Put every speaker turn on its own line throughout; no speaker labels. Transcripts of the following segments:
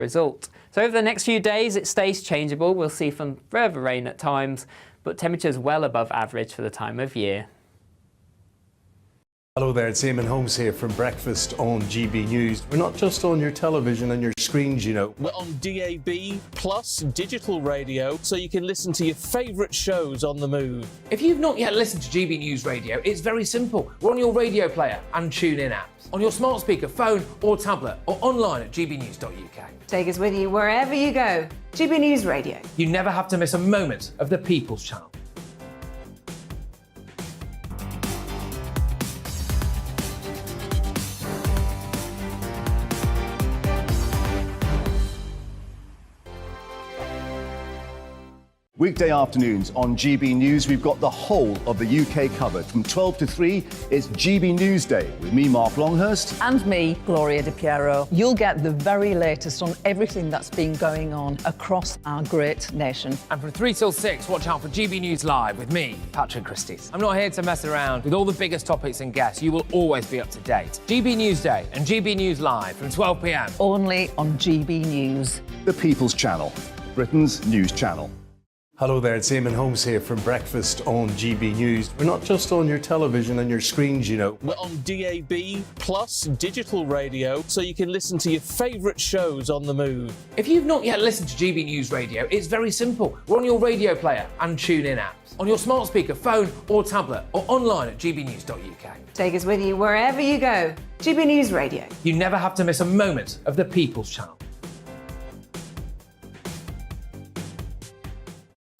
result. So over the next few days it stays changeable. We'll see some further rain at times, but temperatures well above average for the time of year.
Hello there, it's Eamon Holmes here from Breakfast on GB News. We're not just on your television and your screens, you know.
We're on DAB plus digital radio, so you can listen to your favourite shows on the move.
If you've not yet listened to GB News Radio, it's very simple. We're on your radio player and TuneIn apps, on your smart speaker, phone or tablet, or online at gbnews.uk.
Take us with you wherever you go. GB News Radio.
You never have to miss a moment of the People's Channel.
Weekday afternoons on GB News, we've got the whole of the UK covered. From 12 to 3, it's GB News Day with me, Mark Longhurst.
And me, Gloria Di Piero. You'll get the very latest on everything that's been going on across our great nation.
And from 3 till 6, watch out for GB News Live with me, Patrick Christys. I'm not here to mess around with all the biggest topics and guests. You will always be up to date. GB News Day and GB News Live from 12 p.m.
Only on GB News.
The People's Channel, Britain's news channel.
Hello there, it's Eamon Holmes here from Breakfast on GB News. We're not just on your television and your screens, you know.
We're on DAB plus digital radio, so you can listen to your favourite shows on the move.
If you've not yet listened to GB News Radio, it's very simple. We're on your radio player and TuneIn apps, on your smart speaker, phone or tablet, or online at gbnews.uk.
Take us with you wherever you go. GB News Radio.
You never have to miss a moment of the People's Channel.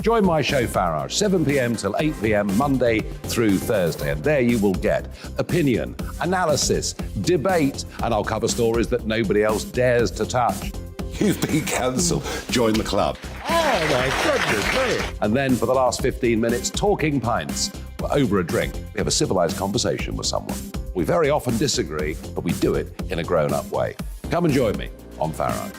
Join my show Farage, 7 p.m. till 8 p.m. Monday through Thursday, and there you will get opinion, analysis, debate, and I'll cover stories that nobody else dares to touch.
You've been cancelled. Join the club.
Oh my goodness me! And then for the last 15 minutes, talking pints. We're over a drink. We have a civilised conversation with someone. We very often disagree, but we do it in a grown-up way. Come and join me on Farage.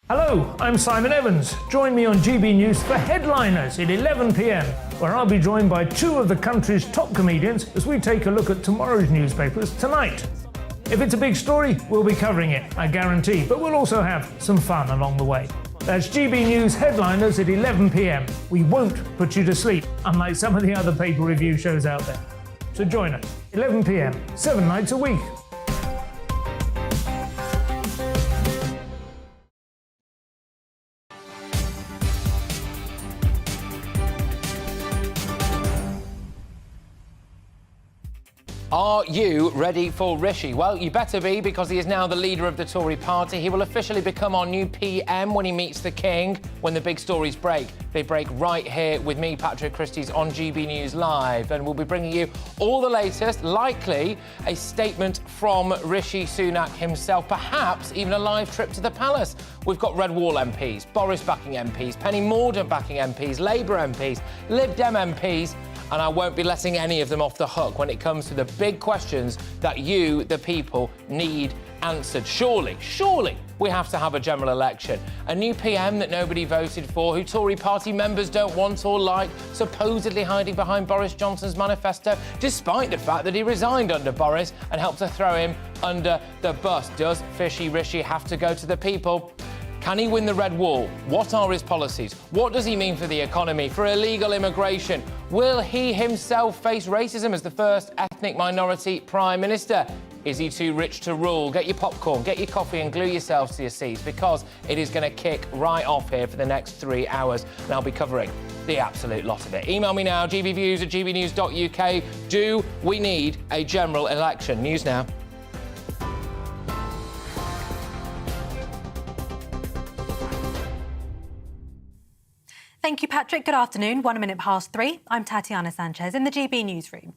Hello, I'm Simon Evans. Join me on GB News for Headliners at 11 p.m, where I'll be joined by two of the country's top comedians as we take a look at tomorrow's newspapers tonight. If it's a big story, we'll be covering it, I guarantee, but we'll also have some fun along the way. That's GB News Headliners at 11 p.m. We won't put you to sleep, unlike some of the other paper review shows out there. So join us, 11 p.m, 7 nights a week.
Are you ready for Rishi? Well, you better be, because he is now the leader of the Tory party. He will officially become our new PM when he meets the King. When the big stories break, they break right here with me, Patrick Christys, on GB News Live. And we'll be bringing you all the latest, likely a statement from Rishi Sunak himself, perhaps even a live trip to the palace. We've got Red Wall MPs, Boris backing MPs, Penny Mordaunt backing MPs, Labour MPs, Lib Dem MPs, and I won't be letting any of them off the hook when it comes to the big questions that you, the people, need answered. Surely we have to have a general election. A new PM that nobody voted for, who Tory party members don't want or like, supposedly hiding behind Boris Johnson's manifesto, despite the fact that he resigned under Boris and helped to throw him under the bus. Does Fishy Rishi have to go to the people? Can he win the Red Wall? What are his policies? What does he mean for the economy, for illegal immigration? Will he himself face racism as the first ethnic minority Prime Minister? Is he too rich to rule? Get your popcorn, get your coffee and glue yourselves to your seats, because it is going to kick right off here for the next 3 hours, and I'll be covering the absolute lot of it. Email me now, gbviews@gbnews.uk. Do we need a general election? News now.
Thank you, Patrick. Good afternoon. 1 minute past 3. I'm Tatiana Sanchez in the GB newsroom.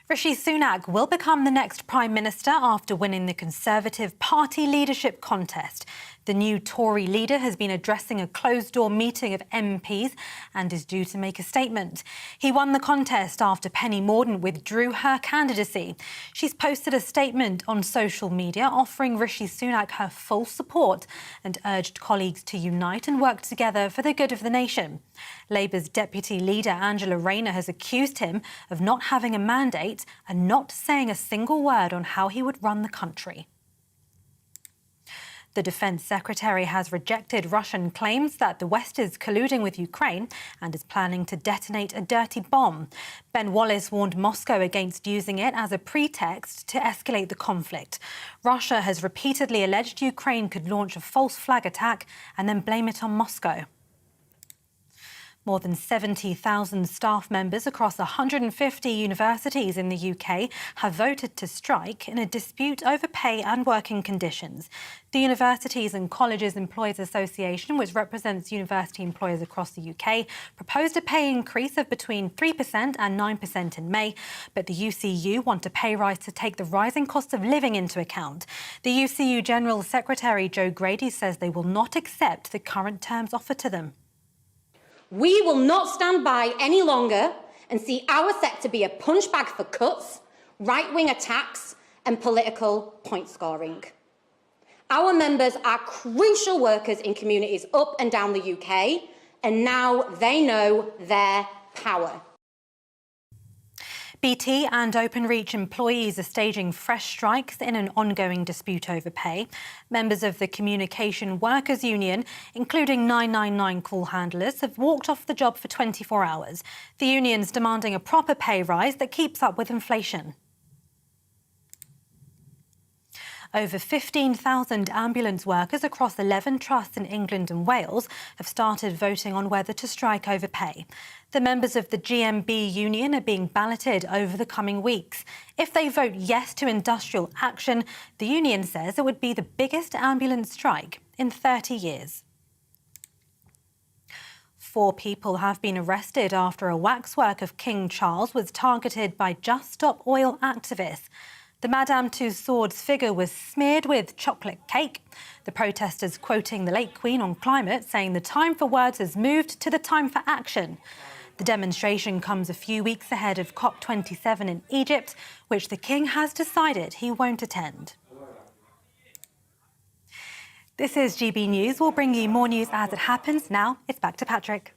Rishi Sunak will become the next Prime Minister after winning the Conservative Party leadership contest. The new Tory leader has been addressing a closed-door meeting of MPs and is due to make a statement. He won the contest after Penny Mordaunt withdrew her candidacy. She's posted a statement on social media offering Rishi Sunak her full support and urged colleagues to unite and work together for the good of the nation. Labour's deputy leader, Angela Rayner, has accused him of not having a mandate night and not saying a single word on how he would run the country. The Defence Secretary has rejected Russian claims that the West is colluding with Ukraine and is planning to detonate a dirty bomb. Ben Wallace warned Moscow against using it as a pretext to escalate the conflict. Russia has repeatedly alleged Ukraine could launch a false flag attack and then blame it on Moscow. More than 70,000 staff members across 150 universities in the UK have voted to strike in a dispute over pay and working conditions. The Universities and Colleges Employees Association, which represents university employers across the UK, proposed a pay increase of between 3% and 9% in May, but the UCU want a pay rise to take the rising cost of living into account. The UCU General Secretary Joe Grady says they will not accept the current terms offered to them.
We will not stand by any longer and see our sector be a punch bag for cuts, right-wing attacks and political point scoring. Our members are crucial workers in communities up and down the UK, and now they know their power.
BT and Openreach employees are staging fresh strikes in an ongoing dispute over pay. Members of the Communication Workers Union, including 999 call handlers, have walked off the job for 24 hours. The union's demanding a proper pay rise that keeps up with inflation. Over 15,000 ambulance workers across 11 trusts in England and Wales have started voting on whether to strike over pay. The members of the GMB union are being balloted over the coming weeks. If they vote yes to industrial action, the union says it would be the biggest ambulance strike in 30 years. 4 people have been arrested after a waxwork of King Charles was targeted by Just Stop Oil activists. The Madame Tussauds figure was smeared with chocolate cake. The protesters quoting the late Queen on climate, saying the time for words has moved to the time for action. The demonstration comes a few weeks ahead of COP27 in Egypt, which the King has decided he won't attend. This is GB News. We'll bring you more news as it happens. Now it's back to Patrick.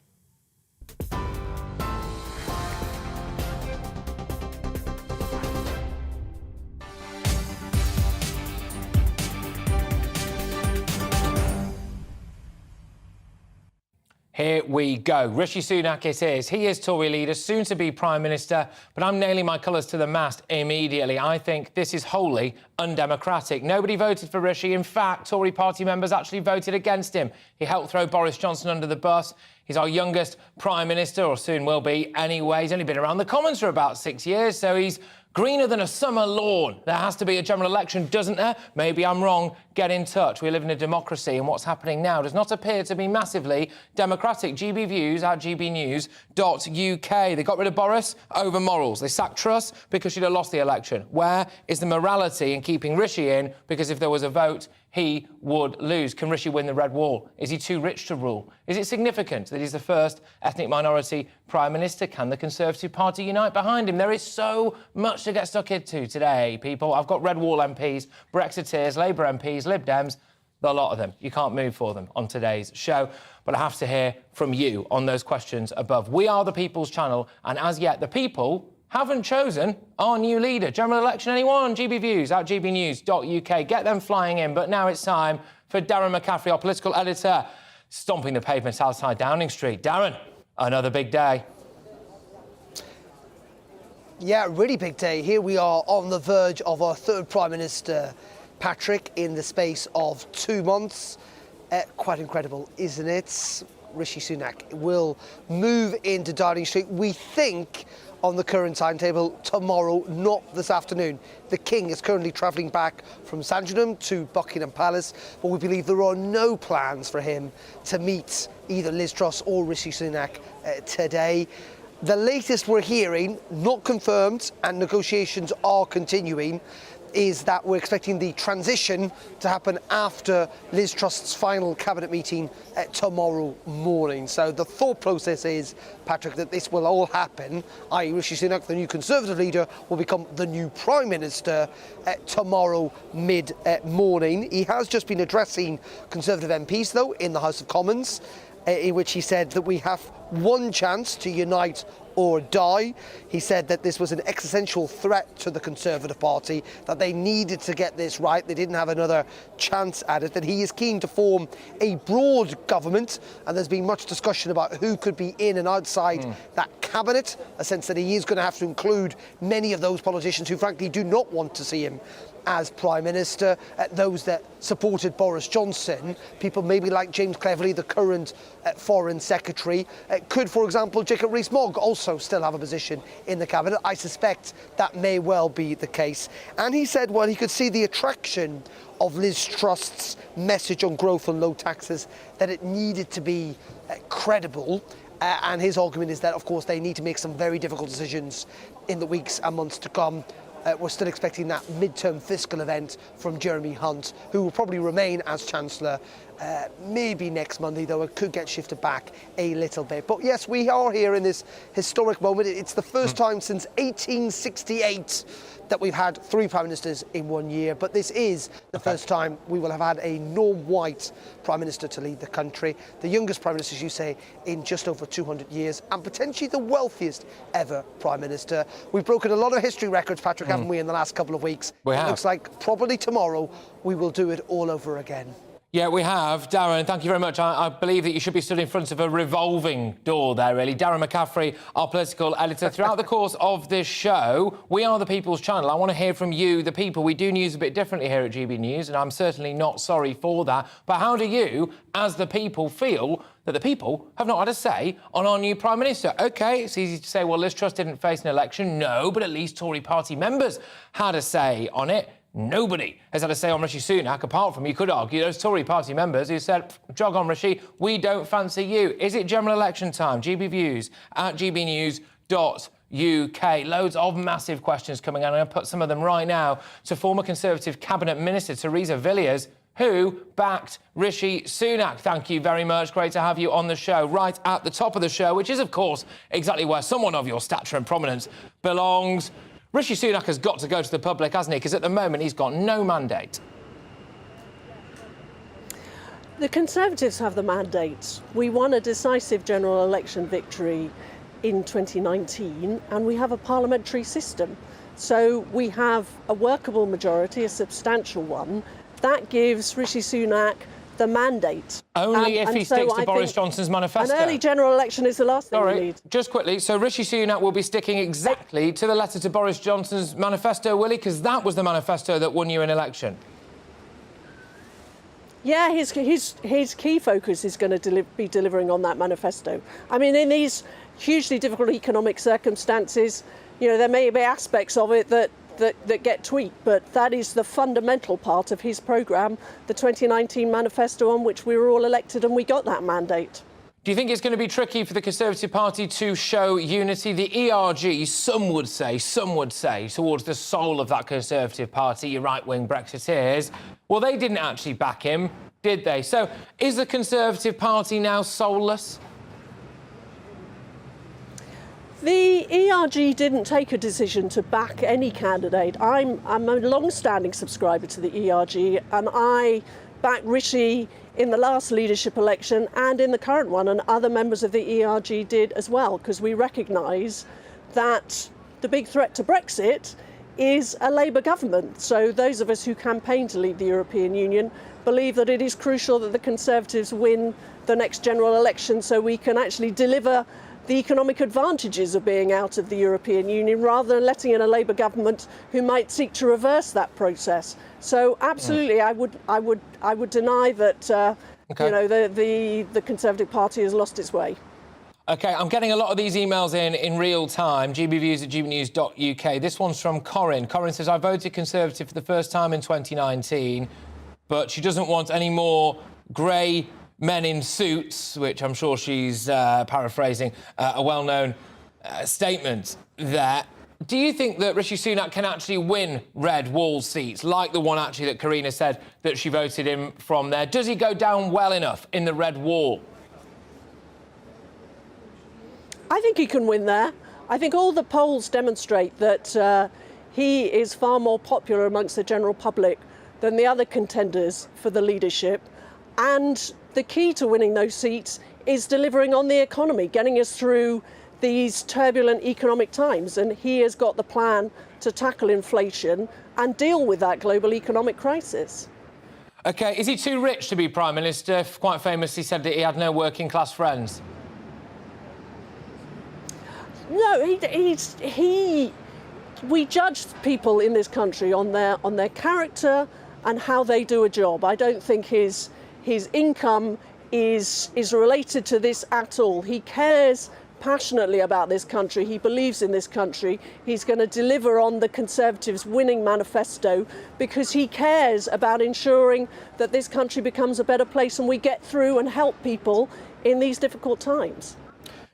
Here we go. Rishi Sunak it is. He is Tory leader, soon to be Prime Minister, but I'm nailing my colours to the mast immediately. I think this is wholly undemocratic. Nobody voted for Rishi. In fact, Tory party members actually voted against him. He helped throw Boris Johnson under the bus. He's our youngest Prime Minister, or soon will be anyway. He's only been around the Commons for about 6 years, so he's greener than a summer lawn. There has to be a general election, doesn't there? Maybe I'm wrong. Get in touch. We live in a democracy, and what's happening now does not appear to be massively democratic. GB Views at gbnews.uk. They got rid of Boris over morals. They sacked Truss because she'd have lost the election. Where is the morality in keeping Rishi in? Because if there was a vote, he would lose. Can Rishi win the Red Wall? Is he too rich to rule? Is it significant that he's the first ethnic minority Prime Minister? Can the Conservative Party unite behind him? There is so much to get stuck into today, people. I've got Red Wall MPs, Brexiteers, Labour MPs, Lib Dems, a lot of them. You can't move for them on today's show. But I have to hear from you on those questions above. We are the People's Channel, and as yet, the people haven't chosen our new leader. General election, anyone? GB Views at gbnews.uk. Get them flying in. But now it's time for Darren McCaffrey, our political editor, stomping the pavement outside Downing Street. Darren, another big day.
Yeah, really big day. Here we are on the verge of our third Prime Minister, Patrick, in the space of 2 months. Quite incredible, isn't it? Rishi Sunak will move into Downing Street, we think, on the current timetable, tomorrow, not this afternoon. The King is currently travelling back from Sandringham to Buckingham Palace, but we believe there are no plans for him to meet either Liz Truss or Rishi Sunak today. The latest we're hearing, not confirmed, and negotiations are continuing, is that we're expecting the transition to happen after Liz Truss's final cabinet meeting tomorrow morning. So the thought process is, Patrick, that this will all happen, i.e. Rishi Sunak, the new Conservative leader, will become the new Prime Minister tomorrow mid-morning. He has just been addressing Conservative MPs, though, in the House of Commons, in which he said that we have one chance to unite or die. He said that this was an existential threat to the Conservative Party, that they needed to get this right, they didn't have another chance at it, that he is keen to form a broad government, and there's been much discussion about who could be in and outside that cabinet, a sense that he is going to have to include many of those politicians who frankly do not want to see him as Prime Minister, those that supported Boris Johnson, people maybe like James Cleverly, the current Foreign Secretary. Could, for example, Jacob Rees-Mogg also still have a position in the Cabinet? I suspect that may well be the case. And he said, well, he could see the attraction of Liz Truss's message on growth and low taxes, that it needed to be credible. And his argument is that, of course, they need to make some very difficult decisions in the weeks and months to come. We're still expecting that midterm fiscal event from Jeremy Hunt, who will probably remain as Chancellor maybe next Monday, though it could get shifted back a little bit. But yes, we are here in this historic moment. It's the first time since 1868 that we've had 3 Prime Ministers in 1 year, but this is the first time we will have had a non-white Prime Minister to lead the country, the youngest Prime Minister, as you say, in just over 200 years, and potentially the wealthiest ever Prime Minister. We've broken a lot of history records, Patrick, haven't we, in the last couple of weeks?
We have.
It looks like probably tomorrow we will do it all over again.
Yeah, we have. Darren, thank you very much. I believe that you should be stood in front of a revolving door there, really. Darren McCaffrey, our political editor. Throughout the course of this show, we are the People's Channel. I want to hear from you, the people. We do news a bit differently here at GB News, and I'm certainly not sorry for that. But how do you, as the people, feel that the people have not had a say on our new Prime Minister? OK, it's easy to say, well, Liz Truss didn't face an election. No, but at least Tory party members had a say on it. Nobody has had a say on Rishi Sunak, apart from, you could argue, those Tory party members who said, jog on, Rishi, we don't fancy you. Is it general election time? GB Views at gbnews.uk. Loads of massive questions coming in. I'm going to put some of them right now to former Conservative Cabinet Minister Theresa Villiers, who backed Rishi Sunak. Thank you very much. Great to have you on the show. Right at the top of the show, which is, of course, exactly where someone of your stature and prominence belongs. Rishi Sunak has got to go to the public, hasn't he? Because at the moment, he's got no mandate.
The Conservatives have the mandate. We won a decisive general election victory in 2019, and we have a parliamentary system. So we have a workable majority, a substantial one. That gives Rishi Sunak the mandate.
Only if he sticks to Boris Johnson's manifesto.
An early general election is the last thing we need.
Just quickly, so Rishi Sunak will be sticking exactly to the letter to Boris Johnson's manifesto, will he? Because that was the manifesto that won you an election.
Yeah, his key focus is going to be delivering on that manifesto. I mean, in these hugely difficult economic circumstances, you know, there may be aspects of it that get tweaked, but that is the fundamental part of his programme, the 2019 manifesto on which we were all elected and we got that mandate.
Do you think it's going to be tricky for the Conservative Party to show unity? The ERG, some would say, towards the soul of that Conservative Party, your right-wing Brexiteers, well, they didn't actually back him, did they? So is the Conservative Party now soulless?
The ERG didn't take a decision to back any candidate. I'm a long-standing subscriber to the ERG, and I backed Rishi in the last leadership election and in the current one, and other members of the ERG did as well, because we recognise that the big threat to Brexit is a Labour government. So those of us who campaign to leave the European Union believe that it is crucial that the Conservatives win the next general election so we can actually deliver the economic advantages of being out of the European Union, rather than letting in a Labour government who might seek to reverse that process. So absolutely, I would deny that you know, the Conservative Party has lost its way.
OK, I'm getting a lot of these emails in real time, gbviews at gbnews.uk. This one's from Corinne. Corinne says, I voted Conservative for the first time in 2019, but she doesn't want any more grey men in suits, which I'm sure she's paraphrasing a well-known statement there. Do you think that Rishi Sunak can actually win red wall seats, like the one actually that Karina said that she voted him from there? Does he go down well enough in the red wall?
I think he can win there. I think all the polls demonstrate that he is far more popular amongst the general public than the other contenders for the leadership. And the key to winning those seats is delivering on the economy, getting us through these turbulent economic times, and he has got the plan to tackle inflation and deal with that global economic crisis.
OK, is he too rich to be Prime Minister? Quite famously said that he had no working-class friends.
No, we judge people in this country on their character and how they do a job. I don't think his income is related to this at all. He cares passionately about this country. He believes in this country. He's going to deliver on the Conservatives' winning manifesto because he cares about ensuring that this country becomes a better place and we get through and help people in these difficult times.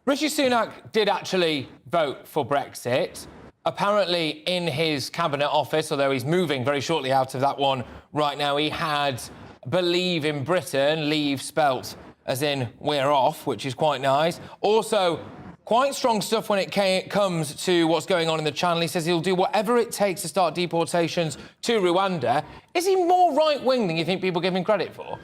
Rishi Sunak did actually vote for Brexit. Apparently in his cabinet office, although he's moving very shortly out of that one right now, he had Believe in Britain, leave spelt as in we're off, which is quite nice. Also, quite strong stuff when it comes to what's going on in the Channel. He says he'll do whatever it takes to start deportations to Rwanda. Is he more right-wing than you think people give him credit for?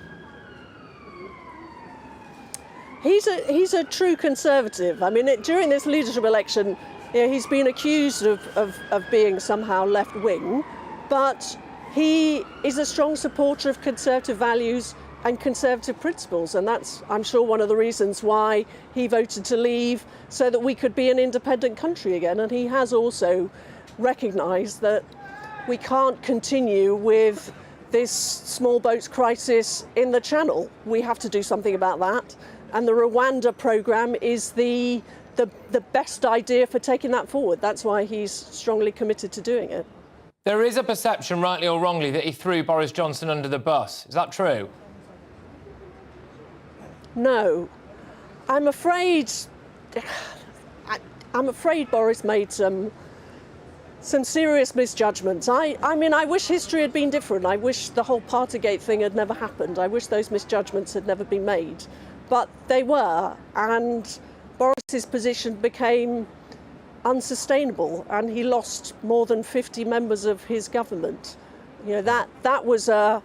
He's a true Conservative. I mean, during this leadership election, he's been accused of being somehow left-wing, but he is a strong supporter of Conservative values and Conservative principles, and that's, I'm sure, one of the reasons why he voted to leave, so that we could be an independent country again. And he has also recognised that we can't continue with this small boats crisis in the Channel. We have to do something about that, and the Rwanda programme is the best idea for taking that forward. That's why he's strongly committed to doing it.
There is a perception, rightly or wrongly, that he threw Boris Johnson under the bus. Is that true?
No. I'm afraid Boris made some serious misjudgments. I mean, I wish history had been different. I wish the whole Partygate thing had never happened. I wish those misjudgments had never been made. But they were, and Boris's position became unsustainable, and he lost more than 50 members of his government. You know, that was a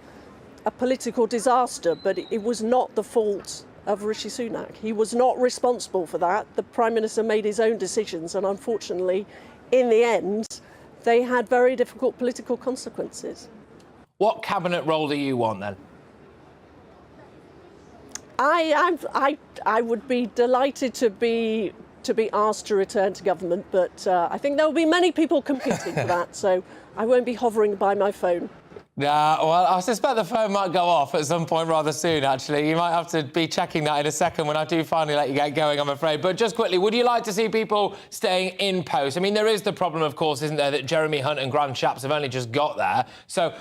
political disaster, but it was not the fault of Rishi Sunak. He was not responsible for that. The Prime Minister made his own decisions, and unfortunately, in the end, they had very difficult political consequences.
What cabinet role do you want, then?
I would be delighted to be asked to return to government, but I think there will be many people competing for that, so I won't be hovering by my phone.
Well, I suspect the phone might go off at some point rather soon, actually. You might have to be checking that in a second when I do finally let you get going, I'm afraid. But just quickly, would you like to see people staying in post? I mean, there is the problem, of course, isn't there, that Jeremy Hunt and Graham Shapps have only just got there. So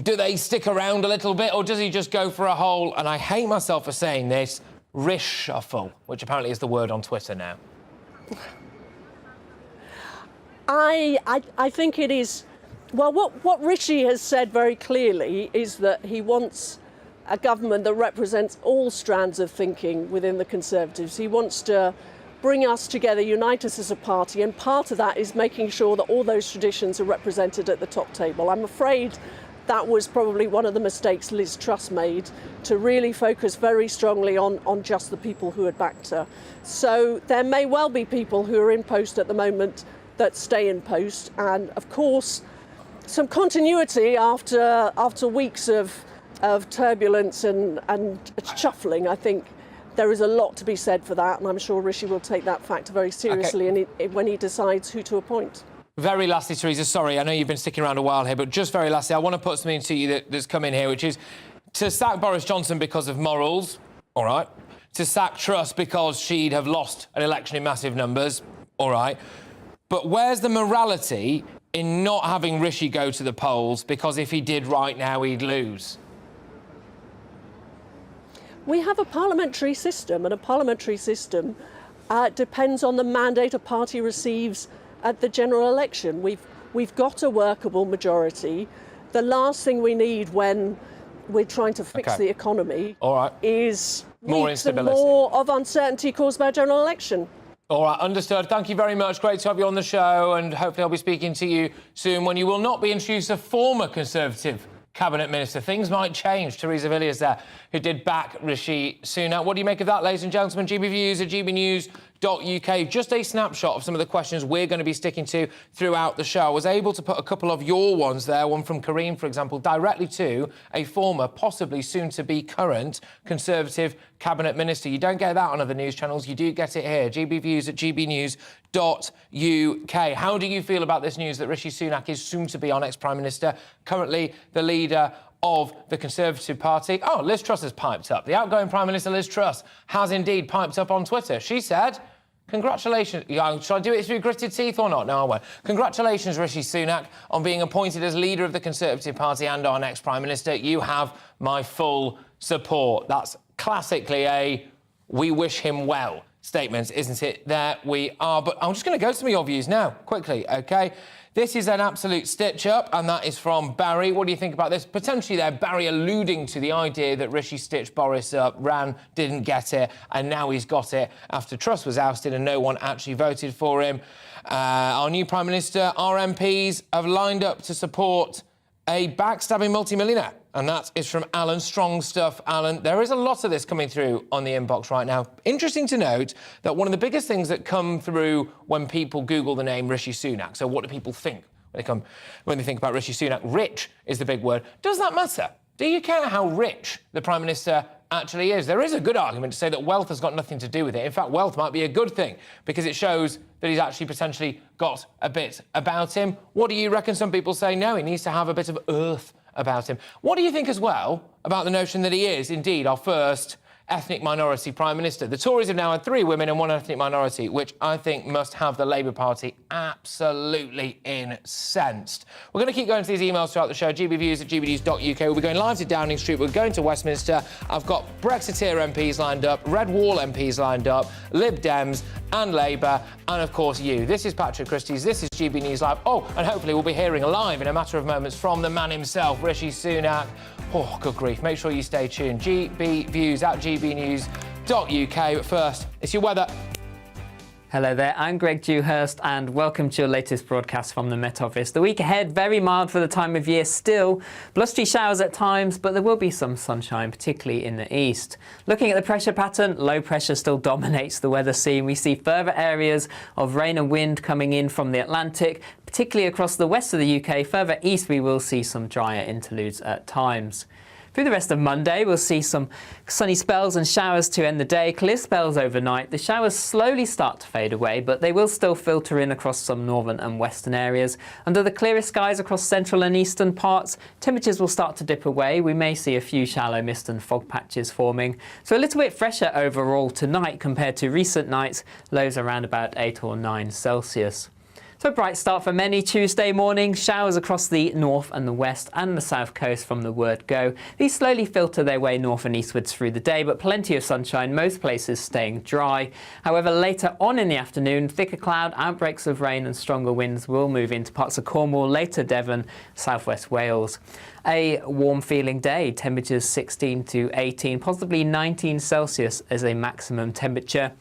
do they stick around a little bit, or does he just go for a whole, and I hate myself for saying this, reshuffle, which apparently is the word on Twitter now?
I think it is. Well, what Rishi has said very clearly is that he wants a government that represents all strands of thinking within the Conservatives. He wants to bring us together, unite us as a party, and part of that is making sure that all those traditions are represented at the top table. I'm afraid that was probably one of the mistakes Liz Truss made, to really focus very strongly on just the people who had backed her. So there may well be people who are in post at the moment that stay in post, and of course some continuity after weeks of turbulence and shuffling. I think there is a lot to be said for that, and I'm sure Rishi will take that fact very seriously when he decides who to appoint.
Very lastly, Theresa, sorry, I know you've been sticking around a while here, but just very lastly, I want to put something to you that's come in here, which is to sack Boris Johnson because of morals, all right. To sack Truss because she'd have lost an election in massive numbers, all right. But where's the morality in not having Rishi go to the polls, because if he did right now, he'd lose?
We have a parliamentary system, and a parliamentary system depends on the mandate a party receives at the general election. We've got a workable majority. The last thing we need when we're trying to fix the economy is
more
weeks and
instability,
more of uncertainty caused by a general election.
All right, understood. Thank you very much. Great to have you on the show, and hopefully I'll be speaking to you soon when you will not be introduced a former Conservative cabinet minister. Things might change. Theresa Villiers there, who did back Rishi Sunak. What do you make of that, ladies and gentlemen? GB Views at GBNews. Just a snapshot of some of the questions we're going to be sticking to throughout the show. I was able to put a couple of your ones there, one from Kareem, for example, directly to a former, possibly soon-to-be current Conservative cabinet minister. You don't get that on other news channels. You do get it here. GB Views at gbnews.uk. How do you feel about this news that Rishi Sunak is soon to be our next Prime Minister, currently the leader of the Conservative Party? Oh, Liz Truss has piped up. The outgoing Prime Minister, Liz Truss, has indeed piped up on Twitter. She said, congratulations. Shall I do it through gritted teeth or not? No, I won't. Congratulations, Rishi Sunak, on being appointed as leader of the Conservative Party and our next Prime Minister. You have my full support. That's classically a we wish him well statement, isn't it? There we are. But I'm just going to go to some of your views now, quickly, OK? This is an absolute stitch-up, and that is from Barry. What do you think about this? Potentially there, Barry alluding to the idea that Rishi stitched Boris up, ran, didn't get it, and now he's got it after Truss was ousted and no one actually voted for him. Our new Prime Minister, our MPs, have lined up to support a backstabbing multimillionaire. And that is from Alan. Strong stuff, Alan. There is a lot of this coming through on the inbox right now. Interesting to note that one of the biggest things that come through when people Google the name Rishi Sunak, so what do people think when they think about Rishi Sunak? Rich is the big word. Does that matter? Do you care how rich the Prime Minister actually is? There is a good argument to say that wealth has got nothing to do with it. In fact, wealth might be a good thing because it shows that he's actually potentially got a bit about him. What do you reckon? Some people say no, he needs to have a bit of earth about him. What do you think as well about the notion that he is indeed our first ethnic minority Prime Minister? The Tories have now had 3 women and 1 ethnic minority, which I think must have the Labour Party absolutely incensed. We're going to keep going to these emails throughout the show. gbviews at gbnews.uk. We'll be going live to Downing Street. We're going to Westminster. I've got Brexiteer MPs lined up, Red Wall MPs lined up, Lib Dems and Labour, and of course you. This is Patrick Christys. This is GB News Live. Oh, and hopefully we'll be hearing live in a matter of moments from the man himself, Rishi Sunak. Oh, good grief. Make sure you stay tuned. GB Views at gbnews.uk. But first, it's your weather.
Hello there, I'm Greg Dewhurst and welcome to your latest broadcast from the Met Office. The week ahead, very mild for the time of year still. Blustery showers at times, but there will be some sunshine, particularly in the east. Looking at the pressure pattern, low pressure still dominates the weather scene. We see further areas of rain and wind coming in from the Atlantic, particularly across the west of the UK. Further east, we will see some drier interludes at times. Through the rest of Monday, we'll see some sunny spells and showers to end the day, clear spells overnight. The showers slowly start to fade away, but they will still filter in across some northern and western areas. Under the clearest skies across central and eastern parts, temperatures will start to dip away. We may see a few shallow mist and fog patches forming. So a little bit fresher overall tonight compared to recent nights, lows around about 8 or 9 Celsius. So a bright start for many Tuesday morning. Showers across the north and the west and the south coast from the word go. These slowly filter their way north and eastwards through the day, but plenty of sunshine, most places staying dry. However, later on in the afternoon, thicker cloud, outbreaks of rain and stronger winds will move into parts of Cornwall, later Devon, southwest Wales. A warm feeling day, temperatures 16 to 18, possibly 19 Celsius as a maximum temperature.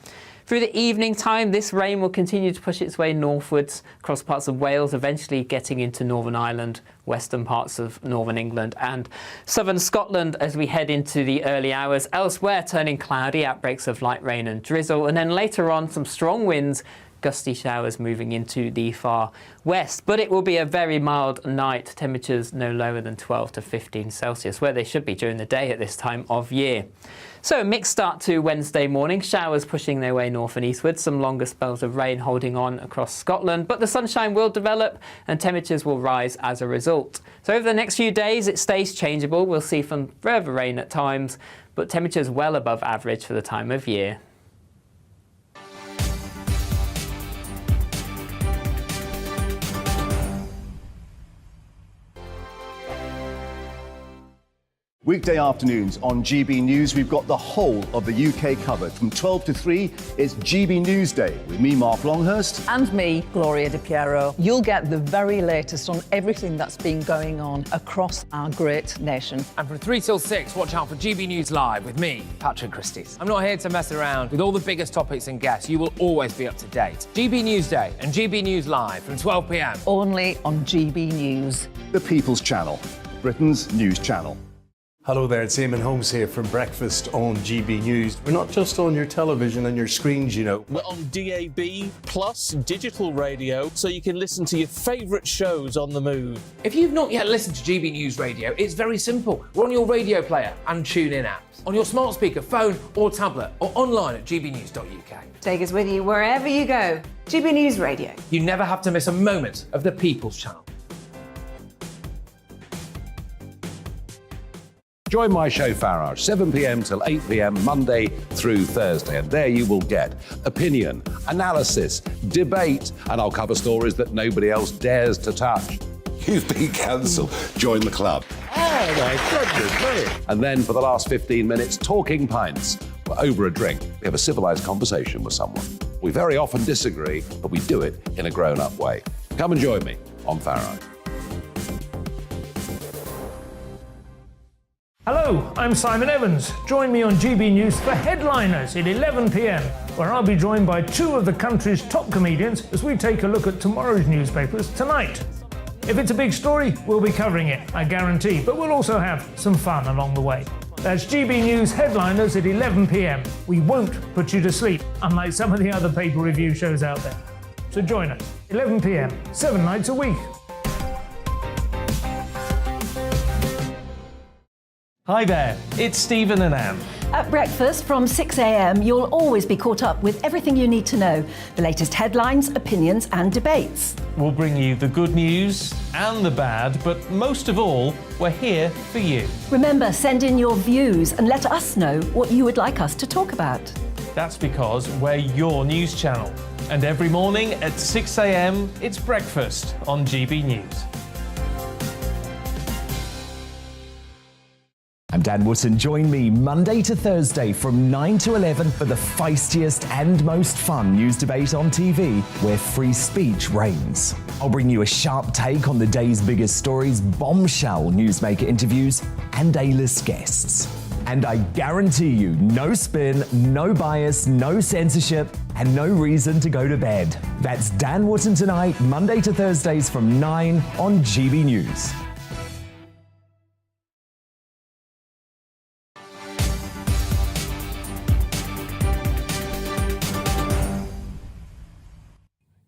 Through the evening time, this rain will continue to push its way northwards across parts of Wales, eventually getting into Northern Ireland, western parts of northern England and southern Scotland as we head into the early hours. Elsewhere, turning cloudy, outbreaks of light rain and drizzle, and then later on, some strong winds, gusty showers moving into the far west. But it will be a very mild night, temperatures no lower than 12 to 15 Celsius, where they should be during the day at this time of year. So a mixed start to Wednesday morning, showers pushing their way north and eastward, some longer spells of rain holding on across Scotland, but the sunshine will develop and temperatures will rise as a result. So over the next few days, it stays changeable. We'll see some further rain at times, but temperatures well above average for the time of year.
Weekday afternoons on GB News, we've got the whole of the UK covered. From 12 to 3, it's GB News Day with me, Mark Longhurst.
And me, Gloria Di Piero. You'll get the very latest on everything that's been going on across our great nation.
And from 3 till 6, watch out for GB News Live with me, Patrick Christys. I'm not here to mess around with all the biggest topics and guests. You will always be up to date. GB News Day and GB News Live from 12 p.m.
Only on GB News.
The People's Channel, Britain's news channel.
Hello there, it's Eamon Holmes here from Breakfast on GB News. We're not just on your television and your screens, you know.
We're on DAB plus digital radio, so you can listen to your favourite shows on the move.
If you've not yet listened to GB News Radio, it's very simple. We're on your radio player and tune-in apps, on your smart speaker, phone or tablet, or online at gbnews.uk.
Take us with you wherever you go. GB News Radio.
You never have to miss a moment of the People's Channel.
Join my show Farage, 7 p.m. till 8 p.m. Monday through Thursday, and there you will get opinion, analysis, debate, and I'll cover stories that nobody else dares to touch.
You've been cancelled. Join the club.
Oh my goodness me. And then for the last 15 minutes, talking pints. We're over a drink. We have a civilised conversation with someone. We very often disagree, but we do it in a grown-up way. Come and join me on Farage.
Hello, I'm Simon Evans. Join me on GB News for Headliners at 11 p.m, where I'll be joined by two of the country's top comedians as we take a look at tomorrow's newspapers tonight. If it's a big story, we'll be covering it, I guarantee, but we'll also have some fun along the way. That's GB News Headliners at 11 p.m. We won't put you to sleep, unlike some of the other paper review shows out there. So join us, 11 p.m, 7 nights a week.
Hi there, it's Stephen and Anne.
At breakfast from 6 a.m, you'll always be caught up with everything you need to know, the latest headlines, opinions and debates.
We'll bring you the good news and the bad, but most of all, we're here for you.
Remember, send in your views and let us know what you would like us to talk about.
That's because we're your news channel. And every morning at 6 a.m, it's breakfast on GB News.
I'm Dan Wootton. Join me Monday to Thursday from 9 to 11 for the feistiest and most fun news debate on TV, where free speech reigns. I'll bring you a sharp take on the day's biggest stories, bombshell newsmaker interviews, and A-list guests. And I guarantee you, no spin, no bias, no censorship, and no reason to go to bed. That's Dan Wootton tonight, Monday to Thursdays from 9 on GB News.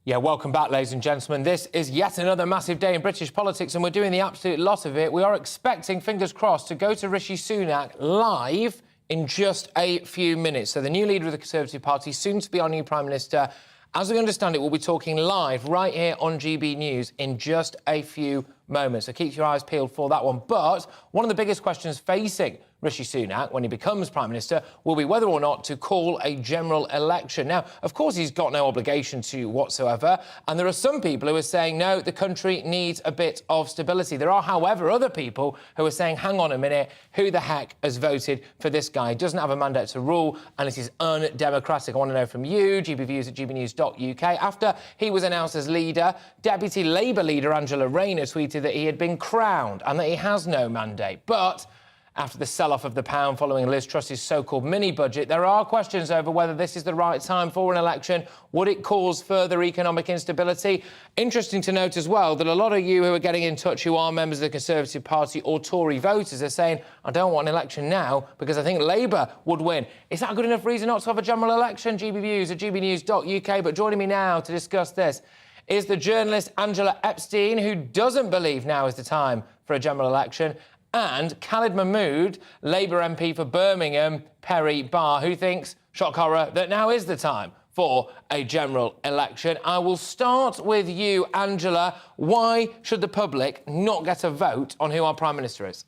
Yeah, welcome back, ladies and gentlemen. This is yet another massive day in British politics, and we're doing the absolute lot of it. We are expecting, fingers crossed, to go to Rishi Sunak live in just a few minutes. So the new leader of the Conservative Party, soon to be our new Prime Minister, as we understand it, we'll be talking live right here on GB News in just a few moments. So keep your eyes peeled for that one. But one of the biggest questions facing Rishi Sunak, when he becomes Prime Minister, will be whether or not to call a general election. Now, of course, he's got no obligation to whatsoever, and there are some people who are saying, no, the country needs a bit of stability. There are, however, other people who are saying, hang on a minute, who the heck has voted for this guy? He doesn't have a mandate to rule, and it is undemocratic. I want to know from you, gbviews at gbnews.uk. After he was announced as leader, Deputy Labour leader Angela Rayner tweeted that he had been crowned and that he has no mandate. But after the sell-off of the pound following Liz Truss's so-called mini-budget, there are questions over whether this is the right time for an election. Would it cause further economic instability? Interesting to note as well that a lot of you who are getting in touch who are members of the Conservative Party or Tory voters are saying, I don't want an election now because I think Labour would win. Is that a good enough reason not to have a general election? GBViews at gbnews.uk. But joining me now to discuss this is the journalist Angela Epstein, who doesn't believe now is the time for a general election, and Khalid Mahmood, Labour MP for Birmingham, Perry Barr, who thinks, shock horror, that now is the time for a general election. I will start with you, Angela. Why should the public not get a vote on who our Prime Minister is?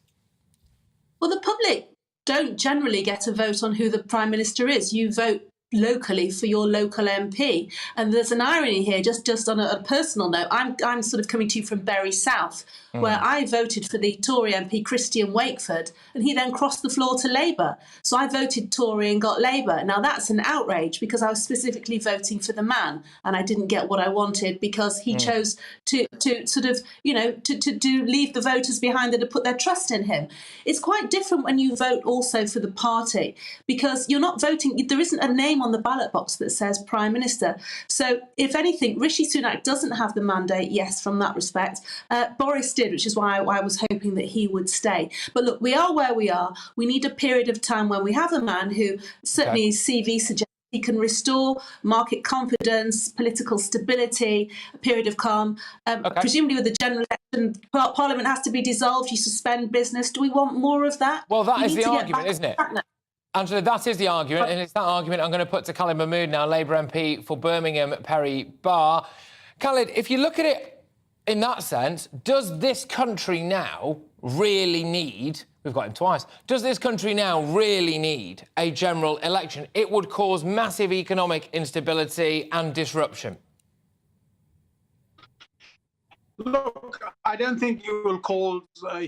Well, the public don't generally get a vote on who the Prime Minister is. You vote locally for your local MP. And there's an irony here, just on a personal note. I'm sort of coming to you from Bury South, where I voted for the Tory MP Christian Wakeford, and he then crossed the floor to Labour. So I voted Tory and got Labour. Now that's an outrage because I was specifically voting for the man, and I didn't get what I wanted because he chose to sort of, you know, to leave the voters behind that had put their trust in him. It's quite different when you vote also for the party, because you're not voting, there isn't a name name on the ballot box that says Prime Minister. So, if anything, Rishi Sunak doesn't have the mandate, yes, from that respect. Boris did, which is why I was hoping that he would stay. But look, we are where we are. We need a period of time when we have a man who certainly his CV suggests he can restore market confidence, political stability, a period of calm. Presumably with the general election, Parliament has to be dissolved, you suspend business. Do we want more of that?
Well, that is the argument, isn't it? Angela, that is the argument, and it's that argument I'm going to put to Khalid Mahmood now, Labour MP for Birmingham, Perry Barr. Khalid, if you look at it in that sense, does this country now really need... We've got him twice. Does this country now really need a general election? It would cause massive economic instability and disruption.
Look, I don't think you will cause a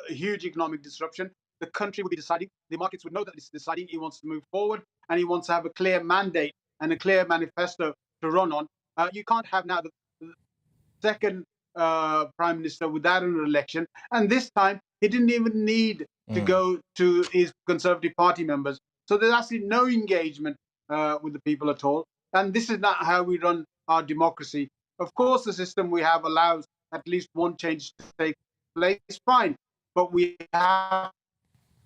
huge economic disruption. The country will be deciding, the markets would know that it's deciding he wants to move forward and he wants to have a clear mandate and a clear manifesto to run on. You can't have now the second Prime Minister without an election. And this time, he didn't even need to go to his Conservative Party members. So there's actually no engagement with the people at all. And this is not how we run our democracy. Of course, the system we have allows at least one change to take place, fine. But we have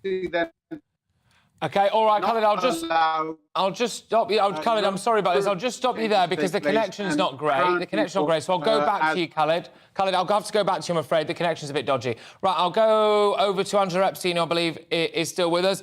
to then...
OK, all right, Khalid, I'll just stop you. Khalid, I'm sorry about this. I'll just stop you there because the connection's not great. The connection's not great, so I'll go back to you, Khalid. Khalid, I'll have to go back to you, I'm afraid. The connection's a bit dodgy. Right, I'll go over to Angela Epstein, who I believe is still with us.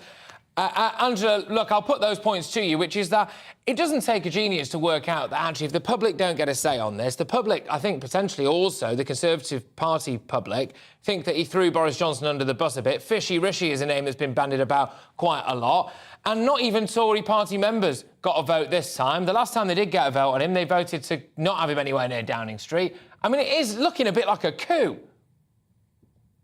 Angela, look, I'll put those points to you, which is that it doesn't take a genius to work out that actually if the public don't get a say on this, the public, I think potentially also the Conservative Party public, think that he threw Boris Johnson under the bus a bit. Fishy Rishi is a name that's been bandied about quite a lot. And not even Tory party members got a vote this time. The last time they did get a vote on him, they voted to not have him anywhere near Downing Street. I mean, it is looking a bit like a coup.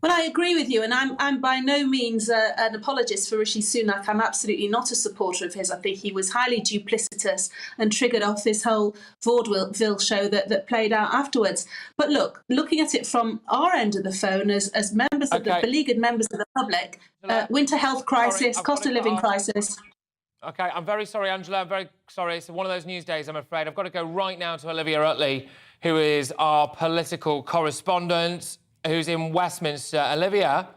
Well, I agree with you, and I'm by no means an apologist for Rishi Sunak. I'm absolutely not a supporter of his. I think he was highly duplicitous and triggered off this whole vaudeville show that played out afterwards. But look, looking at it from our end of the phone as members of the beleaguered members of the public, winter health crisis, cost of living crisis.
OK, I'm very sorry, Angela. I'm very sorry. It's one of those news days, I'm afraid. I've got to go right now to Olivia Utley, who is our political correspondent, who's in Westminster. Olivia,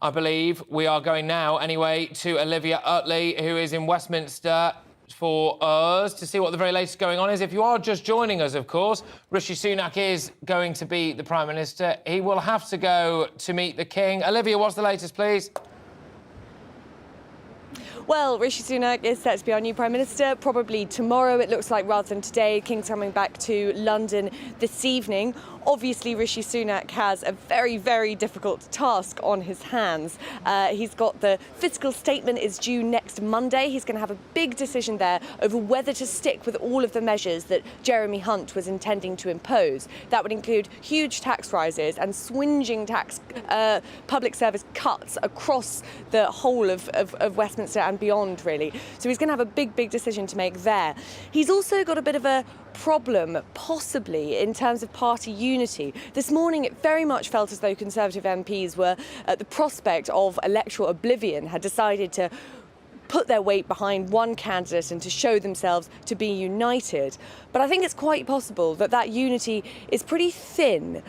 I believe we are going now, anyway, to Olivia Utley, who is in Westminster for us to see what the very latest going on is. If you are just joining us, of course, Rishi Sunak is going to be the Prime Minister. He will have to go to meet the King. Olivia, what's the latest, please?
Well, Rishi Sunak is set to be our new Prime Minister probably tomorrow, it looks like, rather than today. King's coming back to London this evening. Obviously, Rishi Sunak has a very, very difficult task on his hands. He's got the fiscal statement is due next Monday. He's going to have a big decision there over whether to stick with all of the measures that Jeremy Hunt was intending to impose. That would include huge tax rises and swinging tax public service cuts across the whole of Westminster and beyond, really. So he's going to have a big, big decision to make there. He's also got a bit of a problem, possibly, in terms of party unity. This morning, it very much felt as though Conservative MPs were, at the prospect of electoral oblivion, had decided to put their weight behind one candidate and to show themselves to be united. But I think it's quite possible that that unity is pretty thin.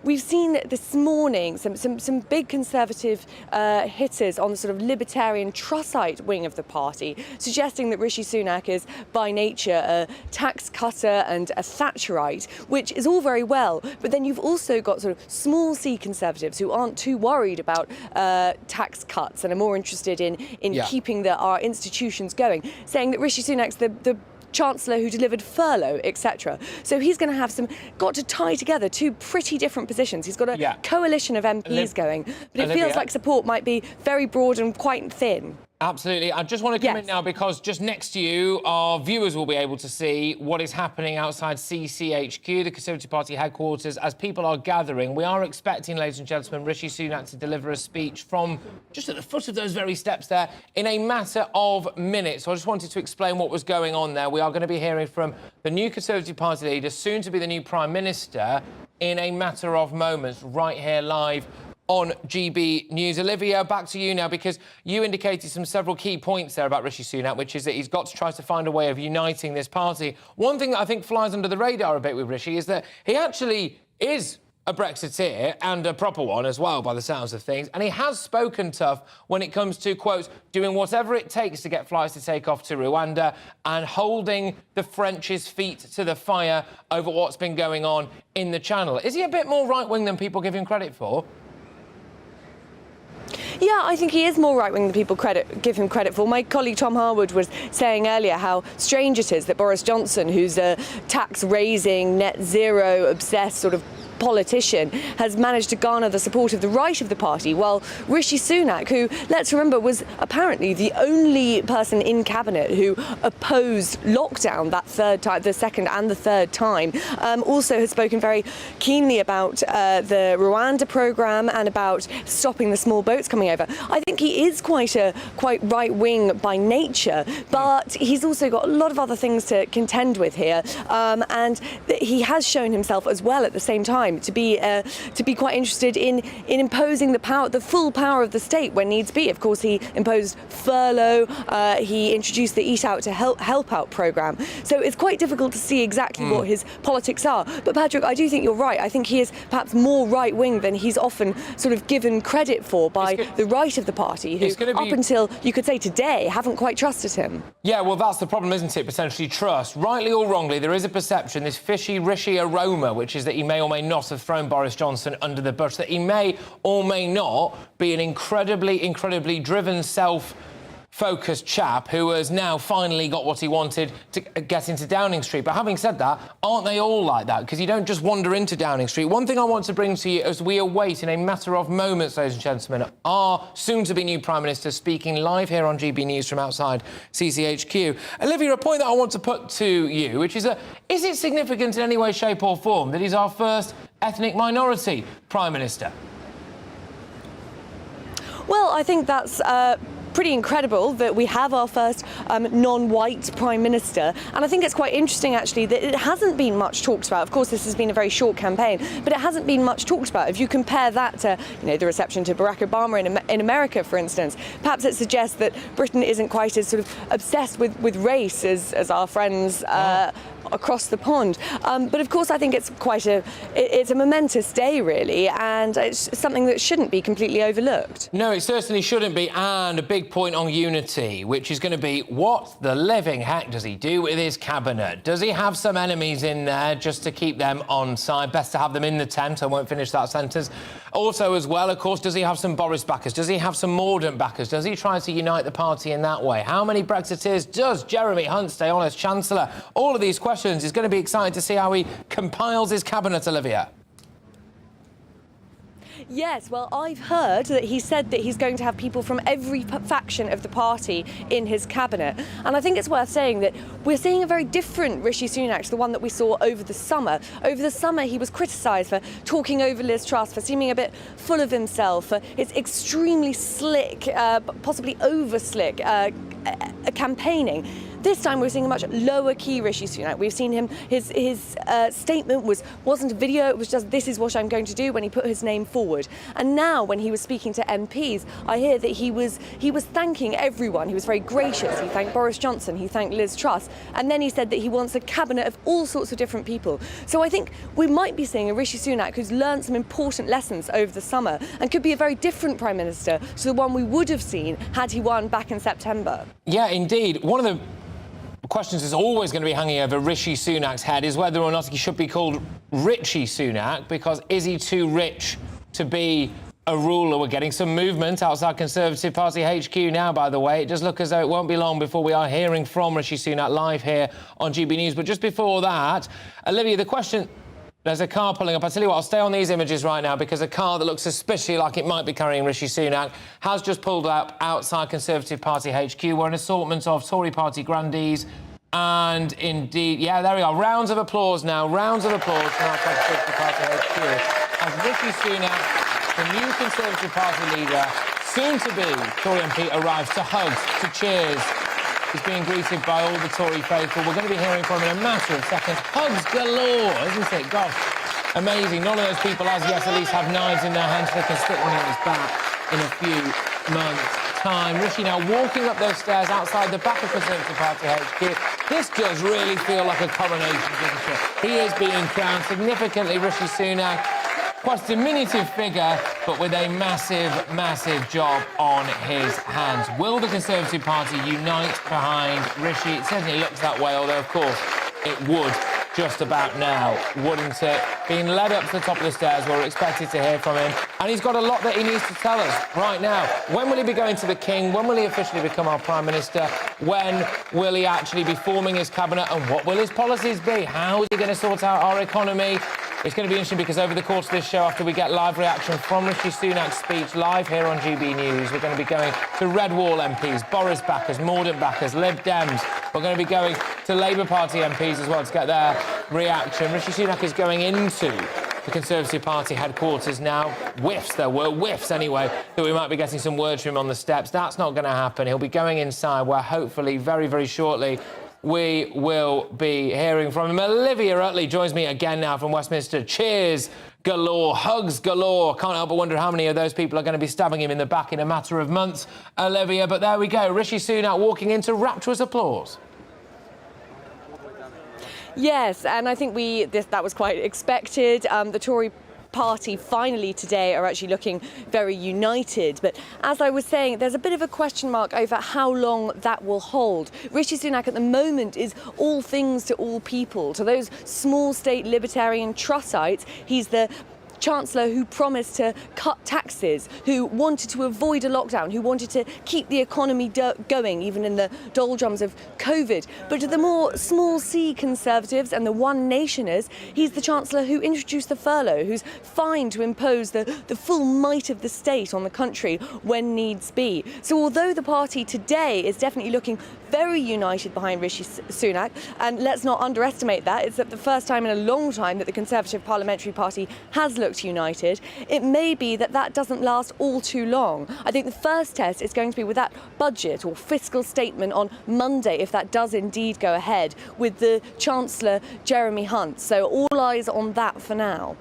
We've seen this morning some big Conservative hitters on the sort of libertarian Trussite wing of the party, suggesting that Rishi Sunak is by nature a tax cutter and a Thatcherite, which is all very well. But then you've also got sort of small C Conservatives who aren't too worried about tax cuts and are more interested in keeping our institutions going, saying that Rishi Sunak's the Chancellor who delivered furlough, etc. So he's going to have got to tie together two pretty different positions. He's got a coalition of MPs going, but it feels like support might be very broad and quite thin.
Absolutely. I just want to come in now because just next to you, our viewers will be able to see what is happening outside CCHQ, the Conservative Party headquarters, as people are gathering. We are expecting, ladies and gentlemen, Rishi Sunak to deliver a speech from just at the foot of those very steps there in a matter of minutes. So I just wanted to explain what was going on there. We are going to be hearing from the new Conservative Party leader, soon to be the new Prime Minister, in a matter of moments, right here live on GB News. Olivia, back to you now, because you indicated several key points there about Rishi Sunak, which is that he's got to try to find a way of uniting this party. One thing that I think flies under the radar a bit with Rishi is that he actually is a Brexiteer, and a proper one as well, by the sounds of things. And he has spoken tough when it comes to, quote, doing whatever it takes to get flights to take off to Rwanda and holding the French's feet to the fire over what's been going on in the Channel. Is he a bit more right-wing than people give him credit for?
Yeah, I think he is more right-wing than people give him credit for. My colleague Tom Harwood was saying earlier how strange it is that Boris Johnson, who's a tax-raising, net-zero-obsessed sort of politician, has managed to garner the support of the right of the party, while Rishi Sunak, who, let's remember, was apparently the only person in cabinet who opposed lockdown that third time, the second and the third time, also has spoken very keenly about the Rwanda programme and about stopping the small boats coming over. I think he is quite right-wing by nature, but he's also got a lot of other things to contend with here, and he has shown himself as well at the same time to be quite interested in imposing the full power of the state when needs be. Of course, he imposed furlough. He introduced the Eat Out to Help Out programme. So it's quite difficult to see exactly what his politics are. But Patrick, I do think you're right. I think he is perhaps more right-wing than he's often sort of given credit for by the right of the party, who up until, you could say, today, haven't quite trusted him.
Yeah, well, that's the problem, isn't it? Potentially trust. Rightly or wrongly, there is a perception, this fishy Rishi aroma, which is that he may or may not have thrown Boris Johnson under the bus, that he may or may not be an incredibly driven, self-focused chap who has now finally got what he wanted to get into Downing Street. But having said that, aren't they all like that? Because you don't just wander into Downing Street. One thing I want to bring to you as we await, in a matter of moments, ladies and gentlemen, our soon-to-be new Prime Minister speaking live here on GB News from outside CCHQ. Olivia, a point that I want to put to you, which is is it significant in any way, shape or form that he's our first ethnic minority Prime Minister?
Well, I think that's pretty incredible that we have our first non-white Prime Minister. And I think it's quite interesting, actually, that it hasn't been much talked about. Of course, this has been a very short campaign, but it hasn't been much talked about. If you compare that to, the reception to Barack Obama in America, for instance, perhaps it suggests that Britain isn't quite as sort of obsessed with race as our friends across the pond. But of course, I think it's it's a momentous day, really, and it's something that shouldn't be completely overlooked.
No, it certainly shouldn't be. And a big point on unity, which is going to be, what the living heck does he do with his cabinet? Does he have some enemies in there just to keep them on side? Best to have them in the tent. I won't finish that sentence. Also, as well, of course, does he have some Boris backers? Does he have some Mordaunt backers? Does he try to unite the party in that way? How many Brexiteers does Jeremy Hunt stay on as Chancellor? All of these questions. It's going to be exciting to see how he compiles his cabinet, Olivia.
Yes, well, I've heard that he said that he's going to have people from every faction of the party in his cabinet. And I think it's worth saying that we're seeing a very different Rishi Sunak to the one that we saw over the summer. Over the summer, he was criticised for talking over Liz Truss, for seeming a bit full of himself, for his extremely slick, possibly over-slick campaigning. This time we're seeing a much lower key Rishi Sunak. We've seen him, his statement wasn't a video, it was just, this is what I'm going to do, when he put his name forward. And now when he was speaking to MPs, I hear that he was thanking everyone. He was very gracious. He thanked Boris Johnson, he thanked Liz Truss, and then he said that he wants a cabinet of all sorts of different people. So I think we might be seeing a Rishi Sunak who's learned some important lessons over the summer and could be a very different Prime Minister to the one we would have seen had he won back in September.
Yeah, indeed. One of the questions is always going to be hanging over Rishi Sunak's head is whether or not he should be called Richie Sunak, because is he too rich to be a ruler? We're getting some movement outside Conservative Party HQ now, by the way. It does look as though it won't be long before we are hearing from Rishi Sunak live here on GB News. But just before that, Olivia, the question... There's a car pulling up. I tell you what, I'll stay on these images right now, because a car that looks suspiciously like it might be carrying Rishi Sunak has just pulled up outside Conservative Party HQ, where an assortment of Tory Party grandees and indeed, yeah, there we are. Rounds of applause now. Rounds of applause from outside Conservative Party HQ as Rishi Sunak, the new Conservative Party leader, soon-to-be Tory MP, arrives to hugs, to cheers. He's being greeted by all the Tory faithful. We're going to be hearing from him in a matter of seconds. Hugs galore, isn't it? Gosh. Amazing. None of those people, as yet, at least have knives in their hands. They can stick one in his back in a few months' time. Rishi now walking up those stairs outside the back of Conservative Party HQ. This does really feel like a coronation, doesn't it? He is being crowned significantly, Rishi Sunak. Quite a diminutive figure, but with a massive, massive job on his hands. Will the Conservative Party unite behind Rishi? It certainly looks that way, although, of course, it would just about now, wouldn't it? Being led up to the top of the stairs, we're expected to hear from him. And he's got a lot that he needs to tell us right now. When will he be going to the King? When will he officially become our Prime Minister? When will he actually be forming his cabinet? And what will his policies be? How is he going to sort out our economy? It's going to be interesting because over the course of this show, after we get live reaction from Rishi Sunak's speech live here on GB News, we're going to be going to Red Wall MPs, Boris backers, Mordaunt backers, Lib Dems. We're going to be going to Labour Party MPs as well to get their reaction. Rishi Sunak is going into the Conservative Party headquarters now. Whiffs, there were whiffs anyway, that we might be getting some words from him on the steps. That's not going to happen. He'll be going inside where hopefully very, very shortly we will be hearing from him. Olivia Utley joins me again now from Westminster. Cheers galore, hugs galore. Can't help but wonder how many of those people are going to be stabbing him in the back in a matter of months, Olivia. But there we go. Rishi Sunak walking into rapturous applause.
Yes, and I think that was quite expected. The Tory party finally today are actually looking very united. But as I was saying, there's a bit of a question mark over how long that will hold. Rishi Sunak at the moment is all things to all people. To those small state libertarian Trussites, he's the Chancellor who promised to cut taxes, who wanted to avoid a lockdown, who wanted to keep the economy going, even in the doldrums of COVID. But to the more small C Conservatives and the One Nationers, he's the Chancellor who introduced the furlough, who's fine to impose the full might of the state on the country when needs be. So although the party today is definitely looking very united behind Rishi Sunak, and let's not underestimate that, it's the first time in a long time that the Conservative Parliamentary Party has looked united, it may be that doesn't last all too long. I think the first test is going to be with that budget or fiscal statement on Monday, if that does indeed go ahead, with the Chancellor Jeremy Hunt. So all eyes on that for now.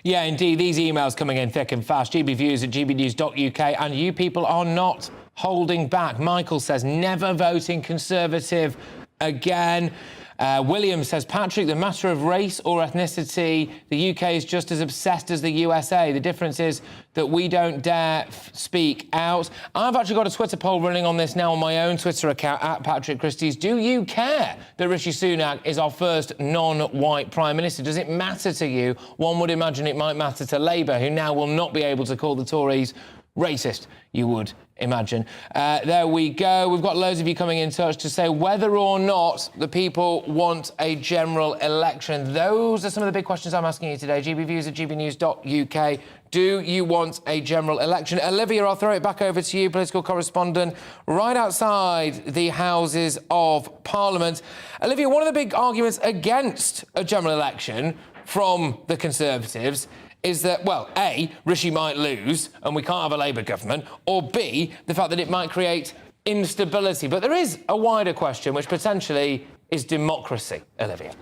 Yeah, indeed, these emails coming in thick and fast. GBviews at gbnews.uk, and you people are not holding back. Michael says, never voting Conservative again. William says, Patrick, the matter of race or ethnicity, the UK is just as obsessed as the USA. The difference is that we don't dare speak out. I've actually got a Twitter poll running on this now on my own Twitter account, at Patrick Christys. Do you care that Rishi Sunak is our first non-white Prime Minister? Does it matter to you? One would imagine it might matter to Labour, who now will not be able to call the Tories racist, you would imagine. There we go. We've got loads of you coming in touch to say whether or not the people want a general election. Those are some of the big questions I'm asking you today. GBviews at gbnews.uk. Do you want a general election? Olivia, I'll throw it back over to you, political correspondent, right outside the Houses of Parliament. Olivia, one of the big arguments against a general election from the Conservatives is that, well, A, Rishi might lose and we can't have a Labour government, or B, the fact that it might create instability. But there is a wider question, which potentially is democracy, Olivia.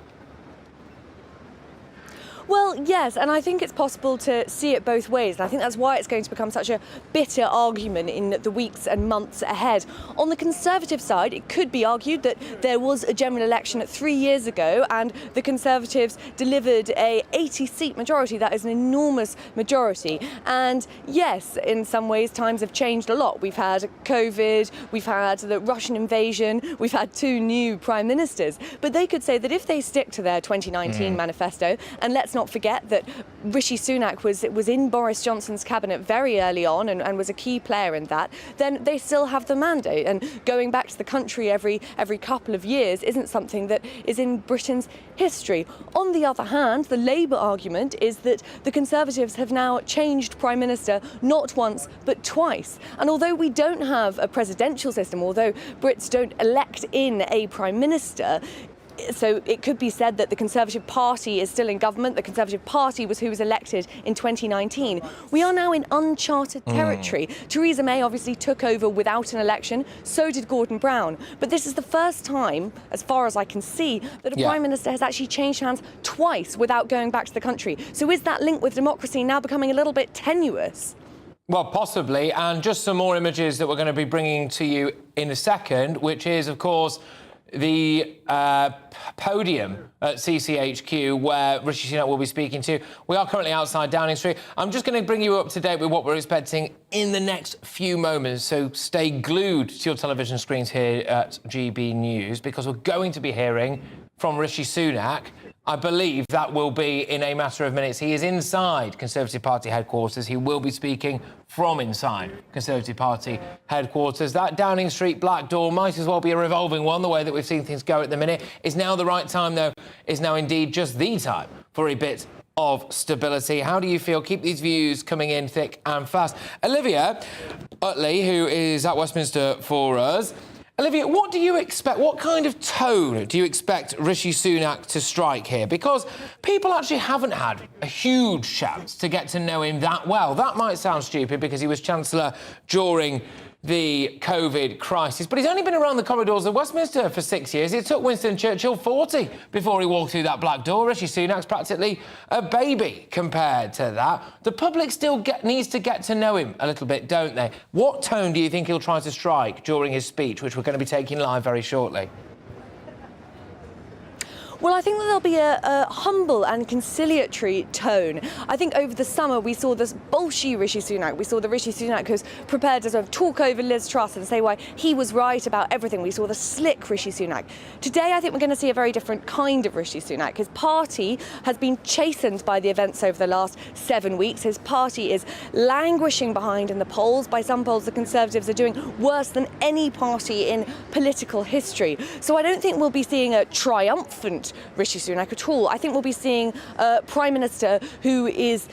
Well, yes, and I think it's possible to see it both ways. And I think that's why it's going to become such a bitter argument in the weeks and months ahead. On the Conservative side, it could be argued that there was a general election 3 years ago and the Conservatives delivered a 80-seat majority. That is an enormous majority. And yes, in some ways, times have changed a lot. We've had COVID, we've had the Russian invasion, we've had 2 new prime ministers. But they could say that if they stick to their 2019 manifesto, and let's not forget that Rishi Sunak was in Boris Johnson's cabinet very early on and was a key player in that, then they still have the mandate. And going back to the country every couple of years isn't something that is in Britain's history. On the other hand, the Labour argument is that the Conservatives have now changed Prime Minister not once but twice. And although we don't have a presidential system, although Brits don't elect in a Prime Minister, So it could be said that the Conservative Party is still in government. The Conservative Party was who was elected in 2019. We are now in uncharted territory. Theresa May obviously took over without an election. So did Gordon Brown. But this is the first time, as far as I can see, that a Prime Minister has actually changed hands twice without going back to the country. So is that link with democracy now becoming a little bit tenuous?
Well, possibly. And just some more images that we're going to be bringing to you in a second, which is, of course, the podium at CCHQ where Rishi Sunak will be speaking to. We are currently outside Downing Street. I'm just going to bring you up to date with what we're expecting in the next few moments, so stay glued to your television screens here at GB News, because we're going to be hearing from Rishi Sunak. I believe that will be in a matter of minutes. He is inside Conservative Party headquarters. He will be speaking from inside Conservative Party headquarters. That Downing Street black door might as well be a revolving one, the way that we've seen things go at the minute. Is now the right time, though? Is now indeed just the time for a bit of stability? How do you feel? Keep these views coming in thick and fast. Olivia Utley, who is at Westminster for us. Olivia, what do you expect? What kind of tone do you expect Rishi Sunak to strike here? Because people actually haven't had a huge chance to get to know him that well. That might sound stupid because he was Chancellor during the COVID crisis, but he's only been around the corridors of Westminster for 6 years. It took Winston Churchill 40 before he walked through that black door. Rishi Sunak's practically a baby compared to that. The public still needs to get to know him a little bit, don't they? What tone do you think he'll try to strike during his speech, which we're going to be taking live very shortly?
Well, I think that there'll be a humble and conciliatory tone. I think over the summer we saw this bolshy Rishi Sunak. We saw the Rishi Sunak who's prepared to sort of talk over Liz Truss and say why he was right about everything. We saw the slick Rishi Sunak. Today, I think we're going to see a very different kind of Rishi Sunak. His party has been chastened by the events over the last 7 weeks. His party is languishing behind in the polls. By some polls, the Conservatives are doing worse than any party in political history. So I don't think we'll be seeing a triumphant Rishi Sunak at all. I think we'll be seeing a Prime Minister who is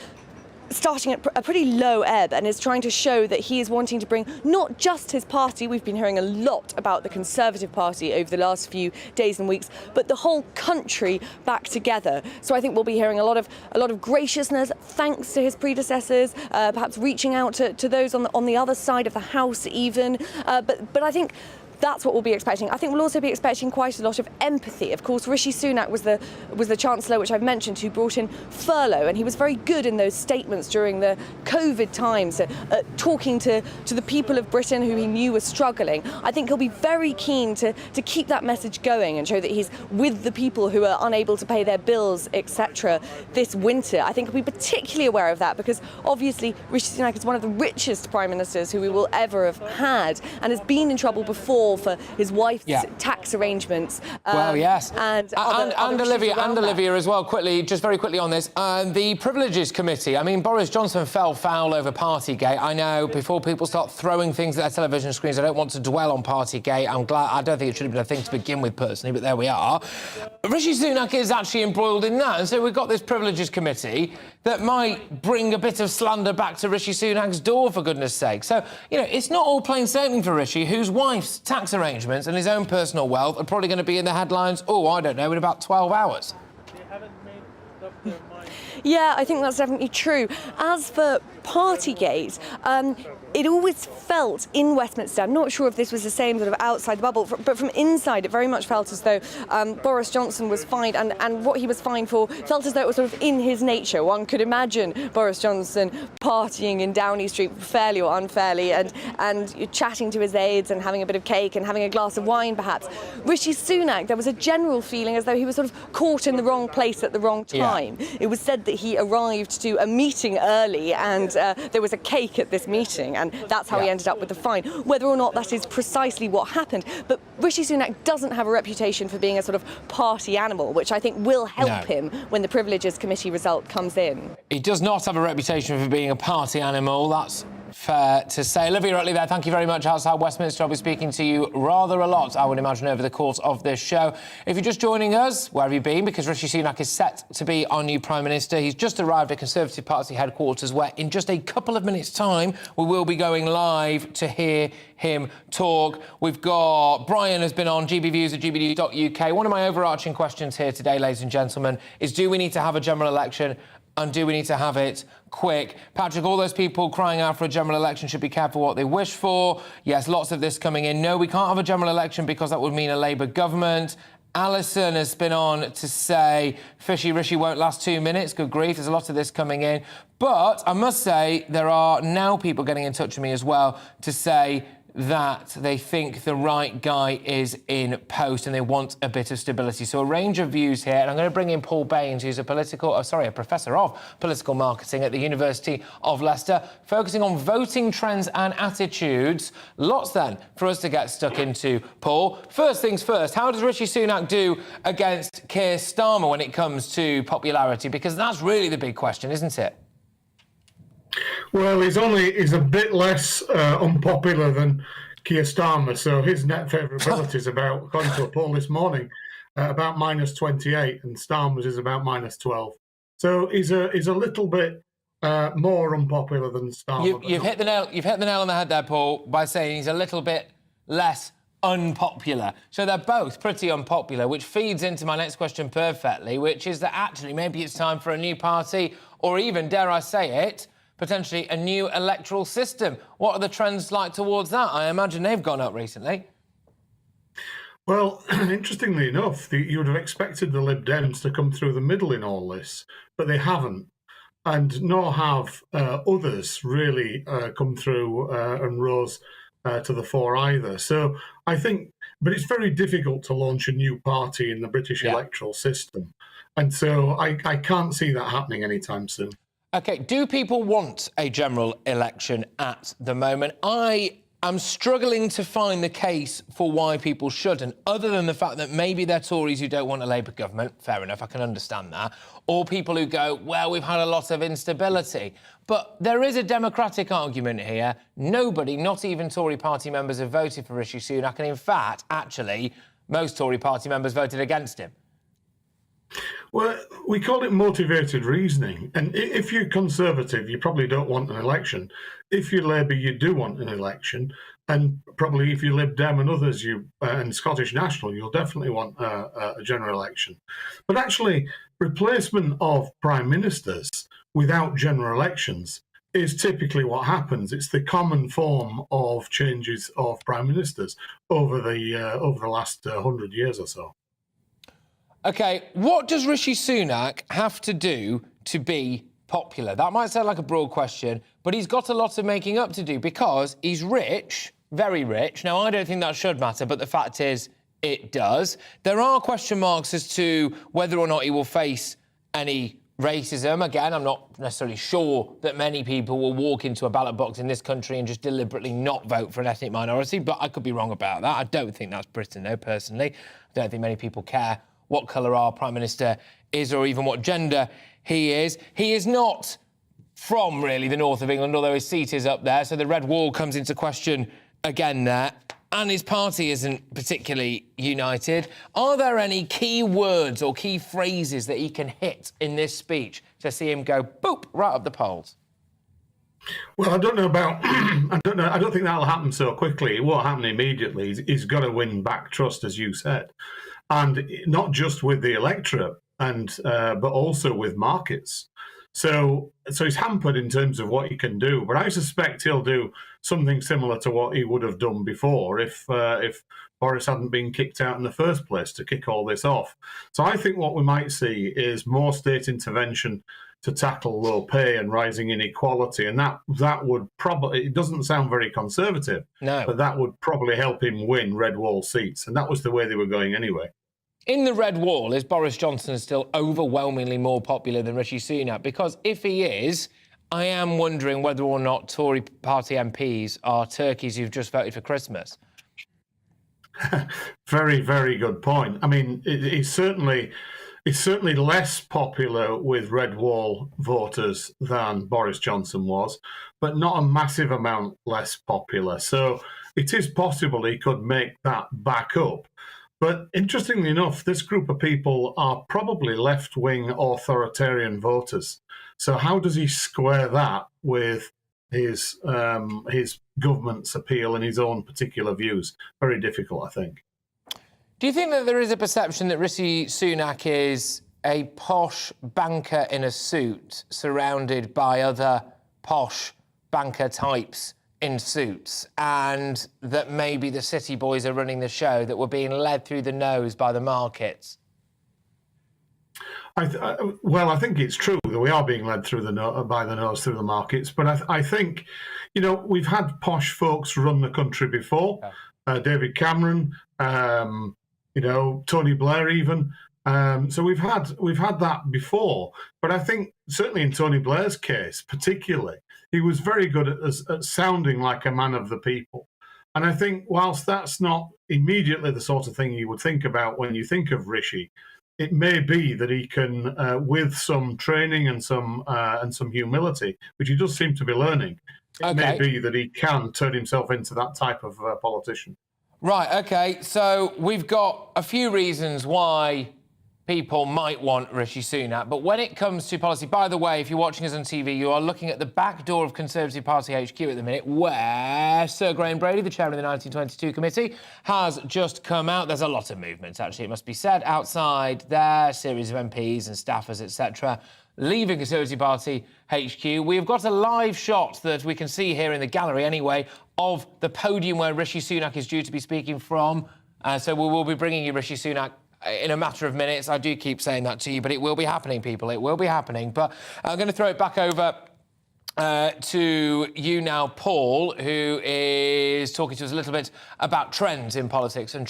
starting at a pretty low ebb and is trying to show that he is wanting to bring not just his party, we've been hearing a lot about the Conservative Party over the last few days and weeks, but the whole country back together. So I think we'll be hearing a lot of graciousness, thanks to his predecessors, perhaps reaching out to those on the other side of the House even. But I think that's what we'll be expecting. I think we'll also be expecting quite a lot of empathy. Of course, Rishi Sunak was the Chancellor, which I've mentioned, who brought in furlough, and he was very good in those statements during the COVID times, talking to the people of Britain who he knew were struggling. I think he'll be very keen to keep that message going and show that he's with the people who are unable to pay their bills, etc. this winter. I think he'll be particularly aware of that because obviously Rishi Sunak is one of the richest Prime Ministers who we will ever have had and has been in trouble before for his wife's tax arrangements.
Well, yes.
And
Olivia as well, very quickly on this. The Privileges Committee, I mean, Boris Johnson fell foul over Partygate. I know, before people start throwing things at their television screens, I don't want to dwell on Partygate. I don't think it should have been a thing to begin with, personally, but there we are. Rishi Sunak is actually embroiled in that, and so we've got this Privileges Committee that might bring a bit of slander back to Rishi Sunak's door, for goodness sake. So, you know, it's not all plain sailing for Rishi, whose wife's tax arrangements and his own personal wealth are probably going to be in the headlines, I don't know, in about 12 hours.
Yeah, I think that's definitely true. As for Partygate, it always felt in Westminster, I'm not sure if this was the same sort of outside the bubble, but from inside it very much felt as though Boris Johnson was fined, and what he was fined for felt as though it was sort of in his nature. One could imagine Boris Johnson partying in Downing Street fairly or unfairly and chatting to his aides and having a bit of cake and having a glass of wine perhaps. Rishi Sunak, there was a general feeling as though he was sort of caught in the wrong place at the wrong time. Yeah. It was said that he arrived to a meeting early and there was a cake at this meeting, and that's how he ended up with the fine. Whether or not that is precisely what happened, but Rishi Sunak doesn't have a reputation for being a sort of party animal, which I think will help him when the Privileges Committee result comes in.
He does not have a reputation for being a party animal, that's Fair to say. Olivia Rutley there, thank you very much. Outside Westminster, I'll be speaking to you rather a lot, I would imagine, over the course of this show. If you're just joining us, where have you been? Because Rishi Sunak is set to be our new Prime Minister. He's just arrived at Conservative Party headquarters, where in just a couple of minutes' time, we will be going live to hear him talk. We've got Brian has been on GBViews at gbnews.uk. One of my overarching questions here today, ladies and gentlemen, is do we need to have a general election? And do we need to have it quick? Patrick, all those people crying out for a general election should be careful what they wish for. Yes, lots of this coming in. No, we can't have a general election because that would mean a Labour government. Alison has been on to say, Fishy Rishi won't last 2 minutes. Good grief, there's a lot of this coming in. But I must say, there are now people getting in touch with me as well to say that they think the right guy is in post and they want a bit of stability. So a range of views here, and I'm going to bring in Paul Baines, who's a professor of political marketing at the University of Leicester, focusing on voting trends and attitudes. Lots, then, for us to get stuck into, Paul. First things first, how does Rishi Sunak do against Keir Starmer when it comes to popularity? Because that's really the big question, isn't it?
Well, he's a bit less unpopular than Keir Starmer, so his net favourability is about, according to a poll this morning, about -28, and Starmer's is about -12. So he's a little bit more unpopular than Starmer.
You've hit the nail on the head there, Paul, by saying he's a little bit less unpopular. So they're both pretty unpopular, which feeds into my next question perfectly, which is that actually maybe it's time for a new party, or even, dare I say it, potentially a new electoral system. What are the trends like towards that? I imagine they've gone up recently.
Well, interestingly enough, you would have expected the Lib Dems to come through the middle in all this, but they haven't. And nor have others really come through and rose to the fore either. So I think, but it's very difficult to launch a new party in the British electoral system. And so I can't see that happening anytime soon.
OK, do people want a general election at the moment? I am struggling to find the case for why people shouldn't, other than the fact that maybe they're Tories who don't want a Labour government. Fair enough, I can understand that. Or people who go, well, we've had a lot of instability. But there is a democratic argument here. Nobody, not even Tory party members, have voted for Rishi Sunak. And in fact, actually, most Tory party members voted against him.
Well, we call it motivated reasoning. And if you're Conservative, you probably don't want an election. If you're Labour, you do want an election. And probably if you're Lib Dem and others, and Scottish National, you'll definitely want a general election. But actually, replacement of prime ministers without general elections is typically what happens. It's the common form of changes of prime ministers over the last 100 years or so.
OK, what does Rishi Sunak have to do to be popular? That might sound like a broad question, but he's got a lot of making up to do because he's rich, very rich. Now, I don't think that should matter, but the fact is it does. There are question marks as to whether or not he will face any racism. Again, I'm not necessarily sure that many people will walk into a ballot box in this country and just deliberately not vote for an ethnic minority, but I could be wrong about that. I don't think that's Britain, though, personally. I don't think many people care what colour our Prime Minister is or even what gender he is. He is not from, really, the north of England, although his seat is up there, so the red wall comes into question again there. And his party isn't particularly united. Are there any key words or key phrases that he can hit in this speech to see him go, boop, right up the polls?
Well, I don't know about... I don't think that'll happen so quickly. It won't happen immediately. He's got to win back trust, as you said. And not just with the electorate, but also with markets. So he's hampered in terms of what he can do. But I suspect he'll do something similar to what he would have done before if Boris hadn't been kicked out in the first place to kick all this off. So I think what we might see is more state intervention to tackle low pay and rising inequality. And that would probably, it doesn't sound very Conservative,
no,
but that would probably help him win red wall seats. And that was the way they were going anyway.
In the red wall, is Boris Johnson still overwhelmingly more popular than Rishi Sunak? Because if he is, I am wondering whether or not Tory party MPs are turkeys who've just voted for Christmas.
Very, very good point. I mean, he's certainly
It's certainly less popular with red wall voters than Boris Johnson was, but not a massive amount less popular. So it is possible he could make that back up. But interestingly enough, this group of people are probably left-wing authoritarian voters. So how does he square that with his government's appeal and his own particular views? Very difficult, I think.
Do you think that there is a perception that Rishi Sunak is a posh banker in a suit surrounded by other posh banker types in suits, and that maybe the city boys are running the show, that we're being led through the nose by the markets?
Well, I think it's true that we are being led through by the nose through the markets, but I think, you know, we've had posh folks run the country before. David Cameron, you know, Tony Blair even. So we've had that before. But I think certainly in Tony Blair's case, particularly, he was very good at sounding like a man of the people. And I think whilst that's not immediately the sort of thing you would think about when you think of Rishi, it may be that he can, with some training and some humility, which he does seem to be learning, it may be that he can turn himself into that type of politician.
Right, OK, so we've got a few reasons why people might want Rishi Sunak, but when it comes to policy, by the way, if you're watching us on TV, you are looking at the back door of Conservative Party HQ at the minute, where Sir Graham Brady, the chairman of the 1922 committee, has just come out. There's a lot of movements, actually, it must be said, outside there, series of MPs and staffers, etc., leaving Conservative Party HQ. We've got a live shot that we can see here in the gallery, anyway, of the podium where Rishi Sunak is due to be speaking from. So we will be bringing you Rishi Sunak in a matter of minutes. I do keep saying that to you, but it will be happening, people. It will be happening. But I'm going to throw it back over to you now, Paul, who is talking to us a little bit about trends in politics. And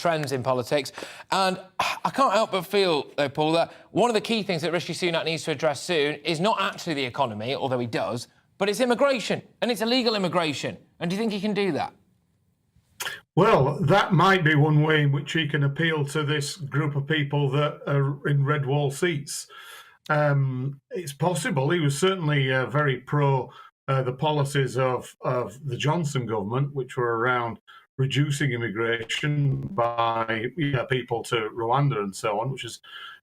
I can't help but feel, though, Paul, that one of the key things that Rishi Sunak needs to address soon is not actually the economy, although he does, but it's immigration, and it's illegal immigration. And do you think he can do that?
Well, that might be one way in which he can appeal to this group of people that are in red wall seats. It's possible. He was certainly very pro the policies of the Johnson government, which were around reducing immigration by people to Rwanda and so on, which is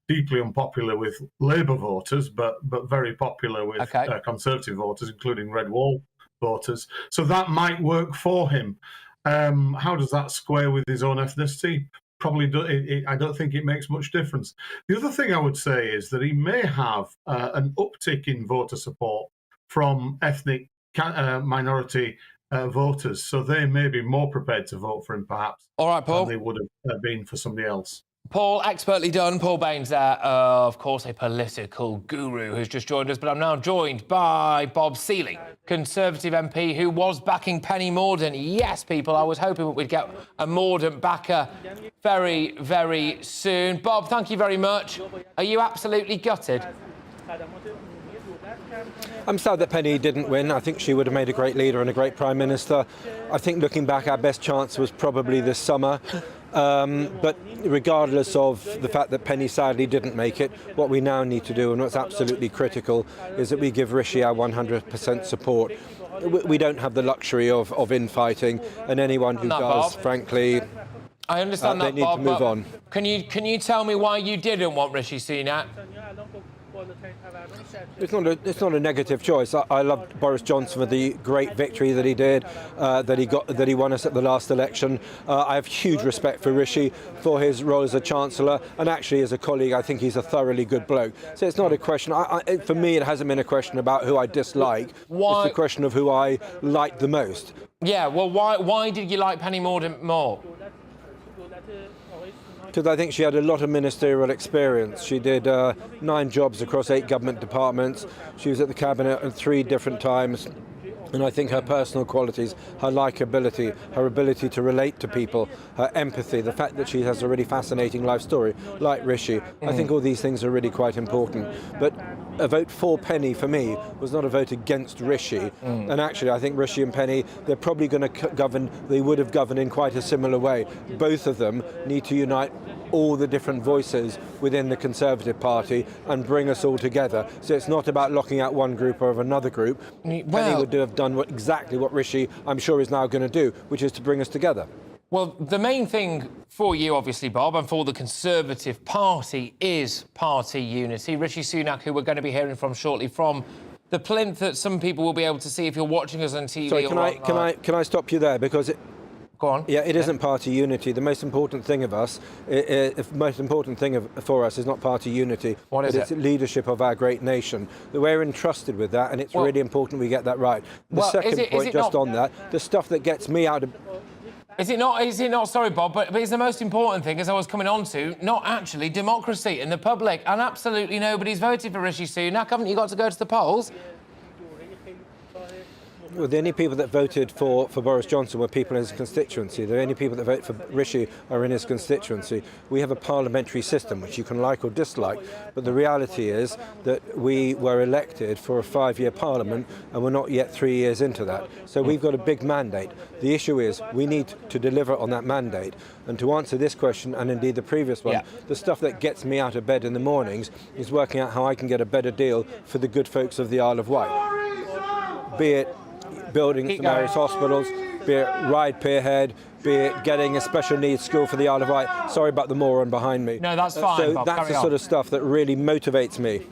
deeply unpopular with Labour voters, but very popular with Conservative voters, including red wall voters. So that might work for him. How does that square with his own ethnicity? Probably, I don't think it makes much difference. The other thing I would say is that he may have an uptick in voter support from ethnic minority voters, so they may be more prepared to vote for him, perhaps,
all right, Paul,
than they would have been for somebody else.
Paul, expertly done. Paul Baines there, of course, a political guru who's just joined us, but I'm now joined by Bob Seeley, Conservative MP, who was backing Penny Mordaunt. Yes, people, I was hoping that we'd get a Mordaunt backer very, very soon. Bob, thank you very much. Are you absolutely gutted?
I'm sad that Penny didn't win. I think she would have made a great leader and a great Prime Minister. I think looking back, our best chance was probably this summer. But regardless of the fact that Penny sadly didn't make it, what we now need to do, and what's absolutely critical, is that we give Rishi our 100% support. We don't have the luxury of infighting, and anyone who does, frankly,
I understand
they
that,
need
Bob,
to move on.
Can you tell me why you didn't want Rishi Sunak?
It's not a negative choice. I loved Boris Johnson for the great victory that he did, that he won us at the last election. I have huge respect for Rishi for his role as a Chancellor, and actually as a colleague, I think he's a thoroughly good bloke. So it's not a question. For me, it hasn't been a question about who I dislike. Why? It's a question of who I like the most.
Yeah. Well, why did you like Penny Mordaunt more?
Because I think she had a lot of ministerial experience. She did 9 jobs across 8 government departments. She was at the cabinet at 3 different times. And I think her personal qualities, her likability, her ability to relate to people, her empathy, the fact that she has a really fascinating life story, like Rishi, I think all these things are really quite important. But a vote for Penny for me was not a vote against Rishi. And actually, I think Rishi and Penny, they're probably going to govern, they would have governed in quite a similar way. Both of them need to unite all the different voices within the Conservative Party and bring us all together. So it's not about locking out one group or another group. Penny would have done exactly what Rishi, I'm sure, is now going to do, which is to bring us together.
Well, the main thing for you, obviously, Bob, and for the Conservative Party is party unity. Rishi Sunak, who we're going to be hearing from shortly, from the plinth that some people will be able to see if you're watching us on TV.
Sorry,
or
can I stop you there, because
Go on.
Yeah, it isn't party unity. The most important thing for us is not party unity.
What is
It's leadership of our great nation. We're entrusted with that, and it's really important we get that right. The second point, just on that, the stuff that gets me out of...
Is it not, sorry, Bob, but it's the most important thing, as I was coming on to, not actually democracy in the public. And absolutely nobody's voted for Rishi Sunak. Haven't you got to go to the polls?
Well, the only people that voted for Boris Johnson were people in his constituency. The only people that vote for Rishi are in his constituency. We have a parliamentary system, which you can like or dislike, but the reality is that we were elected for a 5-year parliament, and we're not yet 3 years into that. So we've got a big mandate. The issue is we need to deliver on that mandate. And to answer this question, and indeed the previous one, the stuff that gets me out of bed in the mornings is working out how I can get a better deal for the good folks of the Isle of Wight. Be it building some various hospitals, be it Ride Pierhead, be it getting a special needs school for the Isle of Wight. Sorry about the moron behind me.
No, that's fine,
So
Bob,
that's the sort of stuff that really motivates me.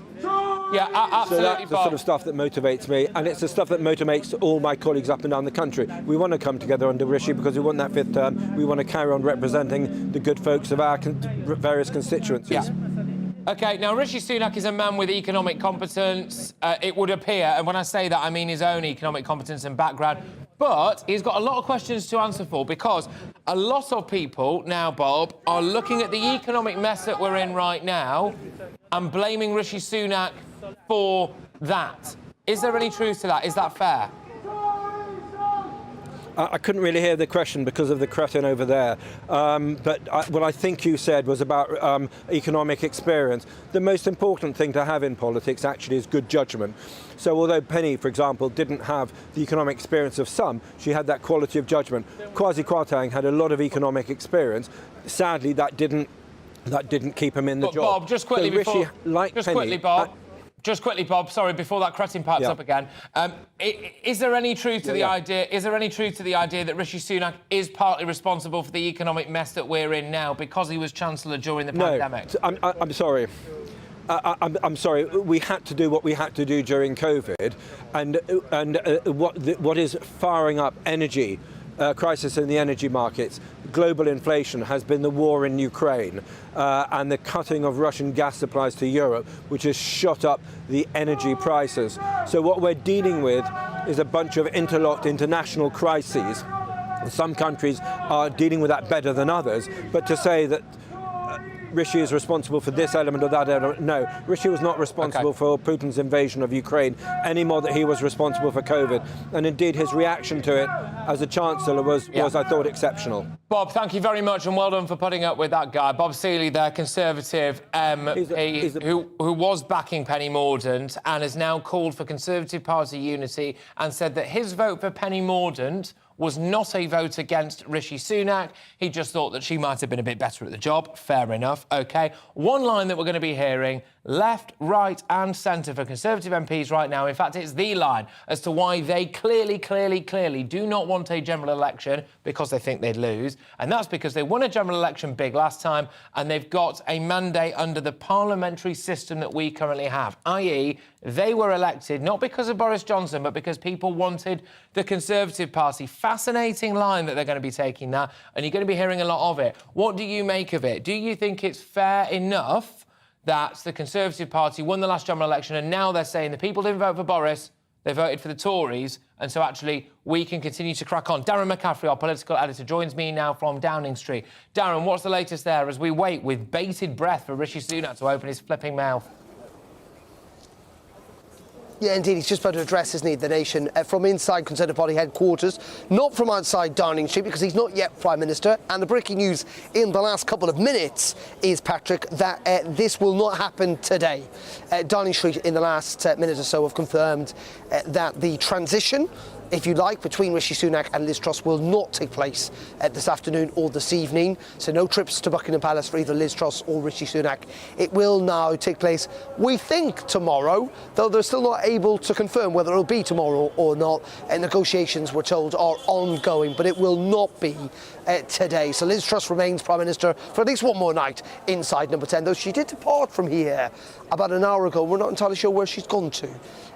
Yeah, absolutely,
So that's the sort of stuff that motivates me, and it's the stuff that motivates all my colleagues up and down the country. We want to come together under Rishi because we want that 5th term. We want to carry on representing the good folks of our various constituencies.
Yeah. OK, now Rishi Sunak is a man with economic competence, it would appear, and when I say that I mean his own economic competence and background, but he's got a lot of questions to answer for, because a lot of people now, Bob, are looking at the economic mess that we're in right now and blaming Rishi Sunak for that. Is there any truth to that? Is that fair?
I couldn't really hear the question because of the cretin over there. But what I think you said was about economic experience. The most important thing to have in politics actually is good judgment. So although Penny, for example, didn't have the economic experience of some, she had that quality of judgment. Kwasi Kwarteng had a lot of economic experience. Sadly, that didn't keep him in the job.
Bob, just quickly
so
before... Just quickly, Bob. Sorry, before that cretin pipes up again. Is there any truth to the idea? Is there any truth to the idea that Rishi Sunak is partly responsible for the economic mess that we're in now because he was Chancellor during the pandemic?
I'm sorry. I'm sorry. We had to do what we had to do during COVID, and what is firing up energy. Crisis in the energy markets, global inflation has been the war in Ukraine and the cutting of Russian gas supplies to Europe, which has shot up the energy prices. So what we're dealing with is a bunch of interlocked international crises. Some countries are dealing with that better than others, but to say that Rishi is responsible for this element or that element. No, Rishi was not responsible for Putin's invasion of Ukraine any more than he was responsible for COVID. And indeed, his reaction to it as a Chancellor was I thought, exceptional.
Bob, thank you very much and well done for putting up with that guy. Bob Seeley, their Conservative MP, who was backing Penny Mordaunt and has now called for Conservative Party unity and said that his vote for Penny Mordaunt was not a vote against Rishi Sunak. He just thought that she might have been a bit better at the job. Fair enough. OK. One line that we're going to be hearing, left, right and centre for Conservative MPs right now. In fact, it's the line as to why they clearly do not want a general election because they think they'd lose. And that's because they won a general election big last time and they've got a mandate under the parliamentary system that we currently have, i.e. they were elected not because of Boris Johnson, but because people wanted the Conservative Party. Fascinating line that they're going to be taking that, and you're going to be hearing a lot of it. What do you make of it? Do you think it's fair enough that the Conservative Party won the last general election and now they're saying the people didn't vote for Boris, they voted for the Tories, and so actually we can continue to crack on? Darren McCaffrey, our political editor, joins me now from Downing Street. Darren, what's the latest there as we wait with bated breath for Rishi Sunak to open his flipping mouth?
Yeah, indeed. He's just about to address, isn't he, the nation from inside Conservative Party headquarters, not from outside Downing Street, because he's not yet Prime Minister. And the breaking news in the last couple of minutes is, Patrick, that this will not happen today. Downing Street in the last minute or so have confirmed that the transition, if you like, between Rishi Sunak and Liz Truss will not take place this afternoon or this evening. So no trips to Buckingham Palace for either Liz Truss or Rishi Sunak. It will now take place, we think, tomorrow, though they're still not able to confirm whether it'll be tomorrow or not. Negotiations, we're told, are ongoing, but it will not be today. So Liz Truss remains Prime Minister for at least one more night inside Number 10, though she did depart from here about an hour ago. We're not entirely sure where she's gone to.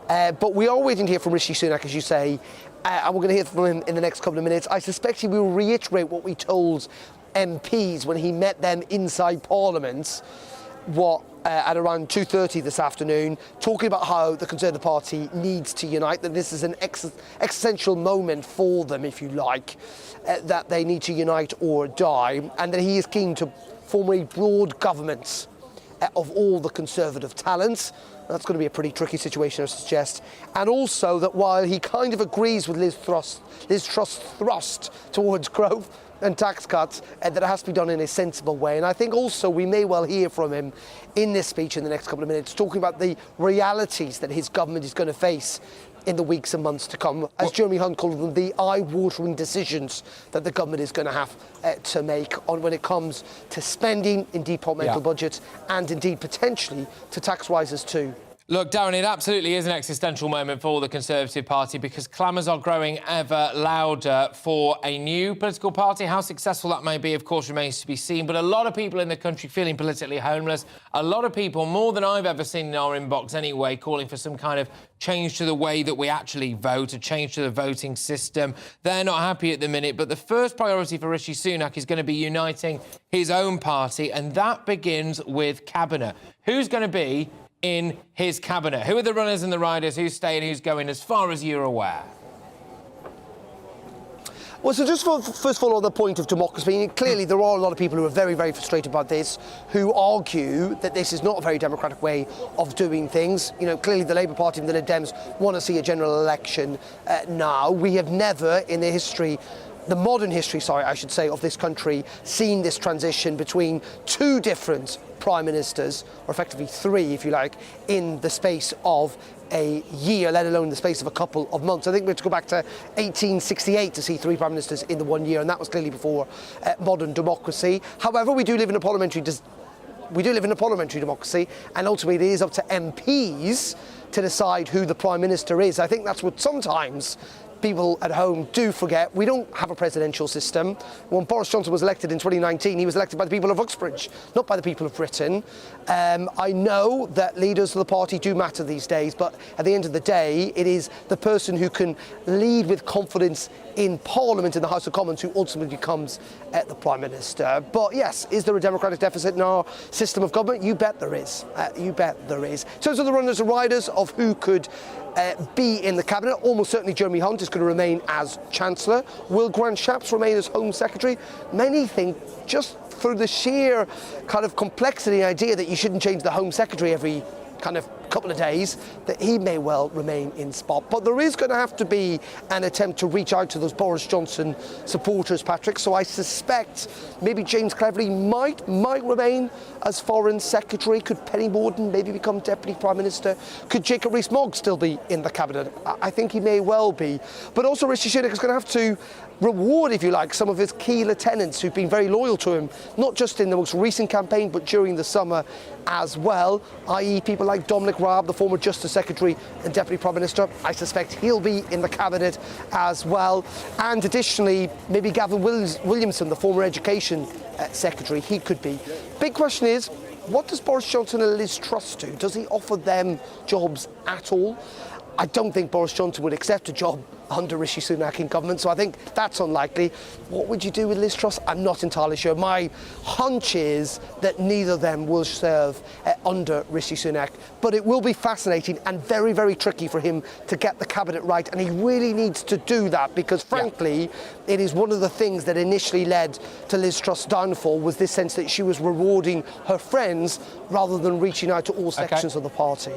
But we are waiting to hear from Rishi Sunak, as you say, and we're going to hear from him in the next couple of minutes. I suspect he will reiterate what we told MPs when he met them inside Parliament, at around 2:30 this afternoon, talking about how the Conservative Party needs to unite, that this is an existential moment for them, if you like, that they need to unite or die, and that he is keen to form a broad government of all the Conservative talents. That's going to be a pretty tricky situation, I suggest. And also that while he kind of agrees with Liz Truss' thrust towards growth and tax cuts, that it has to be done in a sensible way. And I think also we may well hear from him in this speech in the next couple of minutes, talking about the realities that his government is going to face in the weeks and months to come. As Jeremy Hunt called them, the eye-watering decisions that the government is going to have to make on when it comes to spending in departmental budgets and indeed potentially to tax rises too.
Look, Darren, it absolutely is an existential moment for the Conservative Party because clamours are growing ever louder for a new political party. How successful that may be, of course, remains to be seen. But a lot of people in the country feeling politically homeless. A lot of people, more than I've ever seen in our inbox anyway, calling for some kind of change to the way that we actually vote, a change to the voting system. They're not happy at the minute. But the first priority for Rishi Sunak is going to be uniting his own party. And that begins with Cabinet. Who's going to be in his cabinet? Who are the runners and the riders? Who's staying, who's going, as far as you're aware?
Well, so just first of all, on the point of democracy, clearly there are a lot of people who are very, very frustrated about this, who argue that this is not a very democratic way of doing things. You know, clearly the Labour Party and the Lib Dems want to see a general election now. We have never in the history, the modern history, I should say, of this country, seen this transition between two different prime ministers, or effectively three, if you like, in the space of a year, let alone the space of a couple of months. I think we have to go back to 1868 to see three prime ministers in the 1 year, and that was clearly before modern democracy. However, we do live in a parliamentary democracy, and ultimately it is up to MPs to decide who the prime minister is. I think that's what sometimes people at home do forget. We don't have a presidential system. When Boris Johnson was elected in 2019, he was elected by the people of Uxbridge, not by the people of Britain. I know that leaders of the party do matter these days, but at the end of the day, it is the person who can lead with confidence in Parliament, in the House of Commons, who ultimately becomes the Prime Minister. But yes, is there a democratic deficit in our system of government? You bet there is. You bet there is. In terms of the runners and riders of who could be in the cabinet, almost certainly Jeremy Hunt is going to remain as Chancellor. Will Grant Shapps remain as Home Secretary? Many think, just through the sheer kind of complexity idea that you shouldn't change the Home Secretary every kind of couple of days, that he may well remain in spot. But there is going to have to be an attempt to reach out to those Boris Johnson supporters, Patrick. So I suspect maybe James Cleverly might remain as Foreign Secretary. Could Penny Mordaunt maybe become Deputy Prime Minister? Could Jacob Rees-Mogg still be in the cabinet? I think he may well be. But also Rishi Sunak is going to have to reward, if you like, some of his key lieutenants who've been very loyal to him, not just in the most recent campaign, but during the summer as well, i.e. people like Dominic Raab, the former Justice Secretary and Deputy Prime Minister. I suspect he'll be in the cabinet as well. And additionally, maybe Gavin Williamson, the former Education Secretary, he could be. Big question is, what does Boris Johnson and Liz Truss do? Does he offer them jobs at all? I don't think Boris Johnson would accept a job under Rishi Sunak in government, so I think that's unlikely. What would you do with Liz Truss? I'm not entirely sure. My hunch is that neither of them will serve under Rishi Sunak, but it will be fascinating and very, very tricky for him to get the cabinet right, and he really needs to do that because, frankly, it is one of the things that initially led to Liz Truss' downfall, was this sense that she was rewarding her friends rather than reaching out to all sections of the party.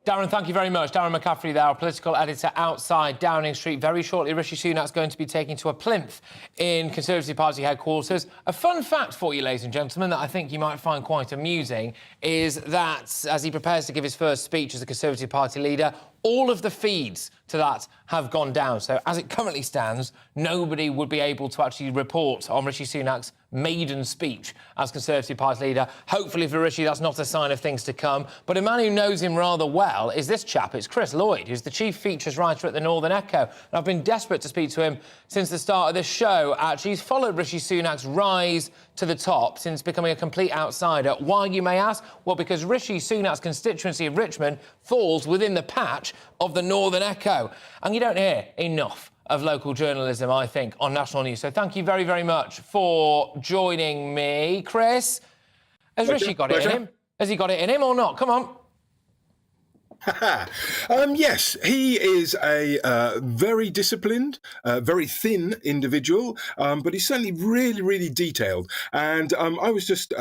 Darren, thank you very much. Darren McCaffrey there, our political editor outside Downing Street. Very shortly, Rishi Sunak's going to be taken to a plinth in Conservative Party headquarters. A fun fact for you, ladies and gentlemen, that I think you might find quite amusing is that as he prepares to give his first speech as a Conservative Party leader, all of the feeds to that have gone down. So as it currently stands, nobody would be able to actually report on Rishi Sunak's maiden speech as Conservative Party leader. Hopefully for Rishi, that's not a sign of things to come. But a man who knows him rather well is this chap. It's Chris Lloyd, who's the chief features writer at the Northern Echo. And I've been desperate to speak to him since the start of this show. Actually, he's followed Rishi Sunak's rise to the top since becoming a complete outsider. Why, you may ask? Well, because Rishi Sunak's constituency of Richmond falls within the patch of the Northern Echo. And you don't hear enough of local journalism, I think, on national news. So thank you very, very much for joining me. Chris, has Rishi got it in him? Has he got it in him or not? Come on.
Yes, he is a very disciplined, very thin individual, but he's certainly really, really detailed. And I was just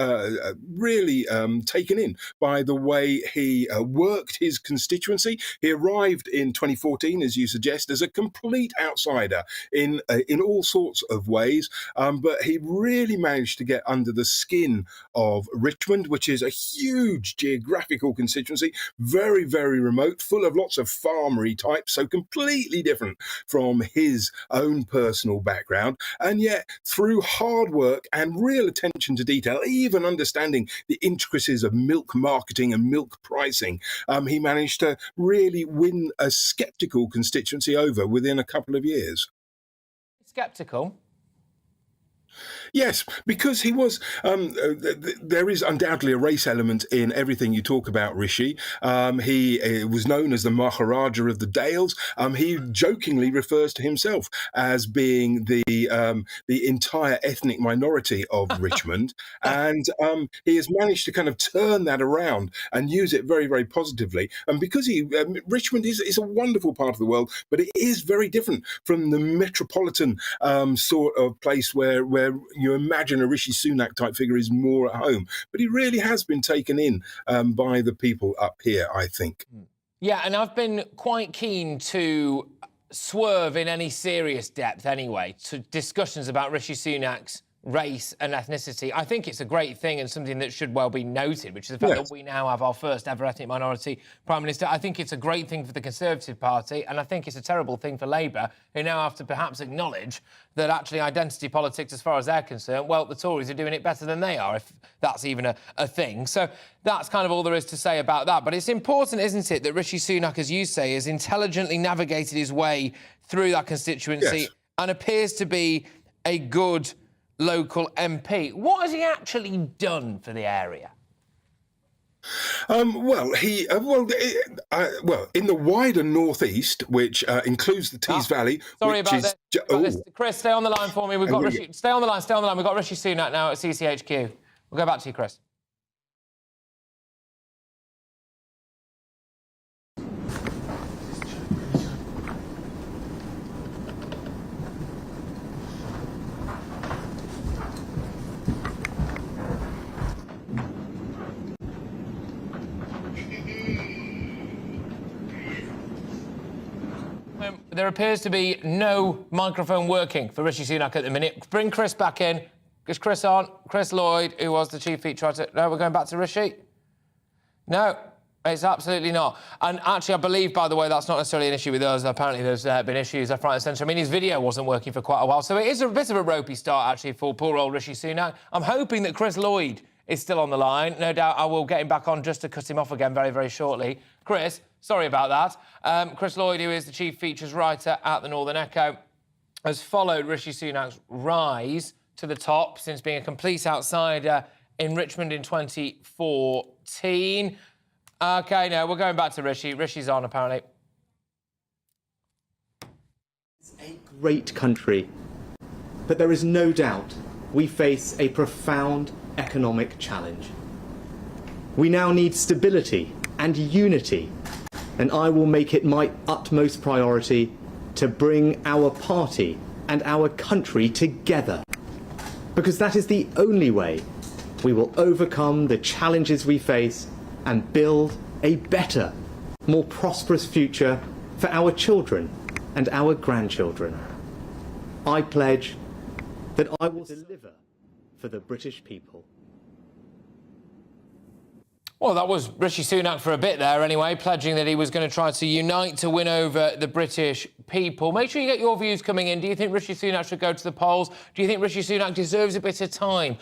really taken in by the way he worked his constituency. He arrived in 2014, as you suggest, as a complete outsider in all sorts of ways, but he really managed to get under the skin of Richmond, which is a huge geographical constituency, very, very remote, full of lots of farmery types, so completely different from his own personal background. And yet, through hard work and real attention to detail, even understanding the intricacies of milk marketing and milk pricing, he managed to really win a sceptical constituency over within a couple of years.
Sceptical?
Yes, because he was, there is undoubtedly a race element in everything you talk about Rishi. He was known as the Maharaja of the Dales. He jokingly refers to himself as being the entire ethnic minority of Richmond. And he has managed to kind of turn that around and use it very, very positively. And because Richmond is a wonderful part of the world, but it is very different from the metropolitan sort of place where you imagine a Rishi Sunak type figure is more at home. But he really has been taken in by the people up here, I think.
Yeah, and I've been quite keen to swerve in any serious depth anyway to discussions about Rishi Sunak's race and ethnicity. I think it's a great thing and something that should well be noted, which is the fact that we now have our first ever ethnic minority Prime Minister. I think it's a great thing for the Conservative Party, and I think it's a terrible thing for Labour, who now have to perhaps acknowledge that actually identity politics, as far as they're concerned, well, the Tories are doing it better than they are, if that's even a thing. So that's kind of all there is to say about that. But it's important, isn't it, that Rishi Sunak, as you say, has intelligently navigated his way through that constituency and appears to be a good local MP. What has he actually done for the area?
In the wider northeast, which includes the Tees Valley.
Sorry about this. Chris, stay on the line for me. We've got Rishi. Stay on the line. We've got Rishi Sunak now at CCHQ. We'll go back to you, Chris. There appears to be no microphone working for Rishi Sunak at the minute. Bring Chris back in. Is Chris on? Chris Lloyd, who was the chief feature writer. No, we're going back to Rishi? No, it's absolutely not. And actually, I believe, by the way, that's not necessarily an issue with us. Apparently, there's been issues left, right and centre. I mean, his video wasn't working for quite a while. So it is a bit of a ropey start, actually, for poor old Rishi Sunak. I'm hoping that Chris Lloyd is still on the line. No doubt I will get him back on just to cut him off again very, very shortly. Chris, sorry about that. Chris Lloyd, who is the chief features writer at the Northern Echo, has followed Rishi Sunak's rise to the top since being a complete outsider in Richmond in 2014. OK, no, we're going back to Rishi. Rishi's on, apparently.
It's a great country, but there is no doubt we face a profound economic challenge. We now need stability and unity, and I will make it my utmost priority to bring our party and our country together, because that is the only way we will overcome the challenges we face and build a better more prosperous future for our children and our grandchildren. I pledge that I will deliver for the British people.
Well, that was Rishi Sunak for a bit there anyway, pledging that he was going to try to unite to win over the British people. Make sure you get your views coming in. Do you think Rishi Sunak should go to the polls? Do you think Rishi Sunak deserves a bit of time?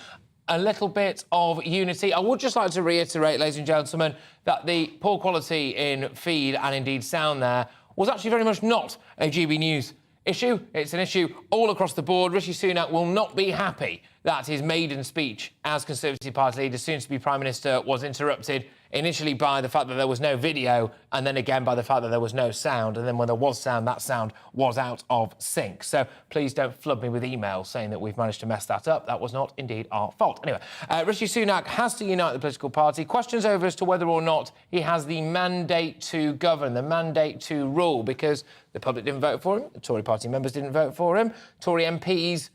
A little bit of unity? I would just like to reiterate, ladies and gentlemen, that the poor quality in feed and indeed sound there was actually very much not a GB News issue. It's an issue all across the board. Rishi Sunak will not be happy that his maiden speech as Conservative Party leader, soon-to-be Prime Minister, was interrupted initially by the fact that there was no video and then again by the fact that there was no sound. And then when there was sound, that sound was out of sync. So please don't flood me with emails saying that we've managed to mess that up. That was not indeed our fault. Anyway, Rishi Sunak has to unite the political party. Questions over as to whether or not he has the mandate to govern, the mandate to rule, because the public didn't vote for him, the Tory party members didn't vote for him, Tory MPs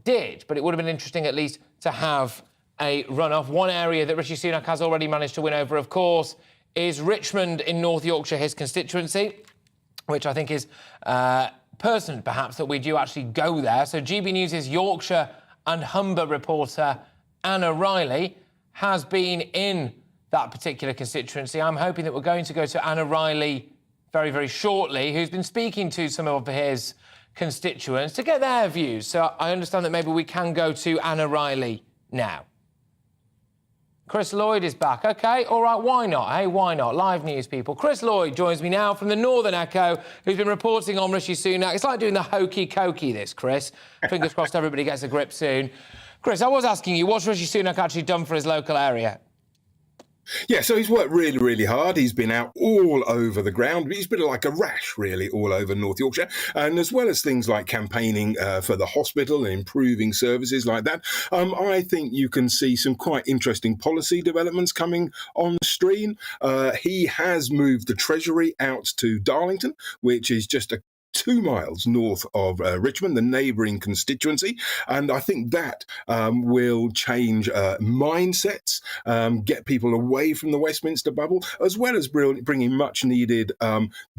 did, but it would have been interesting at least to have a runoff. One area that Rishi Sunak has already managed to win over, of course, is Richmond in North Yorkshire, his constituency, which I think is pertinent, perhaps, that we do actually go there. So GB News' Yorkshire and Humber reporter Anna Riley has been in that particular constituency. I'm hoping that we're going to go to Anna Riley very, very shortly, who's been speaking to some of his constituents to get their views. So I understand that maybe we can go to Anna Riley now. Chris Lloyd is back. OK, all right, why not? Hey, why not? Live news, people. Chris Lloyd joins me now from the Northern Echo, who's been reporting on Rishi Sunak. It's like doing the hokey-cokey, this, Chris. Fingers crossed everybody gets a grip soon. Chris, I was asking you, what's Rishi Sunak actually done for his local area?
Yeah, so he's worked really, really hard. He's been out all over the ground. He's been like a rash, really, all over North Yorkshire. And as well as things like campaigning for the hospital and improving services like that, I think you can see some quite interesting policy developments coming on stream. He has moved the Treasury out to Darlington, which is just 2 miles north of Richmond, the neighbouring constituency. And I think that will change mindsets, get people away from the Westminster bubble, as well as bringing much needed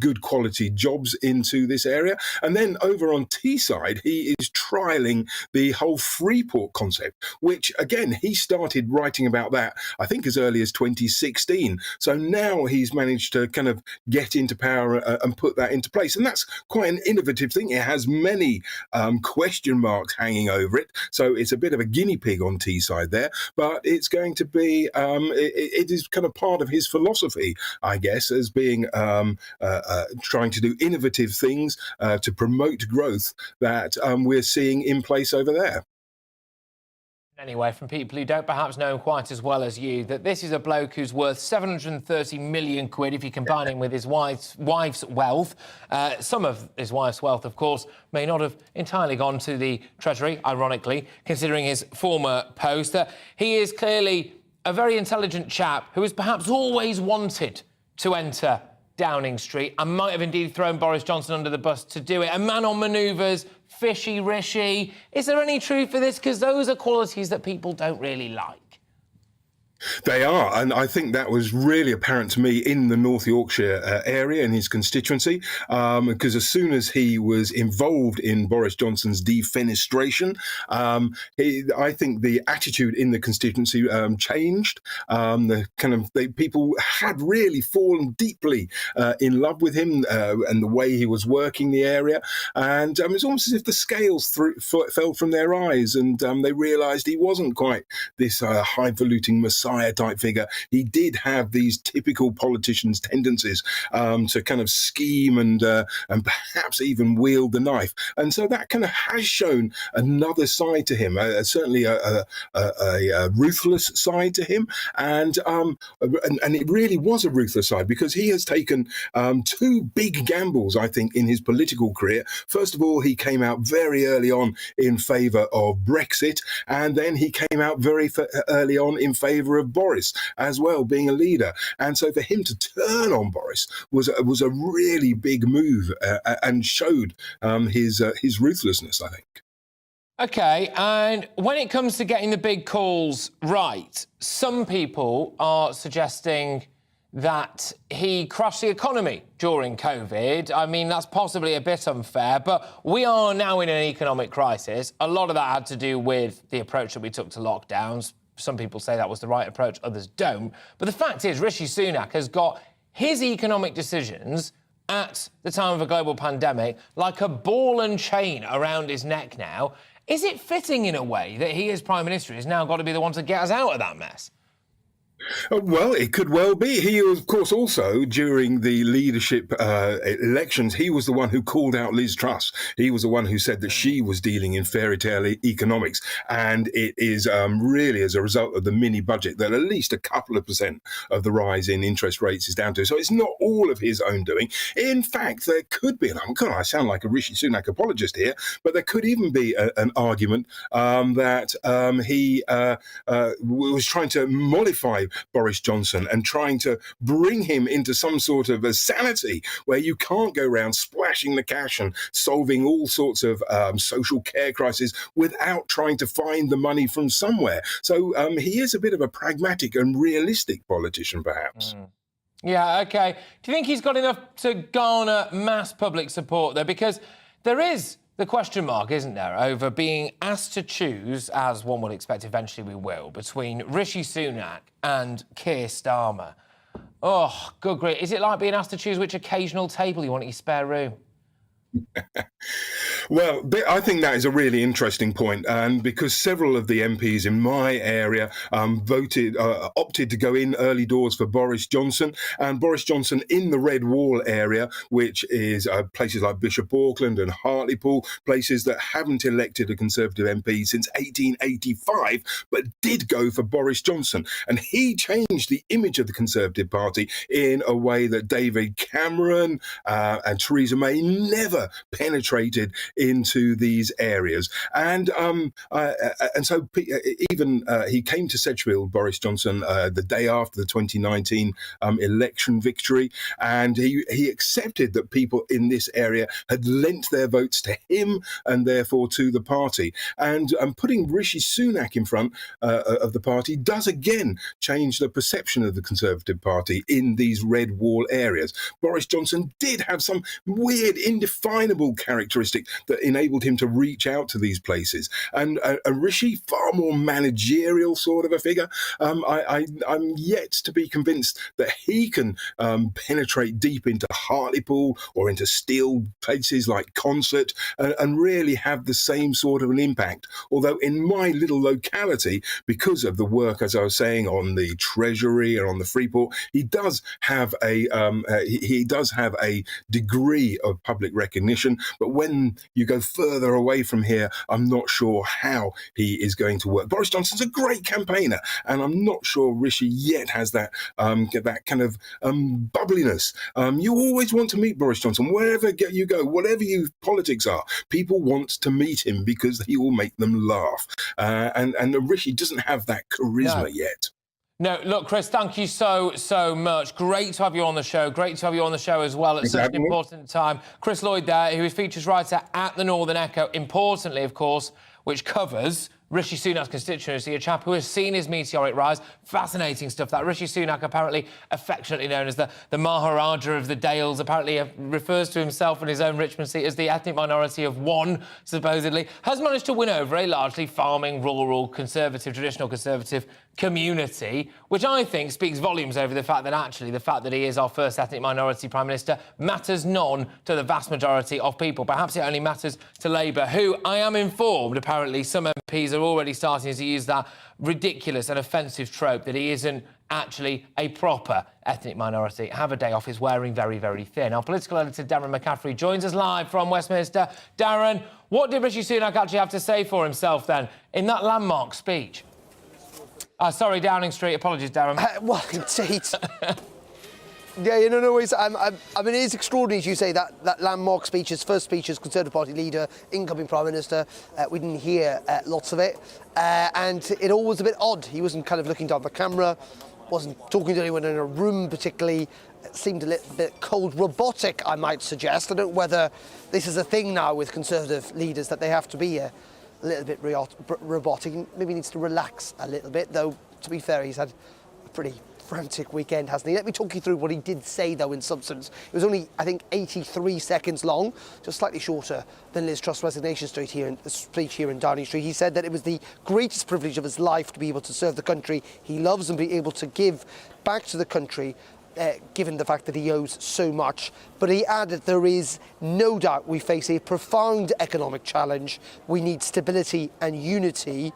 good quality jobs into this area. And then over on Teesside, he is trialling the whole Freeport concept, which, again, he started writing about that, I think, as early as 2016. So now he's managed to kind of get into power and put that into place. And that's quite an innovative thing. It has many question marks hanging over it, so it's a bit of a guinea pig on Teesside there, but it's going to be it is kind of part of his philosophy, I guess, as being trying to do innovative things to promote growth that we're seeing in place over there.
Anyway, from people who don't perhaps know him quite as well as you, that this is a bloke who's worth 730 million quid if you combine him with his wife's wealth. Some of his wife's wealth, of course, may not have entirely gone to the Treasury, ironically, considering his former post. He is clearly a very intelligent chap who has perhaps always wanted to enter Downing Street and might have indeed thrown Boris Johnson under the bus to do it. A man on manoeuvres, fishy Rishi. Is there any truth for this? Because those are qualities that people don't really like.
They are, and I think that was really apparent to me in the North Yorkshire area, in his constituency, because as soon as he was involved in Boris Johnson's defenestration, I think the attitude in the constituency changed. People had really fallen deeply in love with him and the way he was working the area, and it was almost as if the scales fell from their eyes, and they realised he wasn't quite this highfalutin Messiah type figure. He did have these typical politicians' tendencies to kind of scheme and perhaps even wield the knife. And so that kind of has shown another side to him, certainly a ruthless side to him. And it really was a ruthless side, because he has taken 2 big gambles, I think, in his political career. First of all, he came out very early on in favour of Brexit, and then he came out very early on in favour of Boris as well, being a leader. And so for him to turn on Boris was a really big move and showed his ruthlessness, I think.
OK, and when it comes to getting the big calls right, some people are suggesting that he crushed the economy during COVID. I mean, that's possibly a bit unfair, but we are now in an economic crisis. A lot of that had to do with the approach that we took to lockdowns. Some people say that was the right approach, others don't. But the fact is, Rishi Sunak has got his economic decisions at the time of a global pandemic like a ball and chain around his neck now. Is it fitting in a way that he, as Prime Minister, has now got to be the one to get us out of that mess?
Well, it could well be. He, of course, also, during the leadership elections, he was the one who called out Liz Truss. He was the one who said that she was dealing in fairy tale economics. And it is really as a result of the mini budget that at least a couple of % of the rise in interest rates is down to. So it's not all of his own doing. In fact, there could be, and I sound like a Rishi Sunak apologist here, but there could even be an argument that he was trying to mollify Boris Johnson and trying to bring him into some sort of a sanity where you can't go around splashing the cash and solving all sorts of social care crises without trying to find the money from somewhere. So he is a bit of a pragmatic and realistic politician, perhaps.
Yeah, OK. Do you think he's got enough to garner mass public support, though? Because there is the question mark, isn't there, over being asked to choose, as one would expect eventually we will, between Rishi Sunak and Keir Starmer. Oh, good grief. Is it like being asked to choose which occasional table you want in your spare room?
Well, I think that is a really interesting point, and because several of the MPs in my area opted to go in early doors for Boris Johnson, and Boris Johnson in the Red Wall area, which is places like Bishop Auckland and Hartlepool, places that haven't elected a Conservative MP since 1885, but did go for Boris Johnson. And he changed the image of the Conservative Party in a way that David Cameron and Theresa May never penetrated into these areas. And so even he came to Sedgefield, Boris Johnson, the day after the 2019 election victory, and he accepted that people in this area had lent their votes to him and therefore to the party. And putting Rishi Sunak in front of the party does again change the perception of the Conservative Party in these red wall areas. Boris Johnson did have some weird, indefinable characteristic that enabled him to reach out to these places. And Rishi, far more managerial sort of a figure. I'm yet to be convinced that he can penetrate deep into Hartlepool or into steel places like Concert and really have the same sort of an impact. Although in my little locality, because of the work, as I was saying, on the Treasury and on the Freeport, he does have a degree of public recognition. But when you go further away from here, I'm not sure how he is going to work. Boris Johnson's a great campaigner, and I'm not sure Rishi yet has that kind of bubbliness. You always want to meet Boris Johnson wherever you go, whatever your politics are. People want to meet him because he will make them laugh. And Rishi doesn't have that charisma yet.
No, look, Chris, thank you so much. Great to have you on the show. Great to have you on the show as well at such an important time. Chris Lloyd there, who is features writer at The Northern Echo, importantly, of course, which covers Rishi Sunak's constituency, a chap who has seen his meteoric rise. Fascinating stuff. That Rishi Sunak, apparently affectionately known as the Maharaja of the Dales, apparently refers to himself and his own Richmond seat as the ethnic minority of one, supposedly, has managed to win over a largely farming, rural, conservative, traditional conservative community, which I think speaks volumes over the fact that actually the fact that he is our first ethnic minority Prime Minister matters none to the vast majority of people. Perhaps it only matters to Labour, who, I am informed, apparently some MPs are already starting to use that ridiculous and offensive trope that he isn't actually a proper ethnic minority. Have a day off is wearing very, very thin. Our political editor, Darren McCaffrey, joins us live from Westminster. Darren, what did Rishi Sunak actually have to say for himself, then, in that landmark speech? Sorry, Downing Street. Apologies, Darren.
Well, indeed. Yeah, no worries. I mean, it is extraordinary, as you say, that landmark speech, his first speech as Conservative Party leader, incoming Prime Minister. We didn't hear lots of it. And it all was a bit odd. He wasn't kind of looking down the camera, wasn't talking to anyone in a room particularly. It seemed a little bit cold, robotic, I might suggest. I don't know whether this is a thing now with Conservative leaders, that they have to be a little bit robotic. Maybe he needs to relax a little bit, though, to be fair, he's had a pretty frantic weekend, hasn't he? Let me talk you through what he did say, though, in substance. It was only, I think, 83 seconds long, just slightly shorter than Liz Truss's resignation speech here in Downing Street. He said that it was the greatest privilege of his life to be able to serve the country he loves and be able to give back to the country, given the fact that he owes so much. But he added there is no doubt we face a profound economic challenge. We need stability and unity.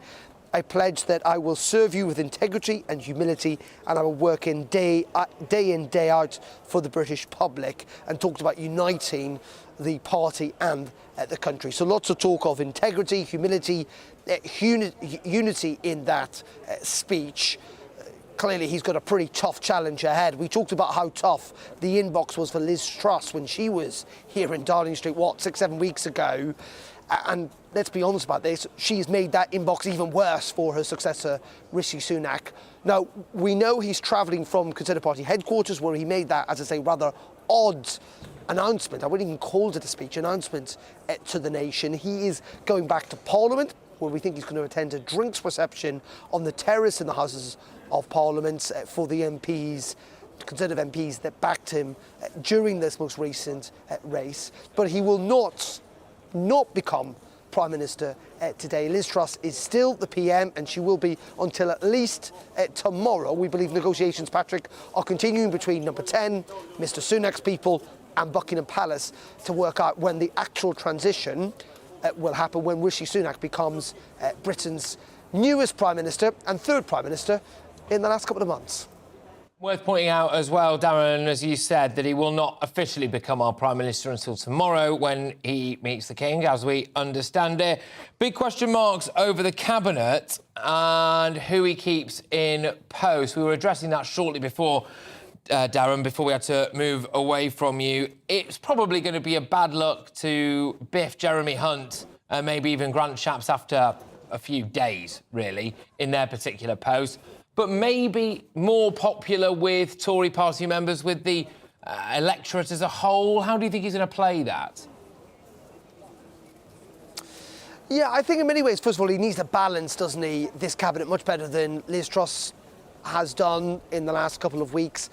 I pledge that I will serve you with integrity and humility, and I will work in day in, day out for the British public, and talked about uniting the party and the country. So lots of talk of integrity, humility, unity in that speech. Clearly, he's got a pretty tough challenge ahead. We talked about how tough the inbox was for Liz Truss when she was here in Downing Street, 6-7 weeks ago. And let's be honest about this, she's made that inbox even worse for her successor, Rishi Sunak. Now, we know he's travelling from Conservative Party headquarters, where he made that, as I say, rather odd announcement. I wouldn't even call it a speech, announcement to the nation. He is going back to Parliament, where we think he's going to attend a drinks reception on the terrace in the Houses of Parliament for the MPs, Conservative MPs that backed him during this most recent race. But he will not become Prime Minister today. Liz Truss is still the PM, and she will be until at least tomorrow. We believe negotiations, Patrick, are continuing between Number 10, Mr Sunak's people, and Buckingham Palace to work out when the actual transition will happen, when Rishi Sunak becomes Britain's newest Prime Minister and third Prime Minister in the last couple of months.
Worth pointing out as well, Darren, as you said, that he will not officially become our Prime Minister until tomorrow when he meets the King, as we understand it. Big question marks over the Cabinet and who he keeps in post. We were addressing that shortly before, Darren, before we had to move away from you. It's probably going to be a bad look to biff Jeremy Hunt and maybe even Grant Shapps after a few days, really, in their particular post. But maybe more popular with Tory party members, with the electorate as a whole. How do you think he's going to play that?
Yeah, I think in many ways, first of all, he needs to balance, doesn't he, this Cabinet much better than Liz Truss has done in the last couple of weeks.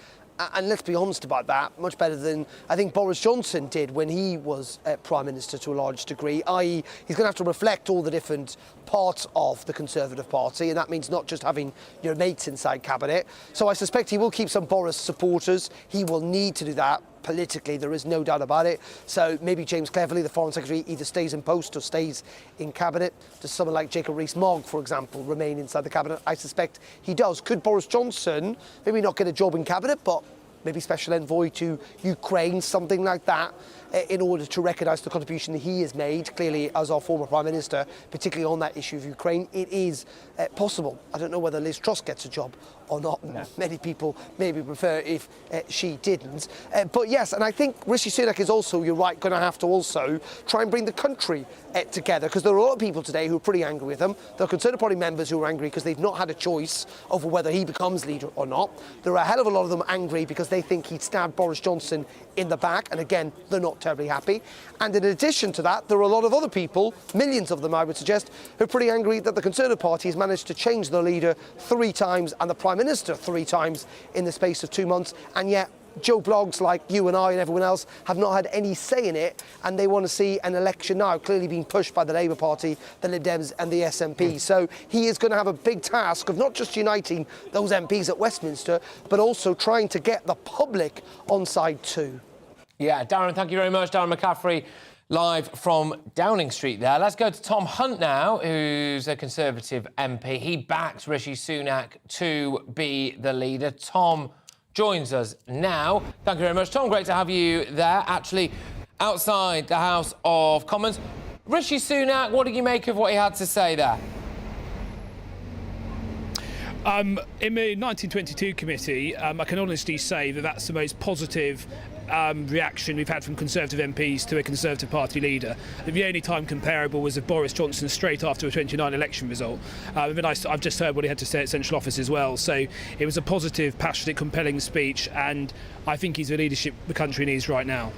And let's be honest about that, much better than I think Boris Johnson did when he was Prime Minister to a large degree, i.e. he's going to have to reflect all the different parts of the Conservative Party, and that means not just having your mates inside Cabinet. So I suspect he will keep some Boris supporters. He will need to do that politically, there is no doubt about it. So maybe James Cleverly, the Foreign Secretary, either stays in post or stays in Cabinet. Does someone like Jacob Rees-Mogg, for example, remain inside the Cabinet? I suspect he does. Could Boris Johnson maybe not get a job in Cabinet, but maybe Special Envoy to Ukraine, something like that, in order to recognise the contribution that he has made, clearly as our former Prime Minister, particularly on that issue of Ukraine. It is possible. I don't know whether Liz Truss gets a job or not. No. Many people maybe prefer if she didn't. But yes, and I think Rishi Sunak is also, you're right, going to have to also try and bring the country together, because there are a lot of people today who are pretty angry with him. There are Conservative Party members who are angry because they've not had a choice over whether he becomes leader or not. There are a hell of a lot of them angry because they think he'd stabbed Boris Johnson in the back, and again, they're not terribly happy. And in addition to that, there are a lot of other people, millions of them I would suggest, who are pretty angry that the Conservative Party has managed to change their leader 3 times and the Prime Minister 3 times in the space of 2 months, and yet Joe blogs like you and I and everyone else have not had any say in it, and they want to see an election now clearly being pushed by the Labour Party, the Lib Dems and the SNP. So he is going to have a big task of not just uniting those MPs at Westminster, but also trying to get the public on side too.
Yeah, Darren, thank you very much. Darren McCaffrey, live from Downing Street there. Let's go to Tom Hunt now, who's a Conservative MP. He backed Rishi Sunak to be the leader. Tom joins us now. Thank you very much, Tom. Great to have you there, actually, outside the House of Commons. Rishi Sunak, what did you make of what he had to say there?
In the 1922 committee, I can honestly say that that's the most positive reaction we've had from Conservative MPs to a Conservative Party leader. The only time comparable was of Boris Johnson straight after a 29 election result. I've just heard what he had to say at Central Office as well. So it was a positive, passionate, compelling speech, and I think he's the leadership the country needs right now.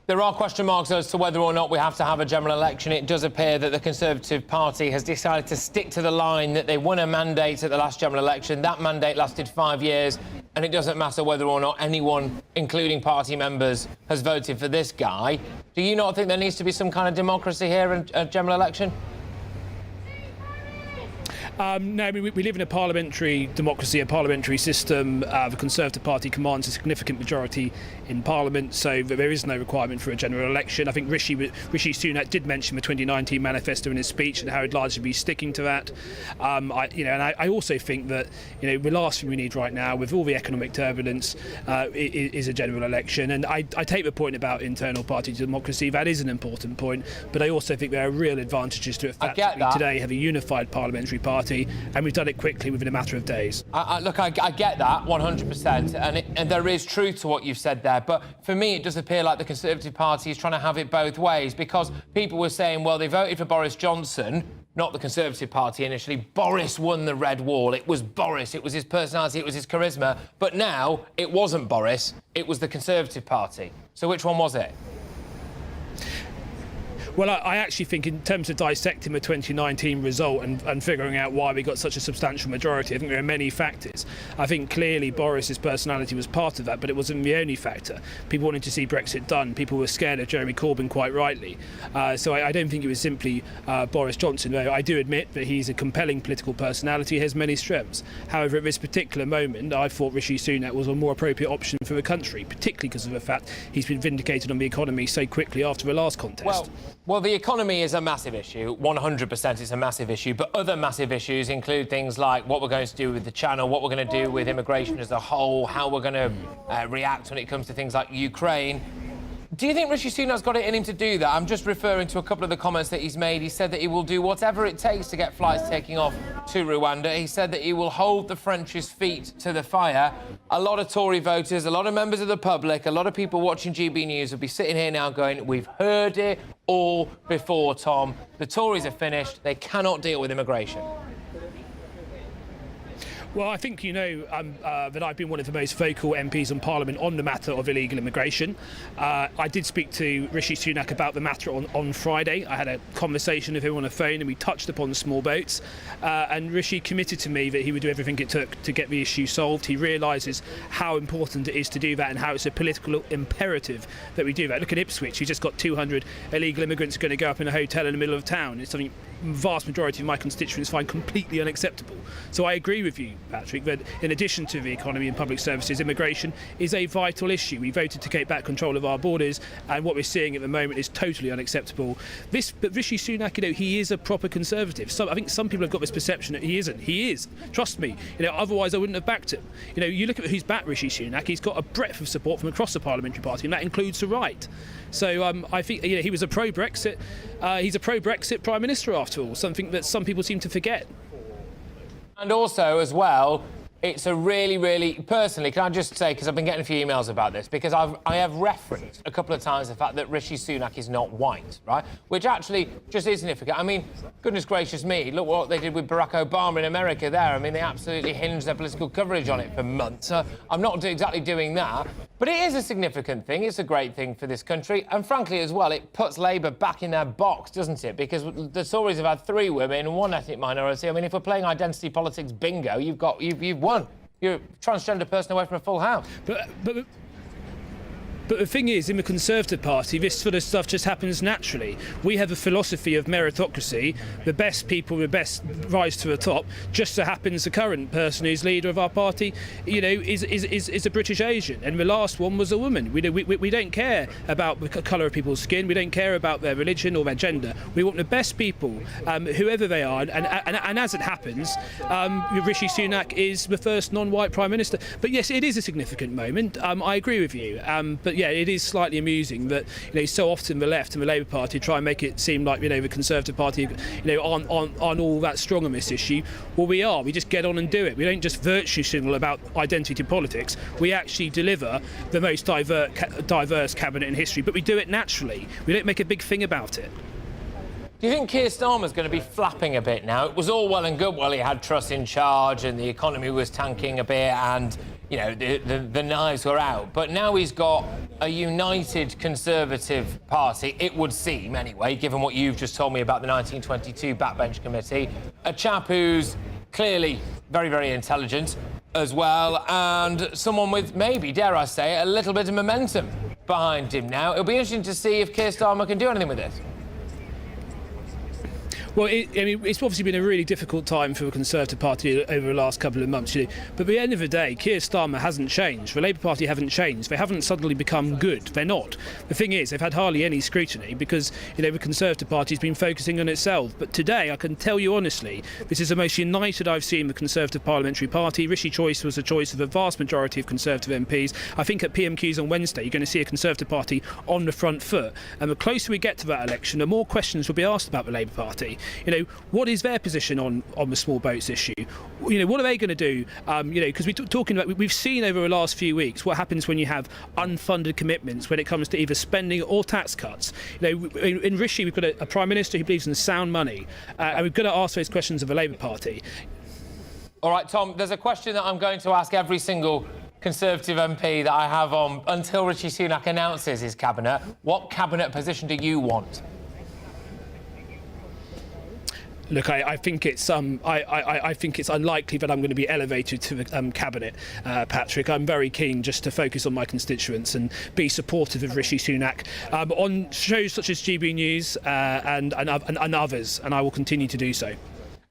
There are question marks as to whether or not we have to have a general election. It does appear that the Conservative Party has decided to stick to the line that they won a mandate at the last general election. That mandate lasted 5 years. and it doesn't matter whether or not anyone, including party members, has voted for this guy. Do you not think there needs to be some kind of democracy here in a general election?
No, I mean, we live in a parliamentary democracy, a parliamentary system. The Conservative Party commands a significant majority in Parliament, so there is no requirement for a general election. I think Rishi Sunak did mention the 2019 manifesto in his speech and how he'd largely be sticking to that. I also think that the last thing we need right now, with all the economic turbulence, is a general election. And I take the point about internal party democracy. That is an important point, but I also think there are real advantages to the fact that we today have a unified parliamentary party. And we've done it quickly within a matter of days.
Look, I get that 100%, and there is truth to what you've said there. But for me, it does appear like the Conservative Party is trying to have it both ways, because people were saying, well, they voted for Boris Johnson, not the Conservative Party initially. Boris won the red wall. It was Boris. It was his personality. It was his charisma. But now it wasn't Boris. It was the Conservative Party. So which one was it?
Well, I actually think in terms of dissecting the 2019 result and figuring out why we got such a substantial majority, I think there are many factors. I think clearly Boris's personality was part of that, but it wasn't the only factor. People wanted to see Brexit done. People were scared of Jeremy Corbyn, quite rightly. So I don't think it was simply Boris Johnson. Though I do admit that he's a compelling political personality, he has many strengths. However, at this particular moment, I thought Rishi Sunak was a more appropriate option for the country, particularly because of the fact he's been vindicated on the economy so quickly after the last contest.
Well, the economy is a massive issue. 100% it's a massive issue. But other massive issues include things like what we're going to do with the channel, what we're going to do with immigration as a whole, how we're going to react when it comes to things like Ukraine. Do you think Rishi Sunak's got it in him to do that? I'm just referring to a couple of the comments that he's made. He said that he will do whatever it takes to get flights taking off to Rwanda. He said that he will hold the French's feet to the fire. A lot of Tory voters, a lot of members of the public, a lot of people watching GB News will be sitting here now going, we've heard it all before, Tom. The Tories are finished. They cannot deal with immigration.
Well, I think you know that I've been one of the most vocal MPs in Parliament on the matter of illegal immigration. I did speak to Rishi Sunak about the matter on Friday. I had a conversation with him on the phone and we touched upon small boats. And Rishi committed to me that he would do everything it took to get the issue solved. He realises how important it is to do that and how it's a political imperative that we do that. Look at Ipswich. You just got 200 illegal immigrants going to go up in a hotel in the middle of town. It's something the vast majority of my constituents find completely unacceptable. So I agree with you, Patrick, that in addition to the economy and public services, immigration is a vital issue. We voted to take back control of our borders, and what we're seeing at the moment is totally unacceptable. But Rishi Sunak, he is a proper Conservative. I think some people have got this perception that he isn't. He is. Trust me. Otherwise I wouldn't have backed him. You look at who's backed Rishi Sunak. He's got a breadth of support from across the parliamentary party, and that includes the right. So I think he was a pro-Brexit. He's a pro-Brexit Prime Minister after all, something that some people seem to forget.
And also, as well, it's a really, really... Personally, can I just say, because I've been getting a few emails about this, because I have referenced a couple of times the fact that Rishi Sunak is not white, right? Which actually just is significant. I mean, goodness gracious me, look what they did with Barack Obama in America there. I mean, they absolutely hinged their political coverage on it for months. I'm not exactly doing that. But it is a significant thing. It's a great thing for this country. And frankly, as well, it puts Labour back in their box, doesn't it? Because the Tories have had 3 women and 1 ethnic minority. I mean, if we're playing identity politics bingo, you've won. You're a transgender person away from a full house.
But the thing is, in the Conservative Party, this sort of stuff just happens naturally. We have a philosophy of meritocracy. The best people, the best rise to the top. Just so happens the current person who's leader of our party, is a British Asian, and the last one was a woman. We don't care about the colour of people's skin. We don't care about their religion or their gender. We want the best people, whoever they are. And as it happens, Rishi Sunak is the first non-white Prime Minister. But yes, it is a significant moment. I agree with you. But yeah, it is slightly amusing that so often the left and the Labour Party try and make it seem like the Conservative Party aren't all that strong on this issue. Well, we are. We just get on and do it. We don't just virtue signal about identity politics. We actually deliver the most diverse cabinet in history, but we do it naturally. We don't make a big thing about it.
Do you think Keir Starmer's going to be flapping a bit now? It was all well and good while he had Truss in charge and the economy was tanking a bit and the knives were out. But now he's got a united Conservative Party, it would seem anyway, given what you've just told me about the 1922 Backbench Committee. A chap who's clearly very, very intelligent as well, and someone with maybe, dare I say, a little bit of momentum behind him now. It'll be interesting to see if Keir Starmer can do anything with this.
Well, it's obviously been a really difficult time for the Conservative Party over the last couple of months, but at the end of the day, Keir Starmer hasn't changed. The Labour Party haven't changed. They haven't suddenly become good. They're not. The thing is, they've had hardly any scrutiny because, the Conservative Party has been focusing on itself. But today, I can tell you honestly, this is the most united I've seen the Conservative Parliamentary Party. Rishi choice was the choice of a vast majority of Conservative MPs. I think at PMQs on Wednesday, you're going to see a Conservative Party on the front foot. And the closer we get to that election, the more questions will be asked about the Labour Party. What is their position on the small boats issue? What are they going to do? Because we've seen over the last few weeks what happens when you have unfunded commitments when it comes to either spending or tax cuts. In Rishi, we've got a Prime Minister who believes in sound money, and we've got to ask those questions of the Labour Party.
All right, Tom, there's a question that I'm going to ask every single Conservative MP that I have on until Rishi Sunak announces his cabinet. What cabinet position do you want?
Look, I think it's I think it's unlikely that I'm going to be elevated to the cabinet, Patrick. I'm very keen just to focus on my constituents and be supportive of Rishi Sunak on shows such as GBNews and others, and I will continue to do so.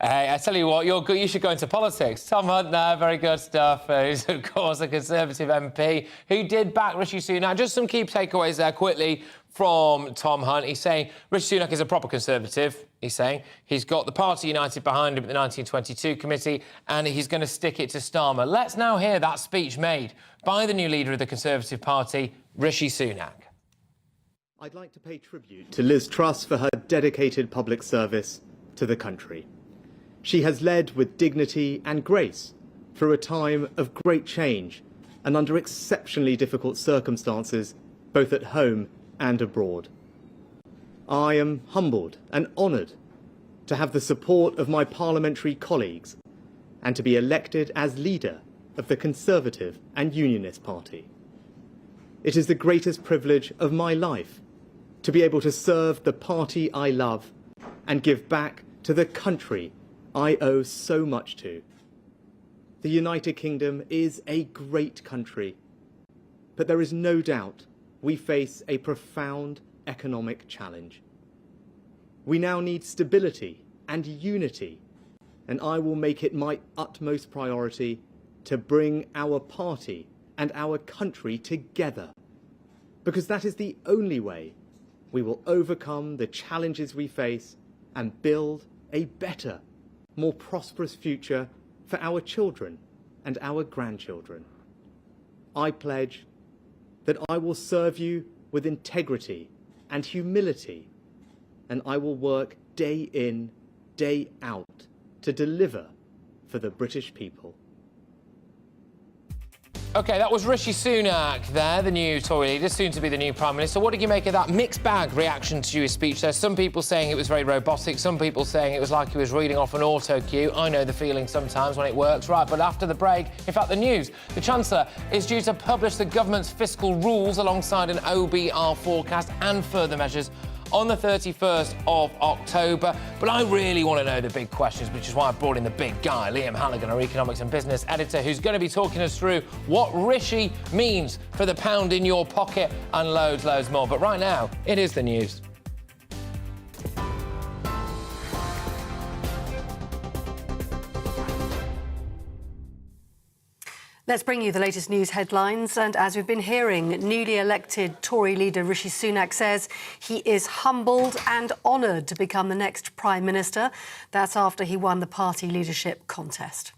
Hey, I tell you what, you should go into politics. Tom Hunt there, very good stuff. Who's, of course, a Conservative MP who did back Rishi Sunak. Just some key takeaways there quickly from Tom Hunt. He's saying Rishi Sunak is a proper Conservative. He's saying he's got the party united behind him at the 1922 committee and he's going to stick it to Starmer. Let's now hear that speech made by the new leader of the Conservative Party, Rishi Sunak.
I'd like to pay tribute to Liz Truss for her dedicated public service to the country. She has led with dignity and grace through a time of great change and under exceptionally difficult circumstances, both at home and abroad. I am humbled and honoured to have the support of my parliamentary colleagues and to be elected as leader of the Conservative and Unionist Party. It is the greatest privilege of my life to be able to serve the party I love and give back to the country I owe so much to. The United Kingdom is a great country, but there is no doubt we face a profound economic challenge. We now need stability and unity, and I will make it my utmost priority to bring our party and our country together, because that is the only way we will overcome the challenges we face and build a better, more prosperous future for our children and our grandchildren. I pledge that I will serve you with integrity and humility, and I will work day in, day out to deliver for the British people.
OK, that was Rishi Sunak there, the new Tory leader, soon to be the new Prime Minister. What did you make of that mixed bag reaction to his speech there? Some people saying it was very robotic, some people saying it was like he was reading off an auto cue. I know the feeling sometimes when it works, right? But after the break, in fact, the news, the Chancellor is due to publish the government's fiscal rules alongside an OBR forecast and further measures on the 31st of October. But I really want to know the big questions, which is why I brought in the big guy, Liam Halligan, our economics and business editor, who's going to be talking us through what Rishi means for the pound in your pocket and loads more. But right now, it is the news.
Let's bring you the latest news headlines. And as we've been hearing, newly elected Tory leader Rishi Sunak says he is humbled and honoured to become the next Prime Minister. That's after he won the party leadership contest.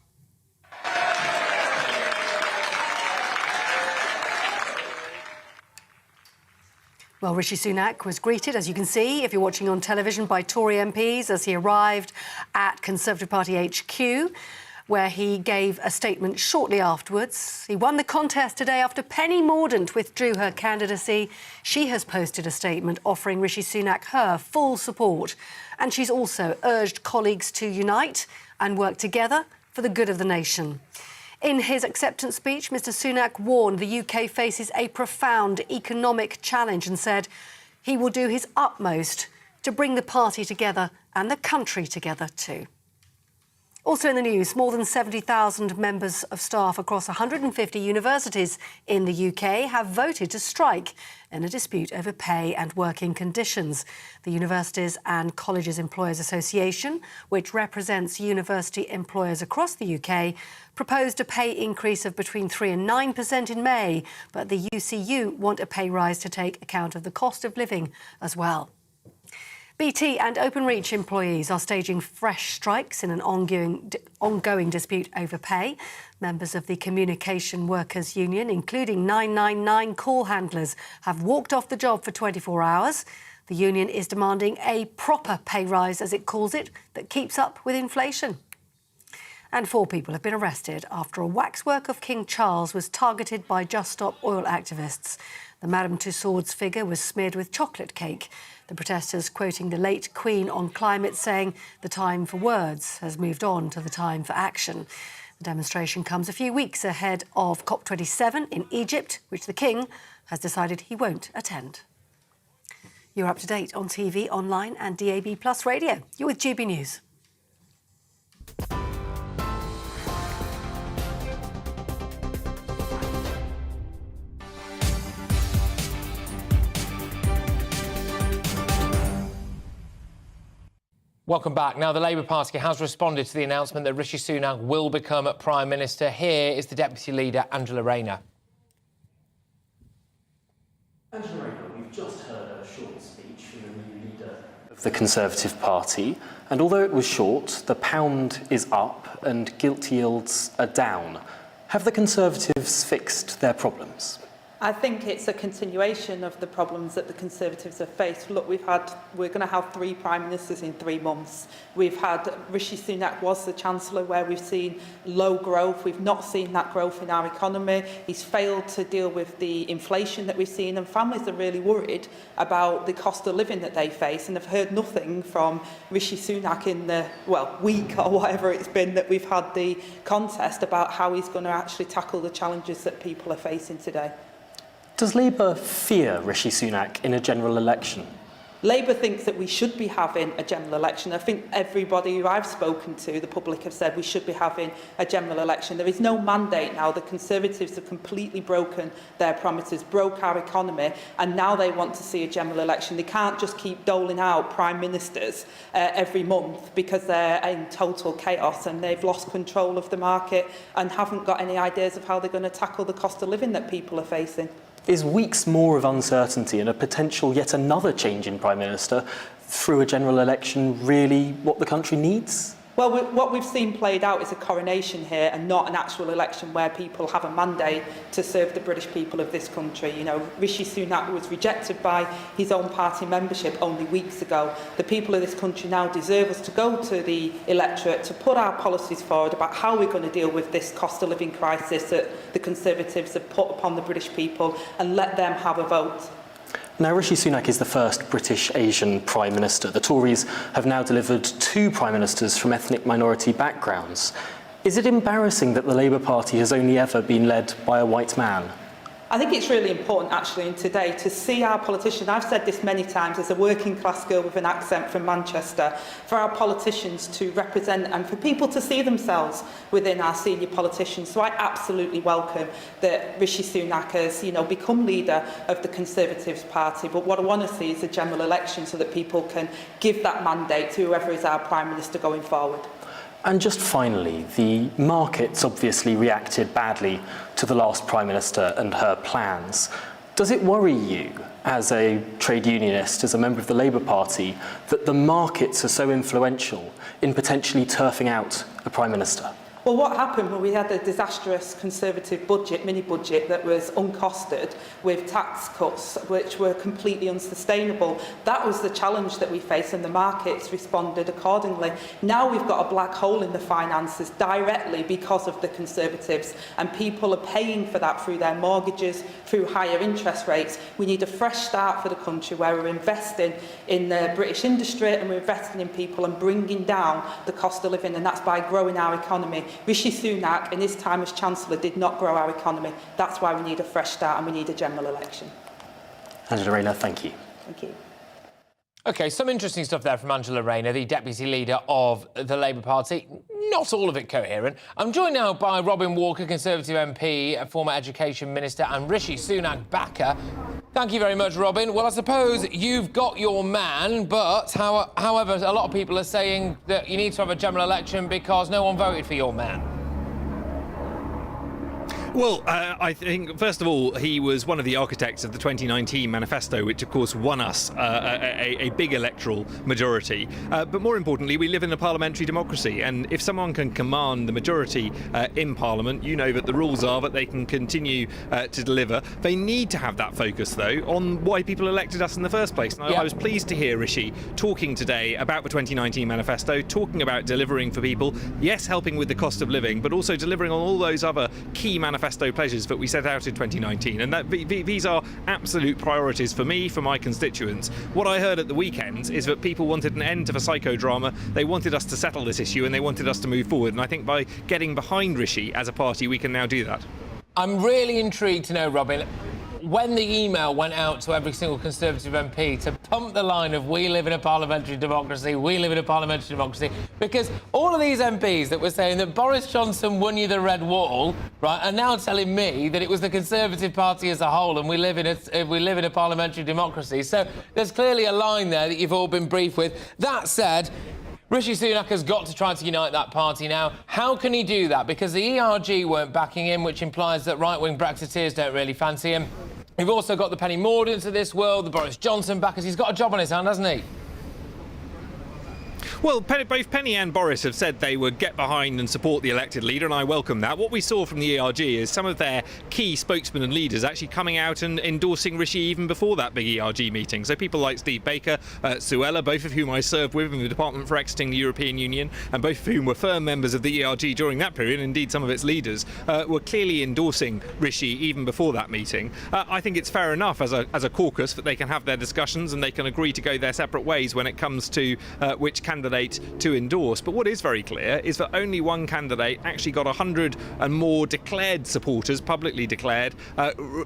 Well, Rishi Sunak was greeted, as you can see, if you're watching on television, by Tory MPs as he arrived at Conservative Party HQ, where he gave a statement shortly afterwards. He won the contest today after Penny Mordaunt withdrew her candidacy. She has posted a statement offering Rishi Sunak her full support. And she's also urged colleagues to unite and work together for the good of the nation. In his acceptance speech, Mr Sunak warned the UK faces a profound economic challenge and said he will do his utmost to bring the party together and the country together too. Also in the news, more than 70,000 members of staff across 150 universities in the UK have voted to strike in a dispute over pay and working conditions. The Universities and Colleges Employers Association, which represents university employers across the UK, proposed a pay increase of between 3% and 9% in May, but the UCU want a pay rise to take account of the cost of living as well. BT and Openreach employees are staging fresh strikes in an ongoing dispute over pay. Members of the Communication Workers Union, including 999 call handlers, have walked off the job for 24 hours. The union is demanding a proper pay rise, as it calls it, that keeps up with inflation. And 4 people have been arrested after a waxwork of King Charles was targeted by Just Stop Oil activists. The Madame Tussauds figure was smeared with chocolate cake. The protesters quoting the late Queen on climate, saying the time for words has moved on to the time for action. The demonstration comes a few weeks ahead of COP27 in Egypt, which the King has decided he won't attend. You're up to date on TV, online and DAB+ radio. You're with GB News.
Welcome back. Now, the Labour Party has responded to the announcement that Rishi Sunak will become Prime Minister. Here is the Deputy Leader, Angela Rayner.
Angela Rayner, we've just heard a short speech from the new leader of the Conservative Party, and although it was short, the pound is up and gilt yields are down. Have the Conservatives fixed their problems?
I think it's a continuation of the problems that the Conservatives have faced. Look, we're going to have 3 Prime Ministers in 3 months. We've had, Rishi Sunak was the Chancellor, where we've seen low growth. We've not seen that growth in our economy. He's failed to deal with the inflation that we've seen, and families are really worried about the cost of living that they face, and have heard nothing from Rishi Sunak in the, week or whatever it's been that we've had the contest about how he's going to actually tackle the challenges that people are facing today.
Does Labour fear Rishi Sunak in a general election?
Labour thinks that we should be having a general election. I think everybody who I've spoken to, the public, have said we should be having a general election. There is no mandate now. The Conservatives have completely broken their promises, broke our economy, and now they want to see a general election. They can't just keep doling out Prime Ministers every month because they're in total chaos and they've lost control of the market and haven't got any ideas of how they're going to tackle the cost of living that people are facing.
Is weeks more of uncertainty and a potential yet another change in Prime Minister through a general election really what the country needs?
Well, what we've seen played out is a coronation here and not an actual election where people have a mandate to serve the British people of this country. You know, Rishi Sunak was rejected by his own party membership only weeks ago. The people of this country now deserve us to go to the electorate to put our policies forward about how we're going to deal with this cost of living crisis that the Conservatives have put upon the British people, and let them have a vote.
Now, Rishi Sunak is the first British Asian Prime Minister. The Tories have now delivered 2 Prime Ministers from ethnic minority backgrounds. Is it embarrassing that the Labour Party has only ever been led by a white man?
I think it's really important, actually, today to see our politicians. I've said this many times, as a working class girl with an accent from Manchester, for our politicians to represent and for people to see themselves within our senior politicians. So I absolutely welcome that Rishi Sunak has, become leader of the Conservative Party. But what I want to see is a general election so that people can give that mandate to whoever is our Prime Minister going forward.
And just finally, the markets obviously reacted badly to the last Prime Minister and her plans. Does it worry you, as a trade unionist, as a member of the Labour Party, that the markets are so influential in potentially turfing out a Prime Minister?
Well, what happened when we had a disastrous Conservative budget, mini-budget, that was uncosted with tax cuts which were completely unsustainable? That was the challenge that we faced, and the markets responded accordingly. Now we've got a black hole in the finances directly because of the Conservatives, and people are paying for that through their mortgages, through higher interest rates. We need a fresh start for the country where we're investing in the British industry and we're investing in people and bringing down the cost of living, and that's by growing our economy. Rishi Sunak, in his time as Chancellor, did not grow our economy. That's why we need a fresh start and we need a general election.
Angela Rayner, thank you.
Thank you.
OK, some interesting stuff there from Angela Rayner, the Deputy Leader of the Labour Party. Not all of it coherent. I'm joined now by Robin Walker, Conservative MP, a former Education Minister, and Rishi Sunak backer. Thank you very much, Robin. Well, I suppose you've got your man, but however, a lot of people are saying that you need to have a general election because no one voted for your man.
Well, I think, first of all, he was one of the architects of the 2019 manifesto, which, of course, won us a big electoral majority. But more importantly, we live in a parliamentary democracy, and if someone can command the majority in Parliament, you know that the rules are that they can continue to deliver. They need to have that focus, though, on why people elected us in the first place. And I was pleased to hear Rishi talking today about the 2019 manifesto, talking about delivering for people, yes, helping with the cost of living, but also delivering on all those other key manifesto pledges that we set out in 2019, and that these are absolute priorities for me, for my constituents. What I heard at the weekend is that people wanted an end to the psychodrama, they wanted us to settle this issue, and they wanted us to move forward, and I think by getting behind Rishi as a party, we can now do that. I'm really intrigued to know, Robin, when the email went out to every single Conservative MP to pump the line of we live in a parliamentary democracy, we live in a parliamentary democracy, because all of these MPs that were saying that Boris Johnson won you the red wall, right, are now telling me that it was the Conservative Party as a whole and we live in a parliamentary democracy. So there's clearly a line there that you've all been briefed with. That said, Rishi Sunak has got to try to unite that party now. How can he do that? Because the ERG weren't backing him, which implies that right-wing Brexiteers don't really fancy him. We've also got the Penny Mordaunt's of this world, the Boris Johnson backers. He's got a job on his hand, hasn't he? Well, both Penny and Boris have said they would get behind and support the elected leader, and I welcome that. What we saw from the ERG is some of their key spokesmen and leaders actually coming out and endorsing Rishi even before that big ERG meeting. So people like Steve Baker, Suella, both of whom I served with in the Department for Exiting the European Union, and both of whom were firm members of the ERG during that period, indeed some of its leaders, were clearly endorsing Rishi even before that meeting. I think it's fair enough as a caucus that they can have their discussions and they can agree to go their separate ways when it comes to which candidate to endorse. But what is very clear is that only one candidate actually got 100 and more declared supporters, publicly declared,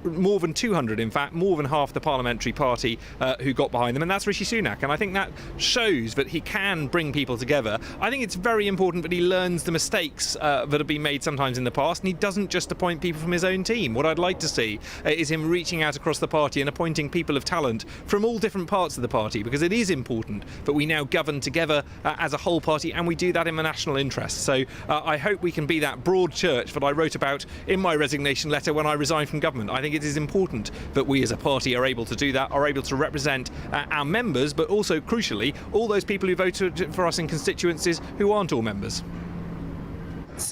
more than 200 in fact, more than half the parliamentary party who got behind them, and that's Rishi Sunak. And I think that shows that he can bring people together. I think it's very important that he learns the mistakes that have been made sometimes in the past, and he doesn't just appoint people from his own team. What I'd like to see is him reaching out across the party and appointing people of talent from all different parts of the party, because it is important that we now govern together as a whole party, and we do that in the national interest. So I hope we can be that broad church that I wrote about in my resignation letter when I resigned from government. I think it is important that we as a party are able to do that, are able to represent our members, but also, crucially, all those people who voted for us in constituencies who aren't all members.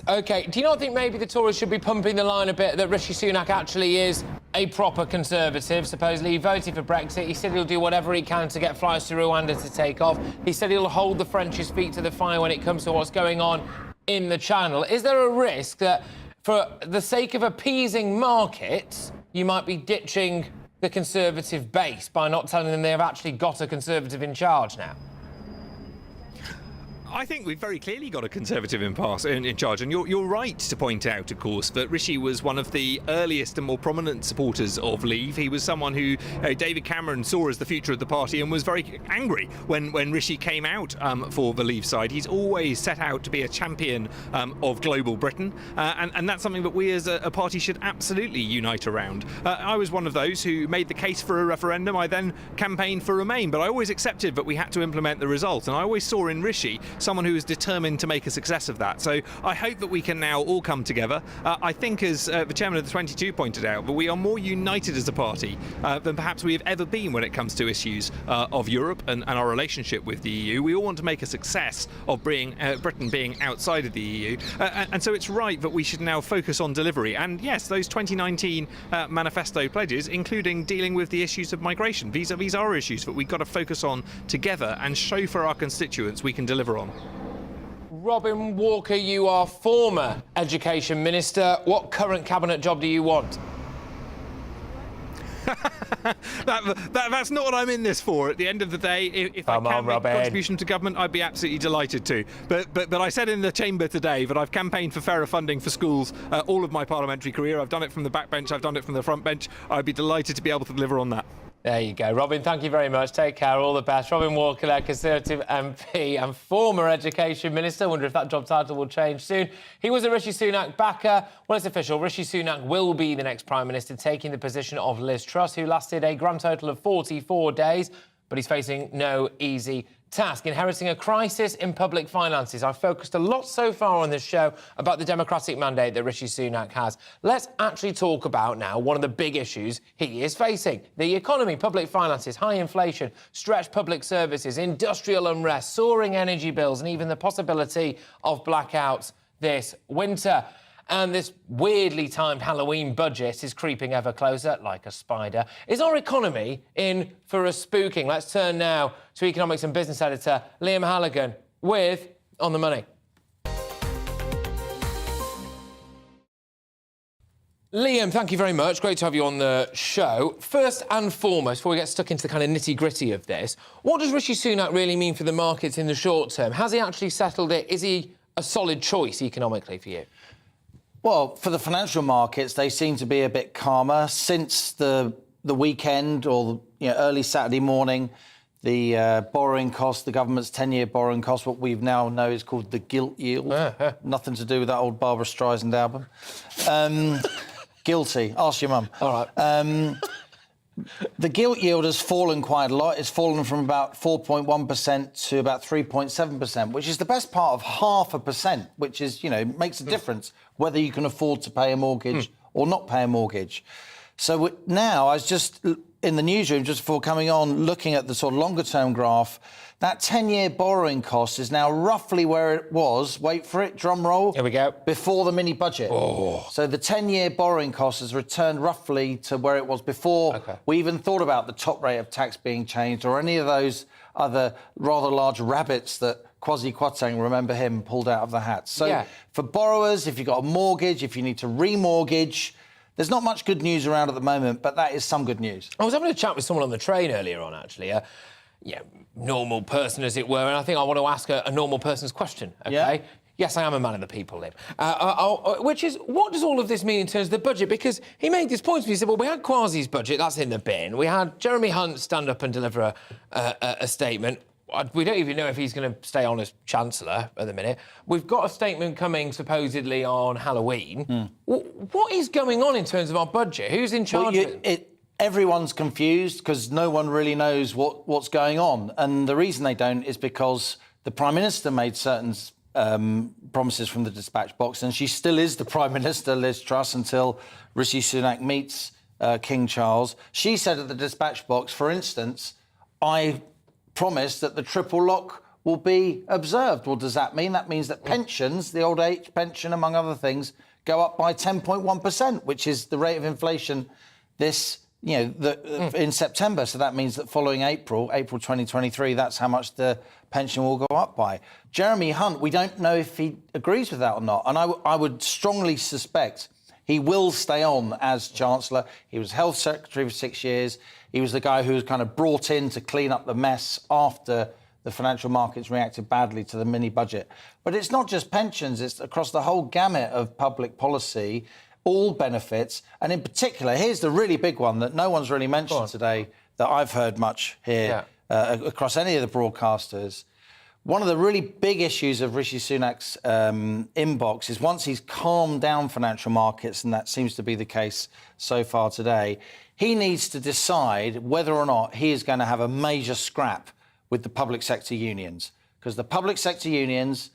OK, do you not think maybe the Tories should be pumping the line a bit that Rishi Sunak actually is a proper Conservative? Supposedly he voted for Brexit. He said he'll do whatever he can to get flights to Rwanda to take off. He said he'll hold the French's feet to the fire when it comes to what's going on in the Channel. Is there a risk that, for the sake of appeasing markets, you might be ditching the Conservative base by not telling them they've actually got a Conservative in charge now?
I think we've very clearly got a Conservative in charge, and you're right to point out, of course, that Rishi was one of the earliest and more prominent supporters of Leave. He was someone who David Cameron saw as the future of the party and was very angry when Rishi came out for the Leave side. He's always set out to be a champion of global Britain, and that's something that we as a party should absolutely unite around. I was one of those who made the case for a referendum. I then campaigned for Remain, but I always accepted that we had to implement the result, and I always saw in Rishi someone who is determined to make a success of that. So I hope that we can now all come together. I think, as the chairman of the 22 pointed out, that we are more united as a party than perhaps we have ever been when it comes to issues of Europe and our relationship with the EU. We all want to make a success of Britain being outside of the EU. And so it's right that we should now focus on delivery. And yes, those 2019 manifesto pledges, including dealing with the issues of migration. These are issues that we've got to focus on together and show for our constituents we can deliver on.
Robin Walker, you are former Education Minister. What current cabinet job do you want?
That's not what I'm in this for. At the end of the day, if I can make a contribution to government, I'd be absolutely delighted to. But I said in the chamber today that I've campaigned for fairer funding for schools all of my parliamentary career. I've done it from the backbench, I've done it from the front bench. I'd be delighted to be able to deliver on that.
There you go. Robin, thank you very much. Take care. All the best. Robin Walker, Conservative MP and former Education Minister. I wonder if that job title will change soon. He was a Rishi Sunak backer. Well, it's official. Rishi Sunak will be the next Prime Minister, taking the position of Liz Truss, who lasted a grand total of 44 days. But he's facing no easy task, inheriting a crisis in public finances. I've focused a lot so far on this show about the democratic mandate that Rishi Sunak has. Let's actually talk about now one of the big issues he is facing. The economy, public finances, high inflation, stretched public services, industrial unrest, soaring energy bills, and even the possibility of blackouts this winter. And this weirdly timed Halloween budget is creeping ever closer, like a spider. Is our economy in for a spooking? Let's turn now to economics and business editor Liam Halligan with On the Money. Liam, thank you very much. Great to have you on the show. First and foremost, before we get stuck into the kind of nitty-gritty of this, what does Rishi Sunak really mean for the markets in the short term? Has he actually settled it? Is he a solid choice economically for you?
Well, for the financial markets, they seem to be a bit calmer. Since the weekend or early Saturday morning, the borrowing cost, the government's 10-year borrowing cost, what we now know is called the gilt yield. Nothing to do with that old Barbara Streisand album. Guilty. Ask your mum. All right. The gilt yield has fallen quite a lot. It's fallen from about 4.1% to about 3.7%, which is the best part of 0.5%, which is, makes a difference whether you can afford to pay a mortgage or not pay a mortgage. So now, I was just in the newsroom just before coming on, looking at the sort of longer-term graph. That 10-year borrowing cost is now roughly where it was, wait for it, drum roll.
Here we go.
Before the mini-budget.
Oh.
So the 10-year borrowing cost has returned roughly to where it was before we even thought about the top rate of tax being changed or any of those other rather large rabbits that Kwasi Kwarteng, remember him, pulled out of the hat. So for borrowers, if you've got a mortgage, if you need to remortgage, there's not much good news around at the moment, but that is some good news.
I was having a chat with someone on the train earlier on, actually. Normal person, as it were, and I think I want to ask a normal person's question, OK? Yeah. Yes, I am a man of the people, Liam. Which is, what does all of this mean in terms of the budget? Because he made this point to me, he said, well, we had Kwasi's budget, that's in the bin. We had Jeremy Hunt stand up and deliver a statement. We don't even know if he's going to stay on as Chancellor at the minute. We've got a statement coming, supposedly, on Halloween. What is going on in terms of our budget? Who's in charge of it?
Everyone's confused because no one really knows what's going on. And the reason they don't is because the Prime Minister made certain promises from the dispatch box, and she still is the Prime Minister, Liz Truss, until Rishi Sunak meets King Charles. She said at the dispatch box, for instance, I promised that the triple lock will be observed. Well, does that mean? That means that pensions, the old age pension, among other things, go up by 10.1%, which is the rate of inflation in September. So that means that following April 2023, that's how much the pension will go up by. Jeremy Hunt, we don't know if he agrees with that or not. And I would strongly suspect he will stay on as Chancellor. He was Health Secretary for 6 years. He was the guy who was kind of brought in to clean up the mess after the financial markets reacted badly to the mini-budget. But it's not just pensions, it's across the whole gamut of public policy, all benefits. And in particular, here's the really big one that no one's really mentioned today that I've heard much here across any of the broadcasters. One of the really big issues of Rishi Sunak's inbox is once he's calmed down financial markets, and that seems to be the case so far today, he needs to decide whether or not he is going to have a major scrap with the public sector unions. Because the public sector unions,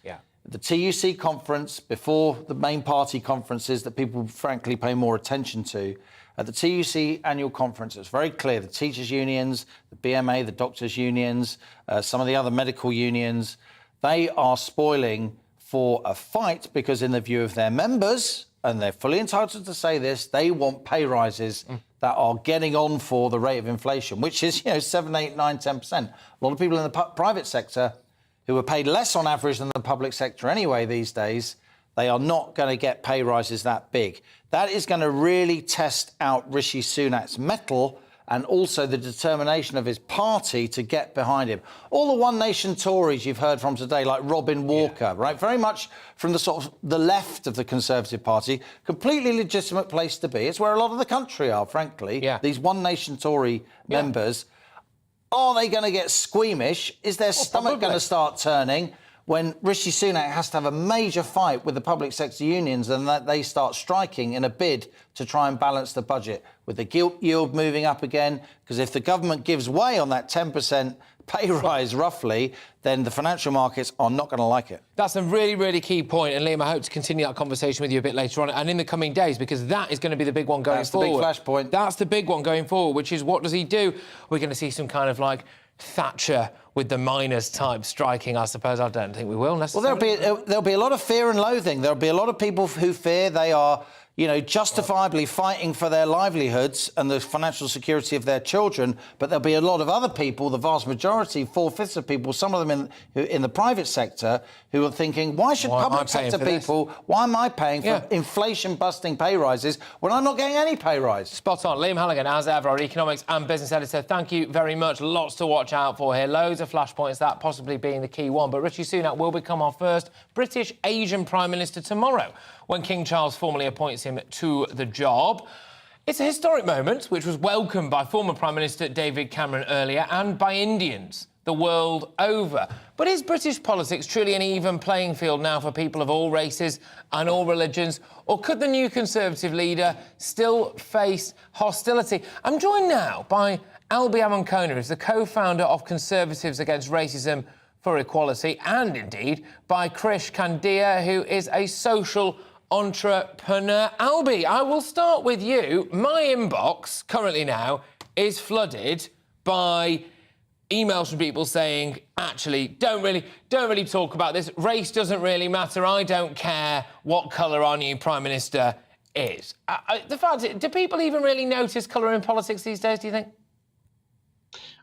the TUC conference, before the main party conferences that people frankly pay more attention to, at the TUC annual conference, it's very clear the teachers' unions, the BMA, the doctors' unions, some of the other medical unions, they are spoiling for a fight because in the view of their members, and they're fully entitled to say this, they want pay rises that are getting on for the rate of inflation, which is, 7, 8, 9, 10%. A lot of people in the private sector who are paid less on average than the public sector anyway these days, they are not going to get pay rises that big. That is going to really test out Rishi Sunak's mettle and also the determination of his party to get behind him. All the One Nation Tories you've heard from today, like Robin Walker, right? Very much from the sort of the left of the Conservative Party, completely legitimate place to be. It's where a lot of the country are, frankly. These One Nation Tory members. Are they going to get squeamish? Is their stomach going to start turning when Rishi Sunak has to have a major fight with the public sector unions and that they start striking in a bid to try and balance the budget, with the gilt yield moving up again? Because if the government gives way on that 10% pay rise, roughly, then the financial markets are not going to like it.
That's a really, really key point. And Liam, I hope to continue that conversation with you a bit later on and in the coming days, because that is going to be the big one going forward.
That's the big flashpoint.
That's the big one going forward, which is what does he do? We're going to see some kind of like Thatcher with the miners type striking, I suppose. I don't think we will necessarily.
Well, there'll be a lot of fear and loathing. There'll be a lot of people who fear they are, you know, justifiably fighting for their livelihoods and the financial security of their children. But there'll be a lot of other people, the vast majority, 4/5 of people, some of them in the private sector, who are thinking, why should public sector people, why am I paying for inflation-busting pay rises when I'm not getting any pay rise?
Spot on. Liam Halligan, as ever, our economics and business editor. Thank you very much. Lots to watch out for here. Loads of flashpoints, that possibly being the key one. But Rishi Sunak will become our first British Asian Prime Minister tomorrow, when King Charles formally appoints him to the job. It's a historic moment, which was welcomed by former Prime Minister David Cameron earlier and by Indians the world over. But is British politics truly an even playing field now for people of all races and all religions? Or could the new Conservative leader still face hostility? I'm joined now by Albi Amankona, who's the co-founder of Conservatives Against Racism for Equality, and indeed by Krish Kandiah, who is a social entrepreneur. Albi, I will start with you. My inbox currently now is flooded by emails from people saying, actually, don't really talk about this. Race doesn't really matter. I don't care what colour our new Prime Minister is. The fact is, do people even really notice colour in politics these days, do you think?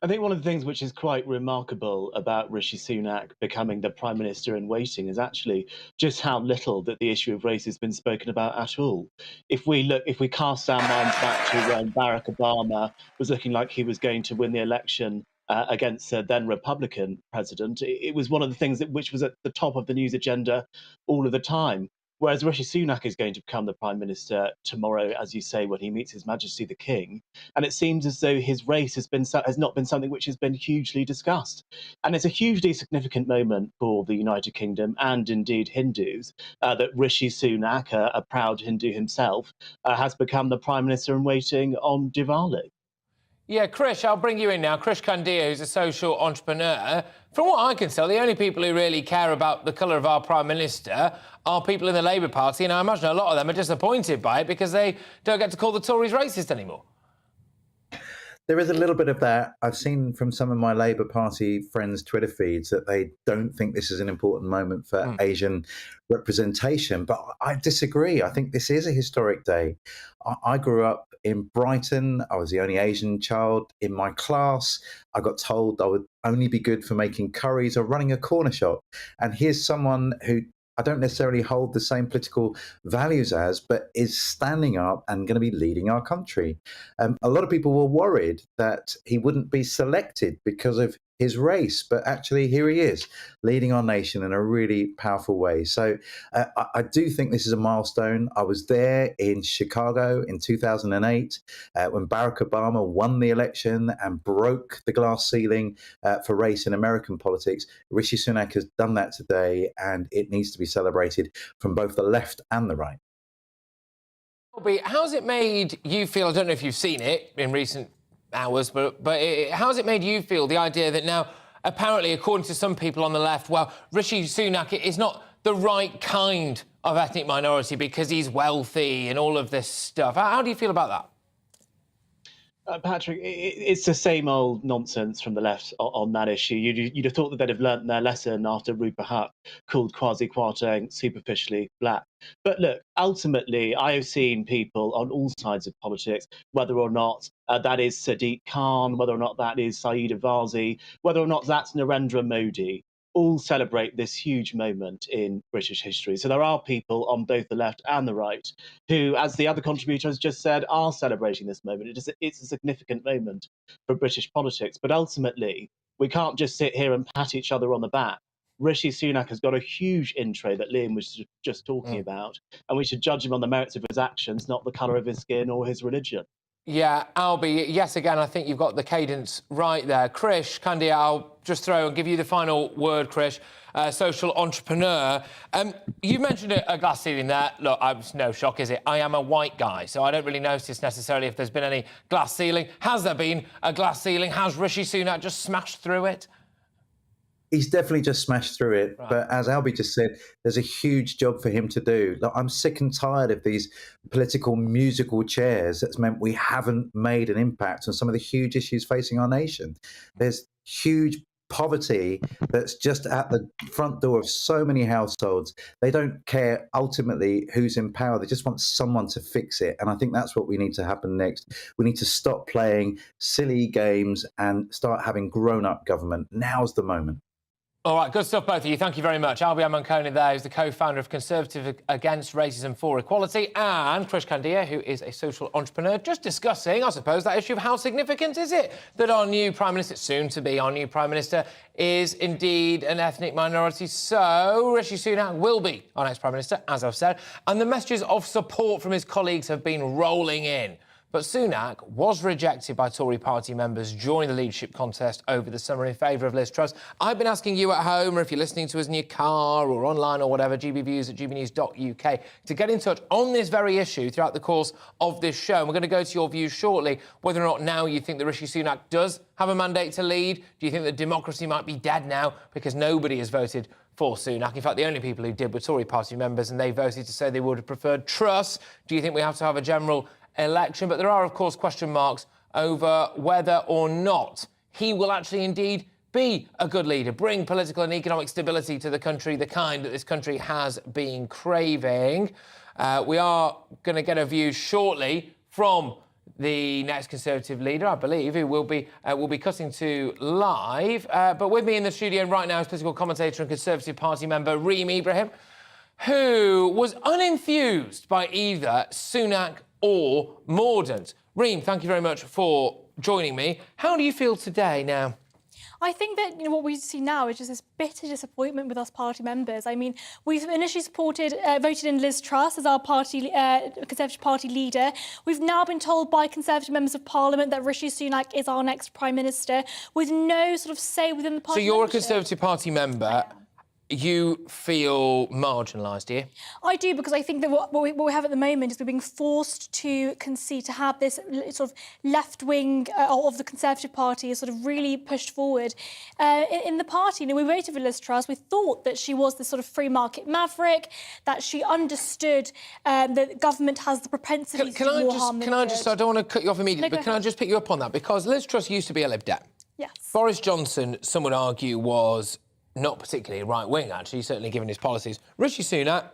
I think one of the things which is quite remarkable about Rishi Sunak becoming the Prime Minister in waiting is actually just how little that the issue of race has been spoken about at all. If we cast our minds back to when Barack Obama was looking like he was going to win the election against the then Republican president, it was one of the things which was at the top of the news agenda all of the time. Whereas Rishi Sunak is going to become the Prime Minister tomorrow, as you say, when he meets His Majesty the King. And it seems as though his race has not been something which has been hugely discussed. And it's a hugely significant moment for the United Kingdom and indeed Hindus that Rishi Sunak, a proud Hindu himself, has become the Prime Minister in waiting on Diwali.
Yeah, Krish, I'll bring you in now. Krish Kandiah, who's a social entrepreneur. From what I can tell, the only people who really care about the colour of our Prime Minister are people in the Labour Party, and I imagine a lot of them are disappointed by it because they don't get to call the Tories racist anymore.
There is a little bit of that. I've seen from some of my Labour Party friends' Twitter feeds that they don't think this is an important moment for Asian representation, but I disagree. I think this is a historic day. I grew up in Brighton. I was the only Asian child in my class. I got told I would only be good for making curries or running a corner shop. And here's someone who I don't necessarily hold the same political values as, but is standing up and going to be leading our country. A lot of people were worried that he wouldn't be selected because of his race, but actually here he is leading our nation in a really powerful way. So I do think this is a milestone. I was there in Chicago in 2008 when Barack Obama won the election and broke the glass ceiling for race in American politics. Rishi Sunak has done that today, and it needs to be celebrated from both the left and the right.
How's it made you feel? I don't know if you've seen it in recent hours, but how's it made you feel, the idea that now, apparently, according to some people on the left, well, Rishi Sunak is not the right kind of ethnic minority because he's wealthy and all of this stuff. How do you feel about that?
Patrick, it's the same old nonsense from the left on that issue. You'd have thought that they'd have learnt their lesson after Rupert Hutt called Kwasi Kwarteng superficially black. But look, ultimately, I have seen people on all sides of politics, whether or not that is Sadiq Khan, whether or not that is Saeed Avazi, whether or not that's Narendra Modi, all celebrate this huge moment in British history. So there are people on both the left and the right who, as the other contributor has just said, are celebrating this moment. It's a significant moment for British politics. But ultimately, we can't just sit here and pat each other on the back. Rishi Sunak has got a huge intro that Liam was just talking about, and we should judge him on the merits of his actions, not the colour of his skin or his religion.
Yeah, Albie, yes, again, I think you've got the cadence right there. Krish, Kandia, I'll just throw and give you the final word, Krish, social entrepreneur. You mentioned a glass ceiling there. Look, it's no shock, is it? I am a white guy, so I don't really notice necessarily if there's been any glass ceiling. Has there been a glass ceiling? Has Rishi Sunak just smashed through it?
He's definitely just smashed through it. Right. But as Albie just said, there's a huge job for him to do. Like, I'm sick and tired of these political musical chairs that's meant we haven't made an impact on some of the huge issues facing our nation. There's huge poverty that's just at the front door of so many households. They don't care ultimately who's in power. They just want someone to fix it. And I think that's what we need to happen next. We need to stop playing silly games and start having grown-up government. Now's the moment.
All right, good stuff, both of you. Thank you very much. Albie Amankoni there, who's the co-founder of Conservative Against Racism for Equality, and Krish Kandia, who is a social entrepreneur, just discussing, I suppose, that issue of how significant is it that our new Prime Minister, soon to be our new Prime Minister, is indeed an ethnic minority. So Rishi Sunak will be our next Prime Minister, as I've said, and the messages of support from his colleagues have been rolling in. But Sunak was rejected by Tory party members during the leadership contest over the summer in favour of Liz Truss. I've been asking you at home, or if you're listening to us in your car or online or whatever, gbviews at gbnews.uk, to get in touch on this very issue throughout the course of this show. And we're going to go to your views shortly, whether or not now you think that Rishi Sunak does have a mandate to lead. Do you think that democracy might be dead now because nobody has voted for Sunak? In fact, the only people who did were Tory party members, and they voted to say they would have preferred Truss. Do you think we have to have a general election? But there are, of course, question marks over whether or not he will actually indeed be a good leader, bring political and economic stability to the country, the kind that this country has been craving. We are going to get a view shortly from the next Conservative leader, I believe, who will be cutting to live. But with me in the studio right now is political commentator and Conservative Party member Reem Ibrahim, who was unenthused by either Sunak or Mordaunt. Reem, thank you very much for joining me. How do you feel today now?
I think that what we see now is just this bitter disappointment with us party members. I mean, we've initially voted in Liz Truss as our party, Conservative Party leader. We've now been told by Conservative members of Parliament that Rishi Sunak is our next Prime Minister, with no sort of say within the party.
So you're a Conservative Party member. You feel marginalised, do you?
I do, because I think that what we have at the moment is we're being forced to concede, to have this sort of left wing of the Conservative Party is sort of really pushed forward in the party. We voted for Liz Truss. We thought that she was this sort of free market maverick, that she understood that government has the propensity to do more harm than good.
I don't want to cut you off immediately, but can I just pick you up on that? Because Liz Truss used to be a Lib Dem.
Yes.
Boris Johnson, some would argue, was not particularly right-wing, actually, certainly given his policies. Rishi Sunak,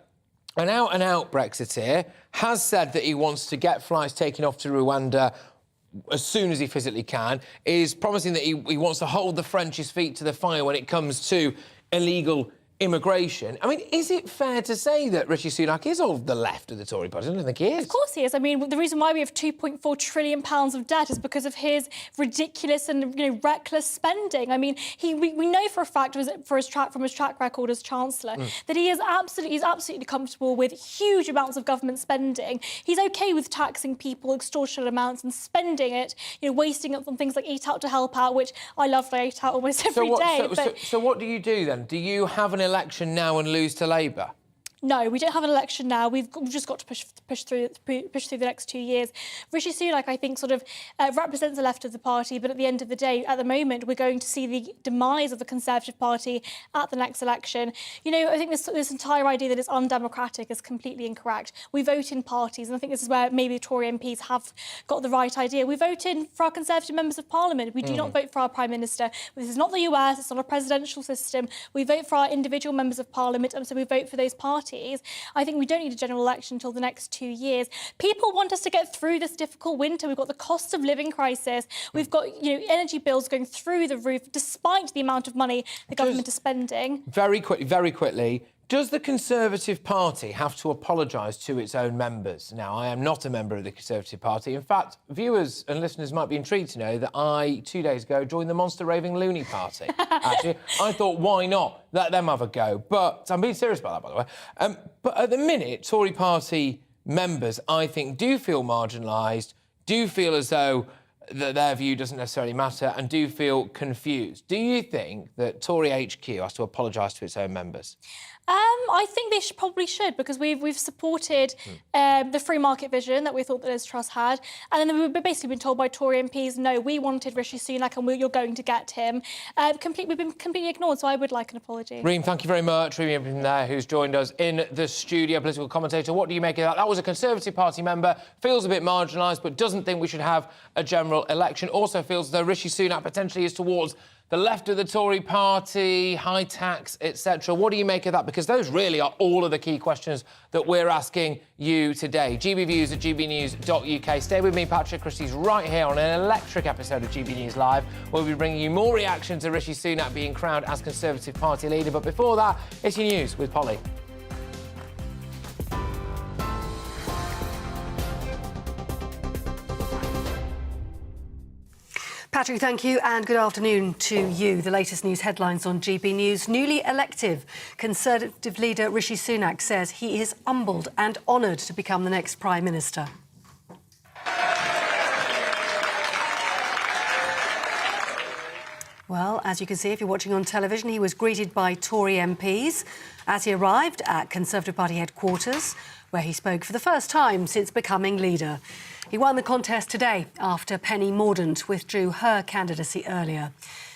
an out-and-out Brexiteer, has said that he wants to get flights taken off to Rwanda as soon as he physically can, is promising that he wants to hold the French's feet to the fire when it comes to illegal immigration. I mean, is it fair to say that Rishi Sunak is of the left of the Tory party? I don't think he is.
Of course he is. I mean, the reason why we have £2.4 trillion of debt is because of his ridiculous and reckless spending. I mean, we know for a fact from his track record as Chancellor that he's absolutely comfortable with huge amounts of government spending. He's OK with taxing people extortionate amounts and spending it, wasting it on things like Eat Out to Help Out, which I love. I eat out almost every day.
So what do you do then? Do you have an election now and lose to Labour?
No, we don't have an election now. We've just got to push through the next 2 years. Rishi Sunak, I think, sort of represents the left of the party, but at the end of the day, at the moment, we're going to see the demise of the Conservative Party at the next election. I think this entire idea that it's undemocratic is completely incorrect. We vote in parties, and I think this is where maybe the Tory MPs have got the right idea. We vote in for our Conservative members of Parliament. We do not vote for our Prime Minister. This is not the US. It's not a presidential system. We vote for our individual members of Parliament, and so we vote for those parties. parties. I think we don't need a general election until the next 2 years. People want us to get through this difficult winter. We've got the cost of living crisis. We've got, energy bills going through the roof, despite the amount of money the government is spending.
Very quickly, does the Conservative Party have to apologise to its own members? Now, I am not a member of the Conservative Party. In fact, viewers and listeners might be intrigued to know that I, 2 days ago, joined the Monster Raving Loony Party. Actually, I thought, why not? Let them have a go. But I'm being serious about that, by the way. But at the minute, Tory Party members, I think, do feel marginalised, do feel as though that their view doesn't necessarily matter, and do feel confused. Do you think that Tory HQ has to apologise to its own members?
I think they probably should, because we've supported the free market vision that we thought that Liz Truss had, and then we've basically been told by Tory MPs, no, we wanted Rishi Sunak and you're going to get him. We've been completely ignored, so I would like an apology.
Reem, thank you very much. Reem from there, who's joined us in the studio, political commentator. What do you make of that? That was a Conservative Party member, feels a bit marginalised, but doesn't think we should have a general election. Also feels as though Rishi Sunak potentially is towards the left of the Tory party, high tax, etc. What do you make of that? Because those really are all of the key questions that we're asking you today. GBViews at gbnews.uk. Stay with me, Patrick Christys, right here on an electric episode of GB News Live. We'll be bringing you more reaction to Rishi Sunak being crowned as Conservative Party leader. But before that, it's your news with Polly.
Patrick, thank you, and good afternoon to you. The latest news headlines on GB News. Newly elected Conservative leader Rishi Sunak says he is humbled and honoured to become the next Prime Minister. Well, as you can see, if you're watching on television, he was greeted by Tory MPs as he arrived at Conservative Party headquarters, where he spoke for the first time since becoming leader. He won the contest today after Penny Mordaunt withdrew her candidacy earlier.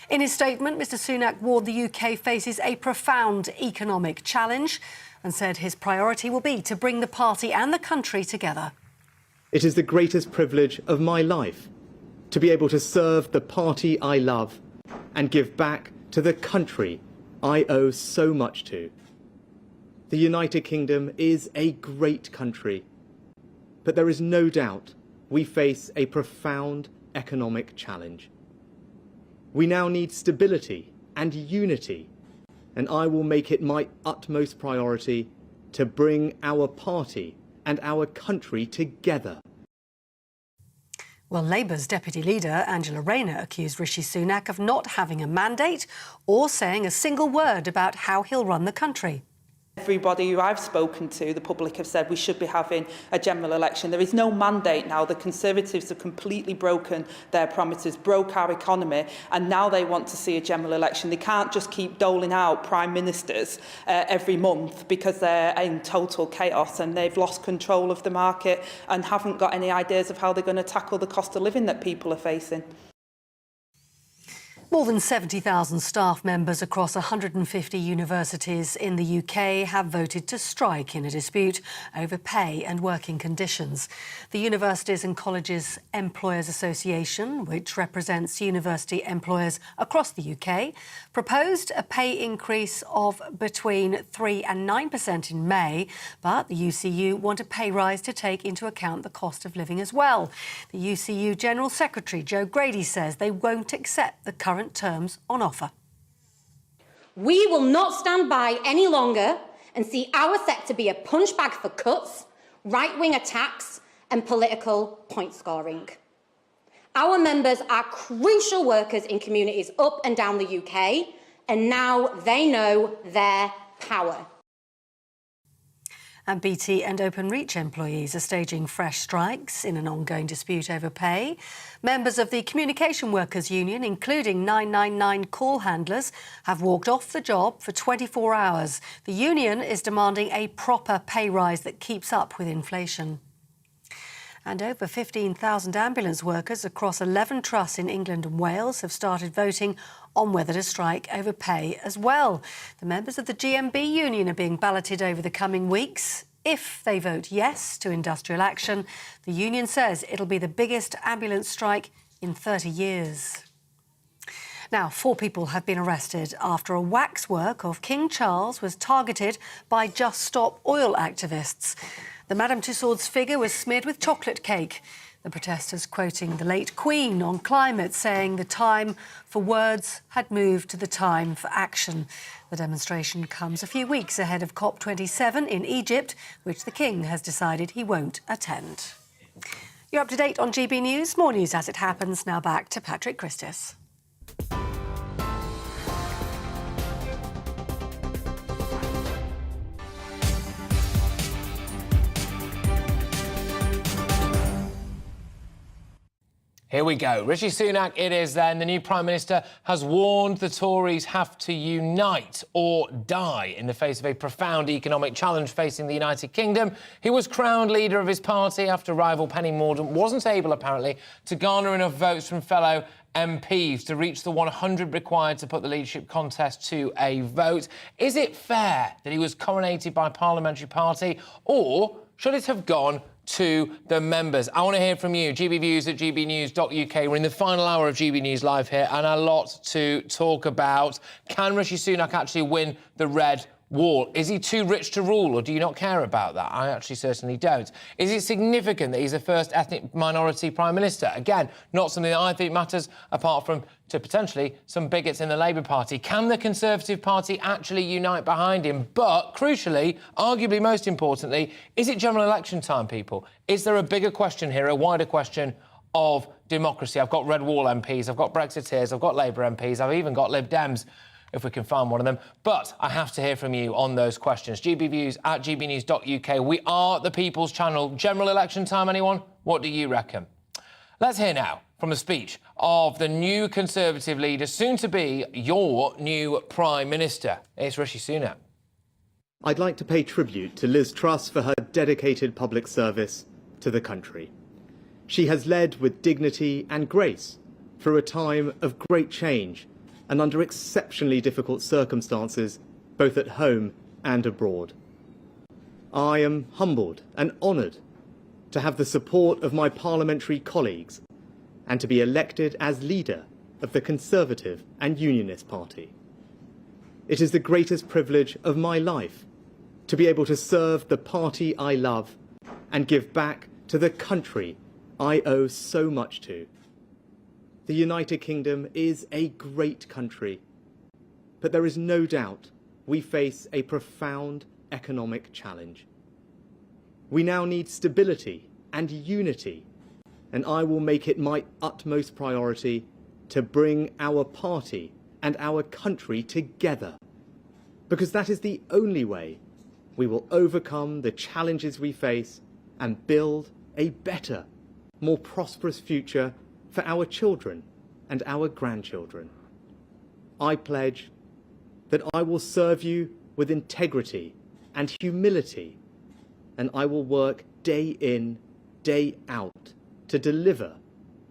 In his statement, Mr Sunak warned the UK faces a profound economic challenge and said his priority will be to bring the party and the country together.
It is the greatest privilege of my life to be able to serve the party I love and give back to the country I owe so much to. The United Kingdom is a great country, but there is no doubt we face a profound economic challenge. We now need stability and unity, and I will make it my utmost priority to bring our party and our country together.
Well, Labour's deputy leader, Angela Rayner, accused Rishi Sunak of not having a mandate or saying a single word about how he'll run the country.
Everybody who I've spoken to, the public, have said we should be having a general election. There is no mandate now. The Conservatives have completely broken their promises, broke our economy, and now they want to see a general election. They can't just keep doling out prime ministers every month because they're in total chaos and they've lost control of the market and haven't got any ideas of how they're going to tackle the cost of living that people are facing.
More than 70,000 staff members across 150 universities in the UK have voted to strike in a dispute over pay and working conditions. The Universities and Colleges Employers Association, which represents university employers across the UK, proposed a pay increase of between 3% and 9% in May, but the UCU want a pay rise to take into account the cost of living as well. The UCU General Secretary Joe Grady says they won't accept the current terms on offer.
We will not stand by any longer and see our sector be a punch bag for cuts, right-wing attacks and political point scoring. Our members are crucial workers in communities up and down the UK, and now they know their power.
And BT and Openreach employees are staging fresh strikes in an ongoing dispute over pay. Members of the Communication Workers Union, including 999 call handlers, have walked off the job for 24 hours. The union is demanding a proper pay rise that keeps up with inflation. And over 15,000 ambulance workers across 11 trusts in England and Wales have started voting on whether to strike over pay as well. The members of the GMB union are being balloted over the coming weeks. If they vote yes to industrial action, the union says it'll be the biggest ambulance strike in 30 years. Now, 4 people have been arrested after a waxwork of King Charles was targeted by Just Stop Oil activists. The Madame Tussauds figure was smeared with chocolate cake. The protesters quoting the late Queen on climate, saying the time for words had moved to the time for action. The demonstration comes a few weeks ahead of COP27 in Egypt, which the King has decided he won't attend. You're up to date on GB News. More news as it happens. Now back to Patrick Christys.
Here we go. Rishi Sunak, it is then. The new Prime Minister has warned the Tories have to unite or die in the face of a profound economic challenge facing the United Kingdom. He was crowned leader of his party after rival Penny Mordaunt wasn't able, apparently, to garner enough votes from fellow MPs to reach the 100 required to put the leadership contest to a vote. Is it fair that he was coronated by parliamentary party, or should it have gone to the members? I want to hear from you. GBviews at gbnews.uk. We're in the final hour of GB News Live here and a lot to talk about. Can Rishi Sunak actually win the red wall? Is he too rich to rule, or do you not care about that? I actually certainly don't. Is it significant that he's the first ethnic minority Prime Minister? Again, not something that I think matters, apart from to potentially some bigots in the Labour Party. Can the Conservative Party actually unite behind him? But, crucially, arguably most importantly, is it general election time, people? Is there a bigger question here, a wider question of democracy? I've got Red Wall MPs, I've got Brexiteers, I've got Labour MPs, I've even got Lib Dems, if we can find one of them. But I have to hear from you on those questions. GBviews at gbnews.uk. We are the People's Channel. General election time, anyone? What do you reckon? Let's hear now from a speech of the new Conservative leader, soon to be your new Prime Minister. It's Rishi Sunak.
I'd like to pay tribute to Liz Truss for her dedicated public service to the country. She has led with dignity and grace through a time of great change and under exceptionally difficult circumstances, both at home and abroad. I am humbled and honoured to have the support of my parliamentary colleagues and to be elected as leader of the Conservative and Unionist Party. It is the greatest privilege of my life to be able to serve the party I love and give back to the country I owe so much to. The United Kingdom is a great country, but there is no doubt we face a profound economic challenge. We now need stability and unity, and I will make it my utmost priority to bring our party and our country together, because that is the only way we will overcome the challenges we face and build a better, more prosperous future for our children and our grandchildren. I pledge that I will serve you with integrity and humility, and I will work day in, day out to deliver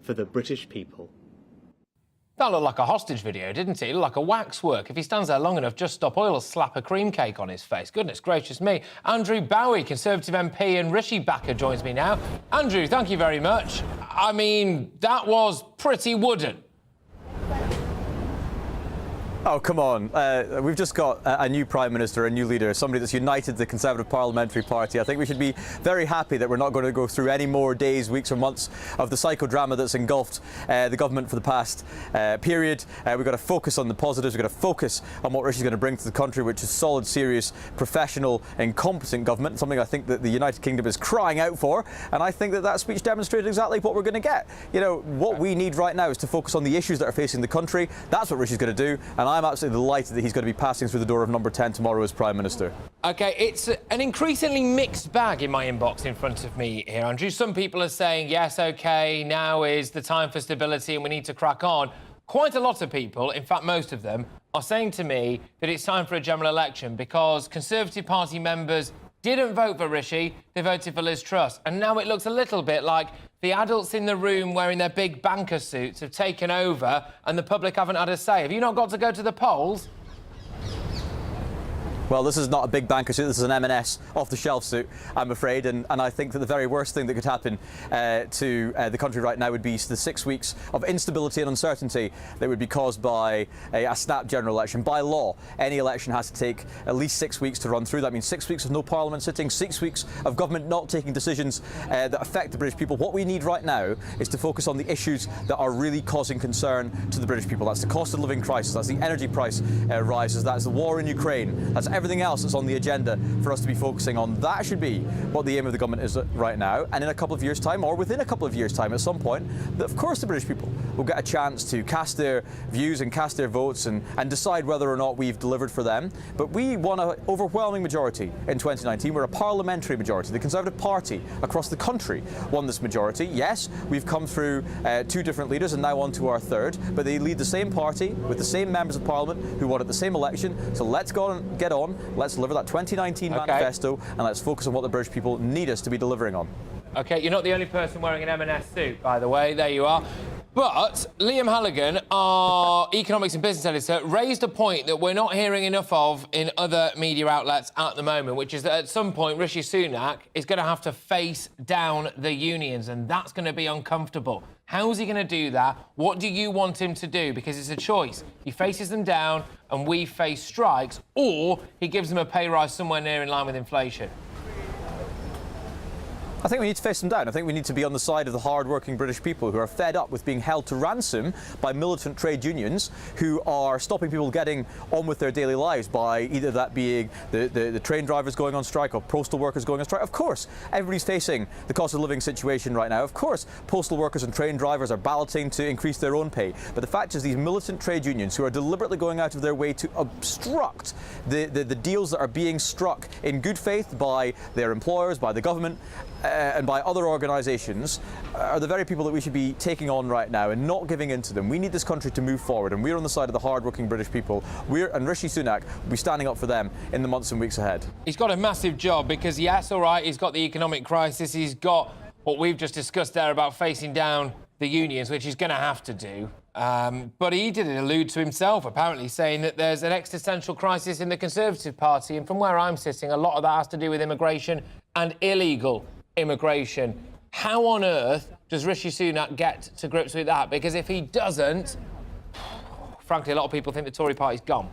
for the British people.
That looked like a hostage video, didn't it? It looked like a waxwork. If he stands there long enough, Just Stop Oil will slap a cream cake on his face. Goodness gracious me. Andrew Bowie, Conservative MP and Rishi backer, joins me now. Andrew, thank you very much. I mean, that was pretty wooden.
Oh, come on. We've just got a new Prime Minister, a new leader, somebody that's united the Conservative Parliamentary Party. I think we should be very happy that we're not going to go through any more days, weeks or months of the psychodrama that's engulfed the government for the past period. We've got to focus on the positives. We've got to focus on what Rishi's going to bring to the country, which is solid, serious, professional and competent government, something I think that the United Kingdom is crying out for. And I think that that speech demonstrated exactly what we're going to get. You know, what we need right now is to focus on the issues that are facing the country. That's what Rishi's going to do. And I'm absolutely delighted that he's going to be passing through the door of number 10 tomorrow as Prime Minister. OK, it's an increasingly mixed bag in my inbox in front of me here, Andrew. Some people are saying, yes, OK, now is the time for stability and we need to crack on. Quite a lot of people, in fact, most of them, are saying to me that it's time for a general election because Conservative Party members didn't vote for Rishi, they voted for Liz Truss. And now it looks a little bit like the adults in the room wearing their big banker suits have taken over and the public haven't had a say. Have you not got to go to the polls? Well, this is not a big banker suit, this is an M&S off-the-shelf suit, I'm afraid, and I think that the very worst thing that could happen to the country right now would be the 6 weeks of instability and uncertainty that would be caused by a snap general election. By law, any election has to take at least 6 weeks to run through. That means 6 weeks of no parliament sitting, 6 weeks of government not taking decisions that affect the British people. What we need right now is to focus on the issues that are really causing concern to the British people. That's the cost of living crisis, that's the energy price rises, that's the war in Ukraine, that's everything else that's on the agenda for us to be focusing on. That should be what the aim of the government is right now. And in a couple of years' time, or within a couple of years' time at some point, of course the British people will get a chance to cast their views and cast their votes and decide whether or not we've delivered for them. But we won an overwhelming majority in 2019. We're a parliamentary majority. The Conservative Party across the country won this majority. Yes, we've come through 2 different leaders and now on to our 3rd, but they lead the same party with the same members of Parliament who won at the same election. So let's go and get on. Let's deliver that 2019 manifesto, and let's focus on what the British people need us to be delivering on.
OK, you're not the only person wearing an M&S suit, by the way. There you are. But Liam Halligan, our economics and business editor, raised a point that we're not hearing enough of in other media outlets at the moment, which is that at some point Rishi Sunak is going to have to face down the unions, and that's going to be uncomfortable. How's he going to do that? What do you want him to do? Because it's a choice. He faces them down and we face strikes, or he gives them a pay rise somewhere near in line with inflation.
I think we need to face them down. I think we need to be on the side of the hard-working British people who are fed up with being held to ransom by militant trade unions who are stopping people getting on with their daily lives by either that being the train drivers going on strike or postal workers going on strike. Of course, everybody's facing the cost of living situation right now. Of course, postal workers and train drivers are balloting to increase their own pay. But the fact is these militant trade unions who are deliberately going out of their way to obstruct the deals that are being struck in good faith by their employers, by the government, and by other organisations are the very people that we should be taking on right now and not giving in to them. We need this country to move forward, and we're on the side of the hard-working British people. And Rishi Sunak will be standing up for them in the months and weeks ahead. He's got a massive job because, yes, all right, he's got the economic crisis, he's got what we've just discussed there about facing down the unions, which he's going to have to do. But he did allude to himself, apparently, saying that there's an existential crisis in the Conservative Party, and from where I'm sitting, a lot of that has to do with immigration and illegal immigration. How on earth does Rishi Sunak get to grips with that? Because if he doesn't, frankly, a lot of people think the Tory party's gone.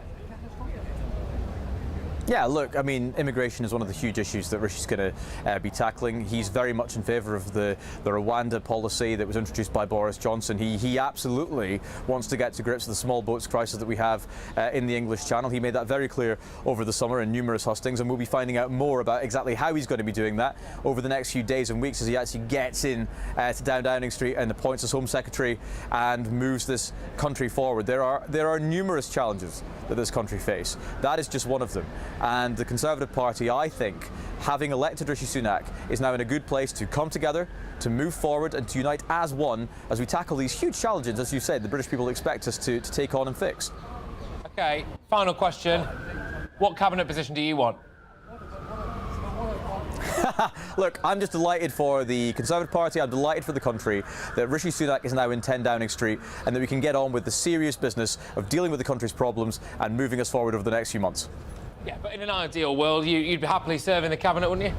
Yeah, look, I mean, immigration is one of the huge issues that Rishi's going to be tackling. He's very much in favour of the Rwanda policy that was introduced by Boris Johnson. He absolutely wants to get to grips with the small boats crisis that we have in the English Channel. He made that very clear over the summer in numerous hustings, and we'll be finding out more about exactly how he's going to be doing that over the next few days and weeks as he actually gets in to Downing Street and appoints as Home Secretary and moves this country forward. There are numerous challenges that this country face. That is just one of them. And the Conservative Party, I think, having elected Rishi Sunak, is now in a good place to come together, to move forward and to unite as one as we tackle these huge challenges, as you said, the British people expect us to take on and fix. OK, final question. What cabinet position do you want? Look, I'm just delighted for the Conservative Party, I'm delighted for the country that Rishi Sunak is now in 10 Downing Street and that we can get on with the serious business of dealing with the country's problems and moving us forward over the next few months. Yeah, but in an ideal world, you'd happily serve in the cabinet, wouldn't you?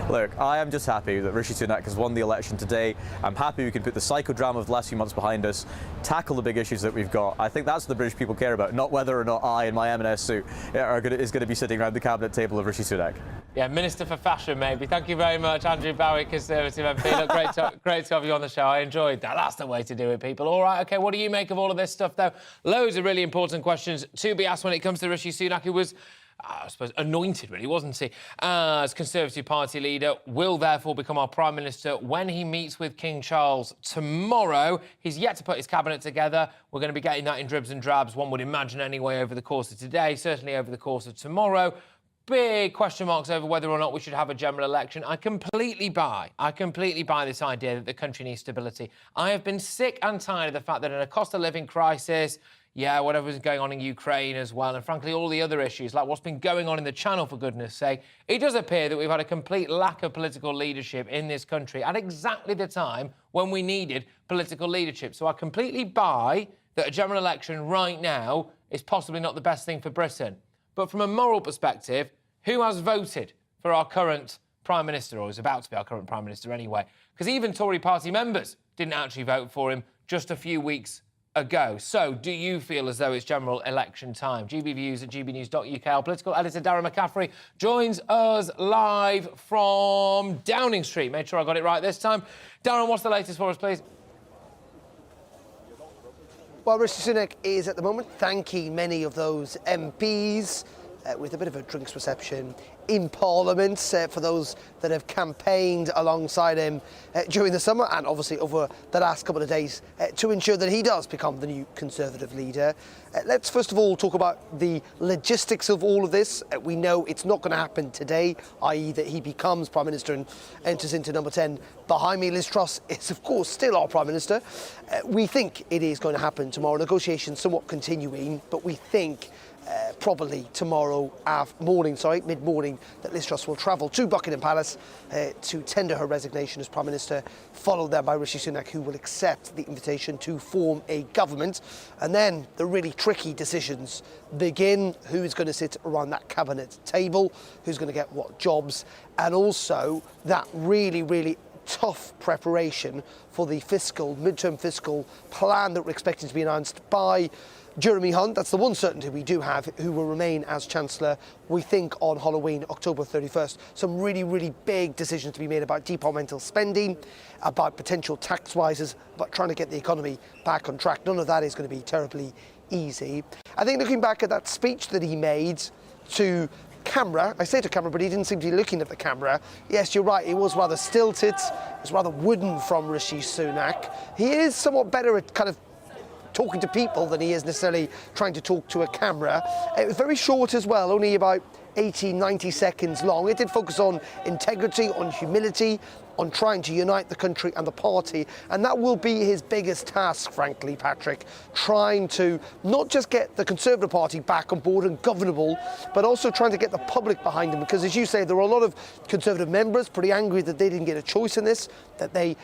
Look, I am just happy that Rishi Sunak has won the election today. I'm happy we can put the psychodrama of the last few months behind us, tackle the big issues that we've got. I think that's what the British people care about, not whether or not I, in my M&S suit, is going to be sitting around the cabinet table of Rishi Sunak. Yeah, Minister for Fashion, maybe. Thank you very much, Andrew Bowie, Conservative MP. Look, great to have you on the show. I enjoyed that. That's the way to do it, people. All right, OK, what do you make of all of this stuff, though? Loads of really important questions to be asked when it comes to Rishi Sunak, who was, I suppose, anointed, really, wasn't he, as Conservative Party leader, will therefore become our Prime Minister when he meets with King Charles tomorrow. He's yet to put his cabinet together. We're going to be getting that in dribs and drabs, one would imagine anyway, over the course of today, certainly over the course of tomorrow. Big question marks over whether or not we should have a general election. I completely buy this idea that the country needs stability. I have been sick and tired of the fact that in a cost of living crisis, yeah, whatever's going on in Ukraine as well, and frankly, all the other issues, like what's been going on in the Channel, for goodness sake, it does appear that we've had a complete lack of political leadership in this country at exactly the time when we needed political leadership. So I completely buy that a general election right now
is possibly not the best thing for Britain. But from a moral perspective, who has voted for our current Prime Minister, or is about to be our current Prime Minister anyway? Because even Tory party members didn't actually vote for him just a few weeks ago. So do you feel as though it's general election time? GBViews at gbnews.uk. Our political editor, Darren McCaffrey, joins us live from Downing Street. Made sure I got it right this time. Darren, what's the latest for us, please?
Well, Rishi Sunak is at the moment thanking many of those MPs with a bit of a drinks reception in Parliament for those that have campaigned alongside him during the summer and obviously over the last couple of days to ensure that he does become the new Conservative leader. Let's first of all talk about the logistics of all of this. We know it's not going to happen today, i.e. that he becomes Prime Minister and enters into number 10 behind me. Liz Truss is, of course, still our Prime Minister. We think it is going to happen tomorrow. Negotiations somewhat continuing, but we think probably tomorrow mid-morning, that Liz Truss will travel to Buckingham Palace to tender her resignation as Prime Minister, followed there by Rishi Sunak, who will accept the invitation to form a government. And then the really tricky decisions begin. Who's going to sit around that cabinet table? Who's going to get what jobs? And also that really, really tough preparation for the midterm fiscal plan that we're expecting to be announced by Jeremy Hunt. That's the one certainty we do have, who will remain as Chancellor, we think, on Halloween, October 31st. Some really, really big decisions to be made about departmental spending, about potential tax rises, about trying to get the economy back on track. None of that is going to be terribly easy. I think looking back at that speech that he made to camera, I say to camera, but he didn't seem to be looking at the camera. Yes, you're right, it was rather stilted, it was rather wooden from Rishi Sunak. He is somewhat better at kind of talking to people than he is necessarily trying to talk to a camera. It was very short as well, only about 80, 90 seconds long. It did focus on integrity, on humility, on trying to unite the country and the party, and that will be his biggest task, frankly, Patrick, trying to not just get the Conservative Party back on board and governable, but also trying to get the public behind him, because as you say, there are a lot of Conservative members pretty angry that they didn't get a choice in this, that they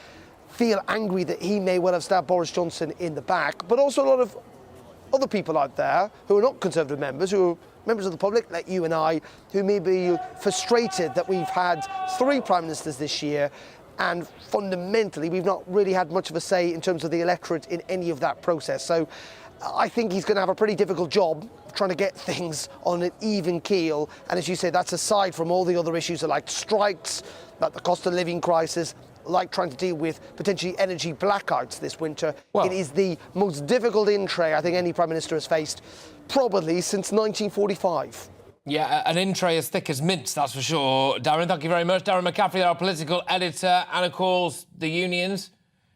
feel angry that he may well have stabbed Boris Johnson in the back, but also a lot of other people out there who are not Conservative members, who are members of the public, like you and I, who may be frustrated that we've had 3 Prime Ministers this year, and fundamentally we've not really had much of a say in terms of the electorate in any of that process. So I think he's going to have a pretty difficult job trying to get things on an even keel. And as you say, that's aside from all the other issues like strikes, like the cost of living crisis, like trying to deal with potentially energy blackouts this winter. Well, it is the most difficult in-tray I think any Prime Minister has faced probably since 1945.
Yeah, an in-tray as thick as mints, that's for sure. Darren, thank you very much. Darren McCaffrey, our political editor, and of course, the unions.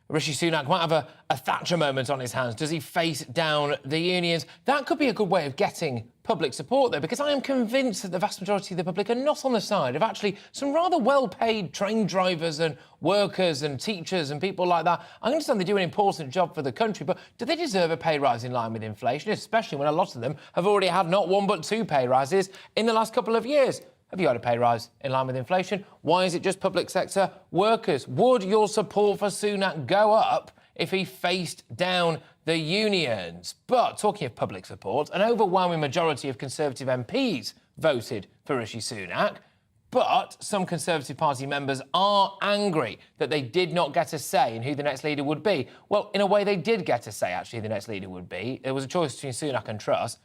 Rishi Sunak might have a Thatcher moment on his hands. Does he face down the unions? That could be a good way of getting public support, though, because I am convinced that the vast majority of the public are not on the side of actually some rather well-paid train drivers and workers and teachers and people like that. I understand they do an important job for the country, but do they deserve a pay rise in line with inflation, especially when a lot of them have already had not 1 but 2 pay rises in the last couple of years? Have you had a pay rise in line with inflation? Why is it just public sector workers? Would your support for Sunak go up if he faced down the unions? But talking of public support, an overwhelming majority of Conservative MPs voted for Rishi Sunak, but some Conservative Party members are angry that they did not get a say in who the next leader would be. Well, in a way, they did get a say, actually, who the next leader would be. There was a choice between Sunak and Truss,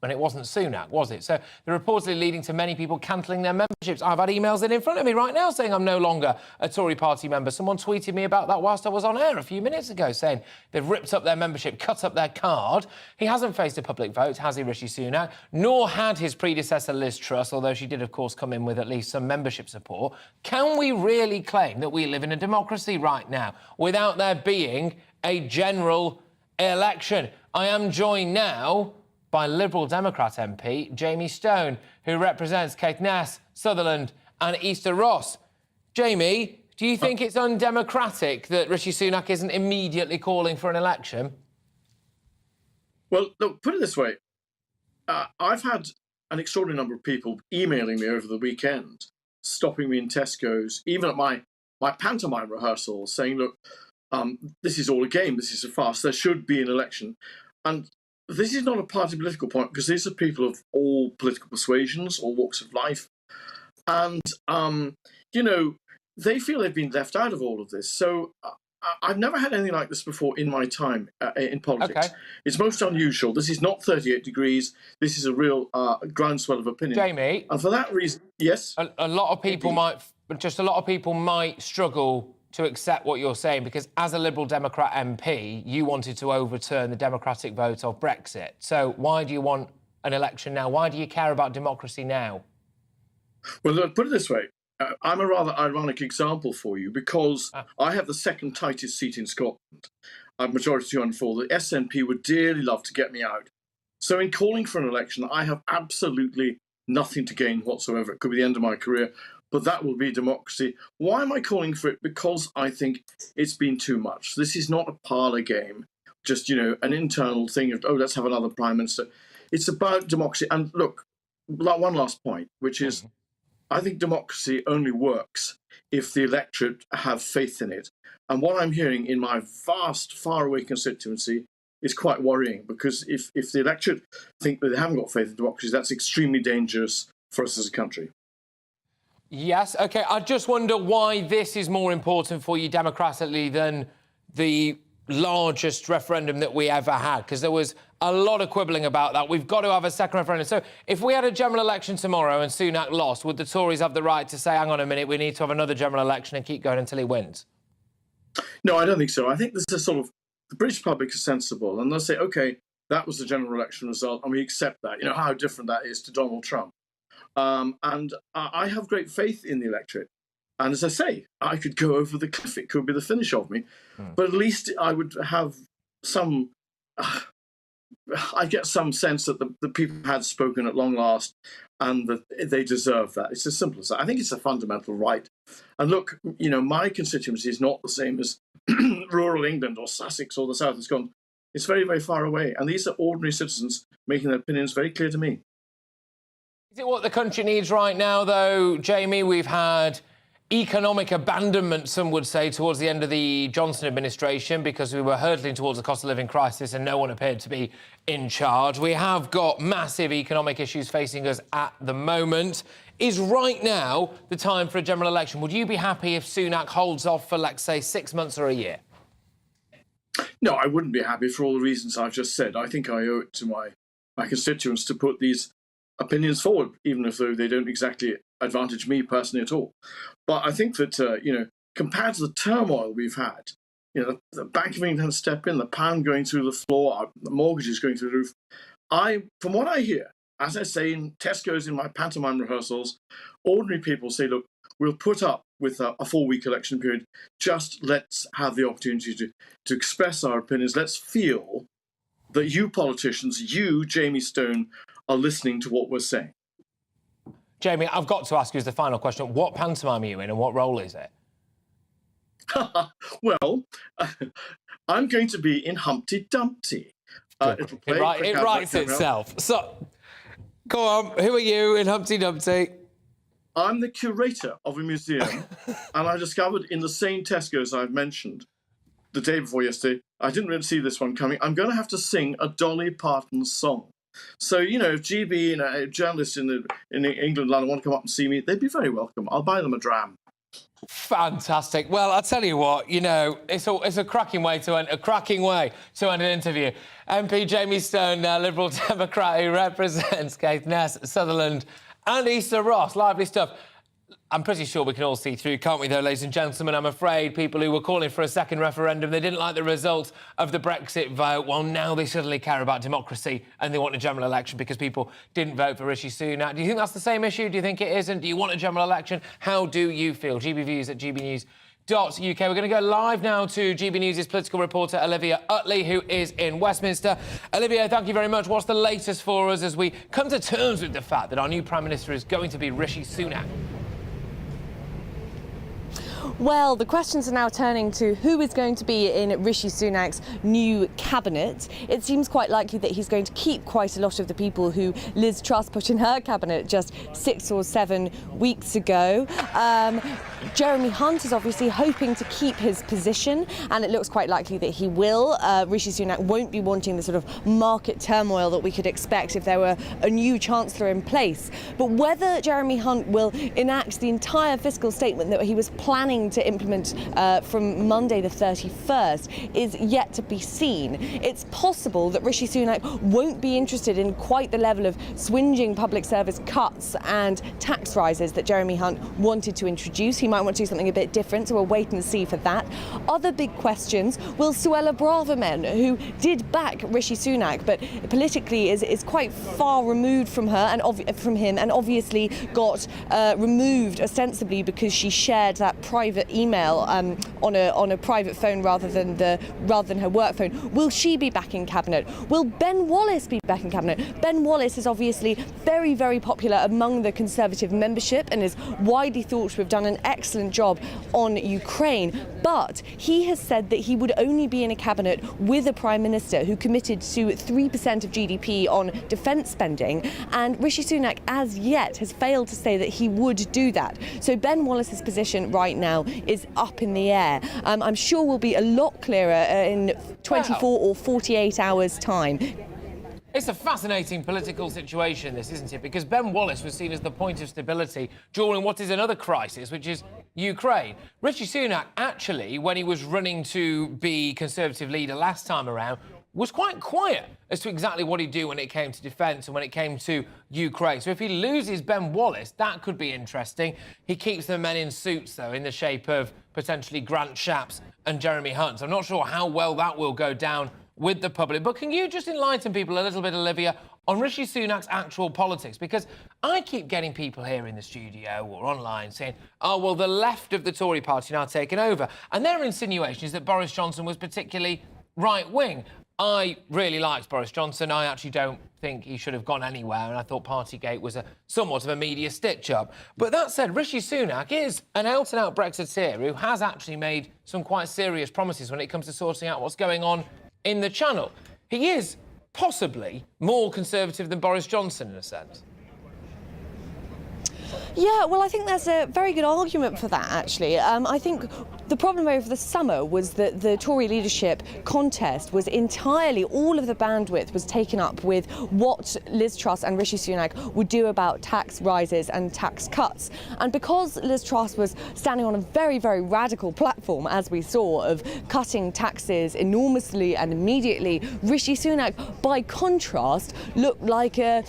and it wasn't Sunak, was it? So they're reportedly leading to many people cancelling their memberships. I've had emails in front of me right now saying I'm no longer a Tory party member. Someone tweeted me about that whilst I was on air a few minutes ago, saying they've ripped up their membership, cut up their card. He hasn't faced a public vote, has he, Rishi Sunak? Nor had his predecessor, Liz Truss, although she did, of course, come in with at least some membership support. Can we really claim that we live in a democracy right now without there being a general election? I am joined now by Liberal Democrat MP Jamie Stone, who represents Caithness, Sutherland and Easter Ross. Jamie, do you think it's undemocratic that Rishi Sunak isn't immediately calling for an election?
Well, look, put it this way. I've had an extraordinary number of people emailing me over the weekend, stopping me in Tesco's, even at my pantomime rehearsals, saying, look, this is all a game, this is a farce, there should be an election. And this is not a party political point, because these are people of all political persuasions, all walks of life. And, you know, they feel they've been left out of all of this. So I've never had anything like this before in my time in politics.
Okay.
It's most unusual. This is not 38 degrees. This is a real groundswell of opinion.
Jamie?
And for that reason, yes?
A lot of people might struggle to accept what you're saying, because as a Liberal Democrat MP, you wanted to overturn the democratic vote of Brexit. So why do you want an election now? Why do you care about democracy now?
Well, look, put it this way. I'm a rather ironic example for you, because I have the second tightest seat in Scotland. I'm majority 204. The SNP would dearly love to get me out. So in calling for an election, I have absolutely nothing to gain whatsoever. It could be the end of my career, but that will be democracy. Why am I calling for it? Because I think it's been too much. This is not a parlour game, just, you know, an internal thing of, oh, let's have another Prime Minister. It's about democracy. And look, one last point, which is, I think democracy only works if the electorate have faith in it. And what I'm hearing in my vast, faraway constituency is quite worrying, because if the electorate think that they haven't got faith in democracy, that's extremely dangerous for us as a country.
Yes, OK. I just wonder why this is more important for you democratically than the largest referendum that we ever had, because there was a lot of quibbling about that. We've got to have a second referendum. So if we had a general election tomorrow and Sunak lost, would the Tories have the right to say, hang on a minute, we need to have another general election and keep going until he wins?
No, I don't think so. I think this is sort of, the British public is sensible, and they'll say, OK, that was the general election result, and we accept that. You know, how different that is to Donald Trump. And I have great faith in the electorate. And as I say, I could go over the cliff. It could be the finish of me. But at least I would have some... I get some sense that the people had spoken at long last, and that they deserve that. It's as simple as that. I think it's a fundamental right. And look, you know, my constituency is not the same as rural England or Sussex or the south of Scotland. It's very, very far away. And these are ordinary citizens making their opinions very clear to me.
Is it what the country needs right now, though, Jamie? We've had economic abandonment, some would say, towards the end of the Johnson administration, because we were hurtling towards a cost of living crisis and no one appeared to be in charge. We have got massive economic issues facing us at the moment. Is right now the time for a general election? Would you be happy if Sunak holds off for, let's say, 6 months or a year?
No, I wouldn't be happy for all the reasons I've just said. I think I owe it to my constituents to put these opinions forward, even if they don't exactly advantage me personally at all. But I think that, you know, compared to the turmoil we've had, you know, the Bank of England had to step in, the pound going through the floor, the mortgages going through the roof. From what I hear, as I say in Tesco's in my pantomime rehearsals, ordinary people say, look, we'll put up with a 4-week election period. Just let's have the opportunity to express our opinions. Let's feel that you politicians, you, Jamie Stone, are listening to what we're saying.
Jamie, I've got to ask you as the final question, what pantomime are you in and what role is it?
Well, I'm going to be in Humpty Dumpty.
It writes itself. So, go on, who are you in Humpty Dumpty?
I'm the curator of a museum, and I discovered in the same Tesco's I've mentioned the day before yesterday, I didn't really see this one coming, I'm going to have to sing a Dolly Parton song. So, you know, if GB and journalists in England, London want to come up and see me, they'd be very welcome. I'll buy them a dram.
Fantastic. Well, I'll tell you what, you know, it's a cracking way to end an interview. MP Jamie Stone, Liberal Democrat who represents Caithness, Sutherland and Easter Ross. Lively stuff. I'm pretty sure we can all see through, can't we, though, ladies and gentlemen? I'm afraid people who were calling for a second referendum, they didn't like the result of the Brexit vote. Well, now they suddenly care about democracy and they want a general election because people didn't vote for Rishi Sunak. Do you think that's the same issue? Do you think it isn't? Do you want a general election? How do you feel? GBViews at GBNews.uk. We're going to go live now to GB News' political reporter Olivia Utley, who is in Westminster. Olivia, thank you very much. What's the latest for us as we come to terms with the fact that our new Prime Minister is going to be Rishi Sunak?
Well, the questions are now turning to who is going to be in Rishi Sunak's new cabinet. It seems quite likely that he's going to keep quite a lot of the people who Liz Truss put in her cabinet just 6 or 7 weeks ago. Jeremy Hunt is obviously hoping to keep his position, and it looks quite likely that he will. Rishi Sunak won't be wanting the sort of market turmoil that we could expect if there were a new Chancellor in place. But whether Jeremy Hunt will enact the entire fiscal statement that he was planning to implement from Monday the 31st is yet to be seen. It's possible that Rishi Sunak won't be interested in quite the level of swinging public service cuts and tax rises that Jeremy Hunt wanted to introduce. He might want to do something a bit different, so we'll wait and see for that. Other big questions: will Suella Braverman, who did back Rishi Sunak but politically is quite far removed from her and from him, and obviously got removed ostensibly because she shared that private email on a private phone rather than her work phone. Will she be back in cabinet? Will Ben Wallace be back in cabinet? Ben Wallace is obviously very, very popular among the Conservative membership and is widely thought to have done an excellent job on Ukraine, but he has said that he would only be in a cabinet with a Prime Minister who committed to 3% of GDP on defence spending, and Rishi Sunak as yet has failed to say that he would do that. So Ben Wallace's position right now is up in the air. I'm sure will be a lot clearer in 24 or 48 hours' time.
It's a fascinating political situation, this, isn't it? Because Ben Wallace was seen as the point of stability during what is another crisis, which is Ukraine. Rishi Sunak, actually, when he was running to be Conservative leader last time around, was quite quiet as to exactly what he'd do when it came to defence and when it came to Ukraine. So if he loses Ben Wallace, that could be interesting. He keeps the men in suits, though, in the shape of potentially Grant Shapps and Jeremy Hunt. I'm not sure how well that will go down with the public. But can you just enlighten people a little bit, Olivia, on Rishi Sunak's actual politics? Because I keep getting people here in the studio or online saying, oh, well, the left of the Tory party now taken over. And their insinuation is that Boris Johnson was particularly right-wing. I really liked Boris Johnson. I actually don't think he should have gone anywhere, and I thought Partygate was somewhat of a media stitch-up. But that said, Rishi Sunak is an out-and-out Brexiteer who has actually made some quite serious promises when it comes to sorting out what's going on in the Channel. He is possibly more Conservative than Boris Johnson, in a sense.
Yeah, well, I think there's a very good argument for that, actually. I think the problem over the summer was that the Tory leadership contest was entirely, all of the bandwidth was taken up with what Liz Truss and Rishi Sunak would do about tax rises and tax cuts. And because Liz Truss was standing on a very, very radical platform, as we saw, of cutting taxes enormously and immediately, Rishi Sunak, by contrast, looked like a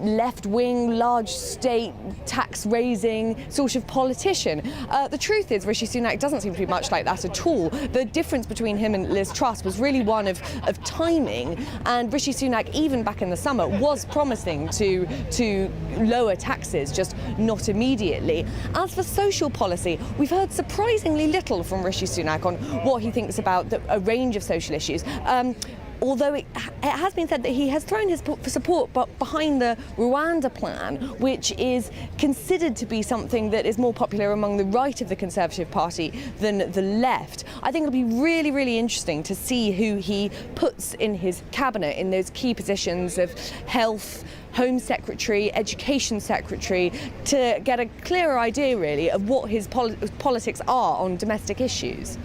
left-wing, large state, tax-raising sort of politician. The truth is, Rishi Sunak doesn't seem to be much like that at all. The difference between him and Liz Truss was really one of timing, and Rishi Sunak, even back in the summer, was promising to lower taxes, just not immediately. As for social policy, we've heard surprisingly little from Rishi Sunak on what he thinks about a range of social issues. Although it has been said that he has thrown his support behind the Rwanda plan, which is considered to be something that is more popular among the right of the Conservative Party than the left. I think it'll be really, really interesting to see who he puts in his cabinet in those key positions of health, Home Secretary, Education Secretary, to get a clearer idea, really, of what his politics are on domestic issues.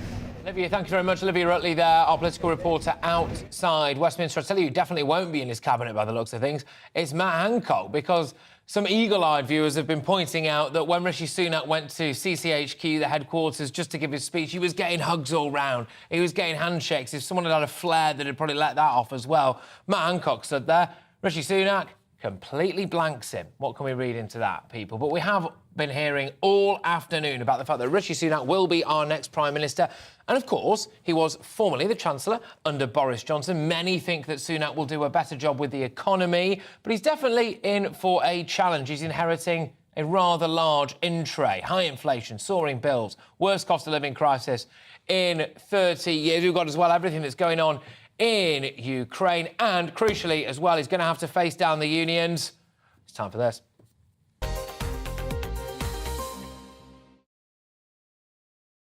Olivia, thank you very much. Olivia Rutley there, our political reporter outside Westminster. I tell you, definitely won't be in his cabinet by the looks of things. It's Matt Hancock, because some eagle-eyed viewers have been pointing out that when Rishi Sunak went to CCHQ, the headquarters, just to give his speech, he was getting hugs all round. He was getting handshakes. If someone had had a flare, they'd probably let that off as well. Matt Hancock stood there. Rishi Sunak completely blanks him. What can we read into that, people? But we have been hearing all afternoon about the fact that Rishi Sunak will be our next Prime Minister. And, of course, he was formerly the Chancellor under Boris Johnson. Many think that Sunak will do a better job with the economy, but he's definitely in for a challenge. He's inheriting a rather large in-tray. High inflation, soaring bills, worst cost of living crisis in 30 years. We've got as well everything that's going on in Ukraine, and crucially as well, he's going to have to face down the unions. It's time for this.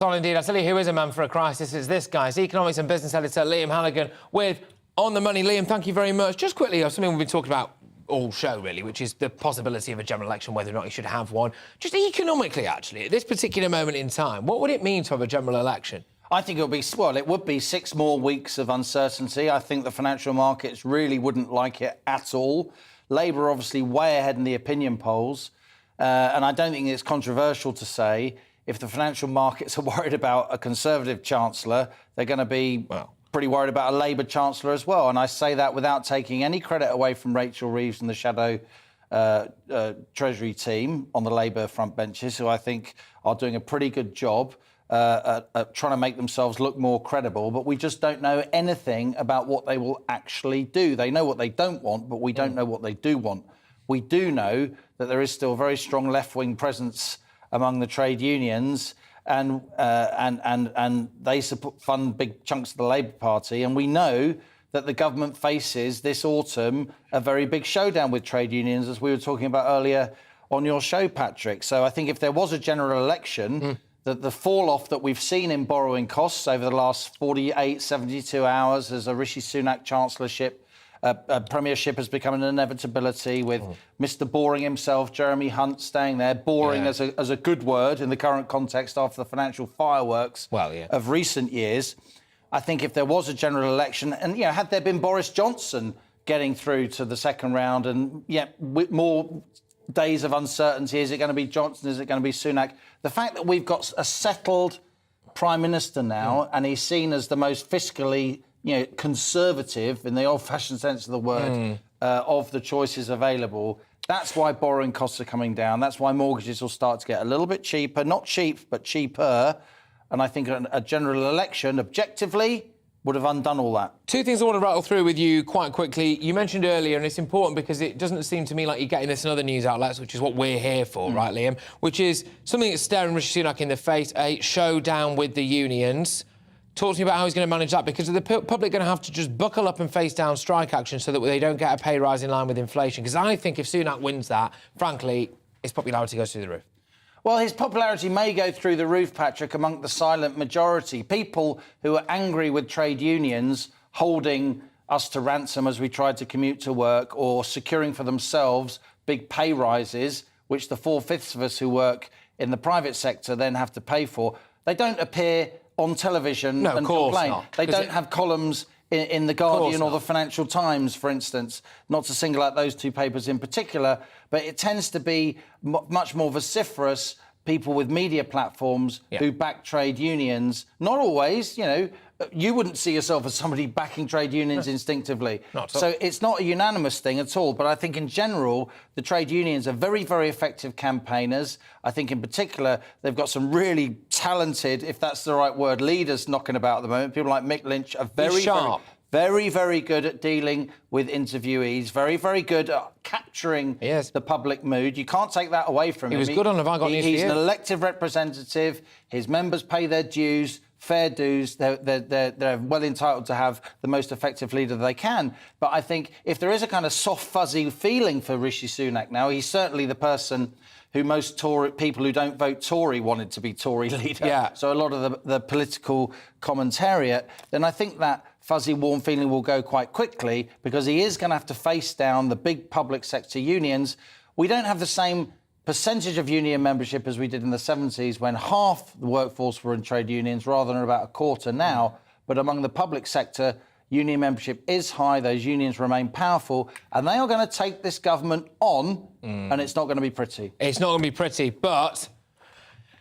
Well, indeed. I'll tell you who is a man for a crisis. It's this guy. It's economics and business editor Liam Hannigan with On the Money. Liam, thank you very much. Just quickly, something we've been talking about all show, really, which is the possibility of a general election, whether or not you should have one. Just economically, actually, at this particular moment in time, what would it mean to have a general election?
I think it would be 6 more weeks of uncertainty. I think the financial markets really wouldn't like it at all. Labour are obviously way ahead in the opinion polls. And I don't think it's controversial to say if the financial markets are worried about a Conservative Chancellor, they're going to be pretty worried about a Labour Chancellor as well. And I say that without taking any credit away from Rachel Reeves and the shadow Treasury team on the Labour front benches, who I think are doing a pretty good job at trying to make themselves look more credible. But we just don't know anything about what they will actually do. They know what they don't want, but we don't know what they do want. We do know that there is still a very strong left-wing presence among the trade unions, and they fund big chunks of the Labour Party. And we know that the government faces this autumn a very big showdown with trade unions, as we were talking about earlier on your show, Patrick. So I think if there was a general election, that the fall-off that we've seen in borrowing costs over the last 48, 72 hours as a Rishi Sunak chancellorship, premiership has become an inevitability, with Mr. Boring himself, Jeremy Hunt, staying there. Boring as a good word in the current context after the financial fireworks of recent years. I think if there was a general election, and had there been Boris Johnson getting through to the second round, and with more days of uncertainty, is it going to be Johnson, is it going to be Sunak? The fact that we've got a settled Prime Minister now, and he's seen as the most fiscally conservative, in the old-fashioned sense of the word, of the choices available. That's why borrowing costs are coming down. That's why mortgages will start to get a little bit cheaper. Not cheap, but cheaper. And I think a general election, objectively, would have undone all that.
Two things I want to rattle through with you quite quickly. You mentioned earlier, and it's important because it doesn't seem to me like you're getting this in other news outlets, which is what we're here for, right, Liam? Which is something that's staring Rishi Sunak in the face, a showdown with the unions. Talk to me about how he's going to manage that, because the public going to have to just buckle up and face down strike action so that they don't get a pay rise in line with inflation? Because I think if Sunak wins that, frankly, his popularity goes through the roof.
Well, his popularity may go through the roof, Patrick, among the silent majority. People who are angry with trade unions holding us to ransom as we tried to commute to work, or securing for themselves big pay rises, which the 4/5 of us who work in the private sector then have to pay for. They don't appear on television and complain. They don't have columns in The Guardian or the Financial Times, for instance, not to single out those two papers in particular, but it tends to be much more vociferous people with media platforms who back trade unions. Not always, you wouldn't see yourself as somebody backing trade unions instinctively. So it's not a unanimous thing at all. But I think in general, the trade unions are very, very effective campaigners. I think in particular, they've got some really talented, if that's the right word, leaders knocking about at the moment. People like Mick Lynch are very sharp. Very, very good at dealing with interviewees, very, very good at capturing the public mood. You can't take that away from him.
He was good on Have I Got News for You?
He's an elected representative. His members pay their dues, fair dues. They're well entitled to have the most effective leader they can. But I think if there is a kind of soft, fuzzy feeling for Rishi Sunak now, he's certainly the person who most people who don't vote Tory wanted to be Tory leader. So a lot of the political commentariat, then I think that fuzzy, warm feeling will go quite quickly, because he is going to have to face down the big public sector unions. We don't have the same percentage of union membership as we did in the 70s, when half the workforce were in trade unions rather than about a quarter now. But among the public sector, union membership is high. Those unions remain powerful, and they are going to take this government on, and it's not going to be pretty.
It's not going to be pretty, but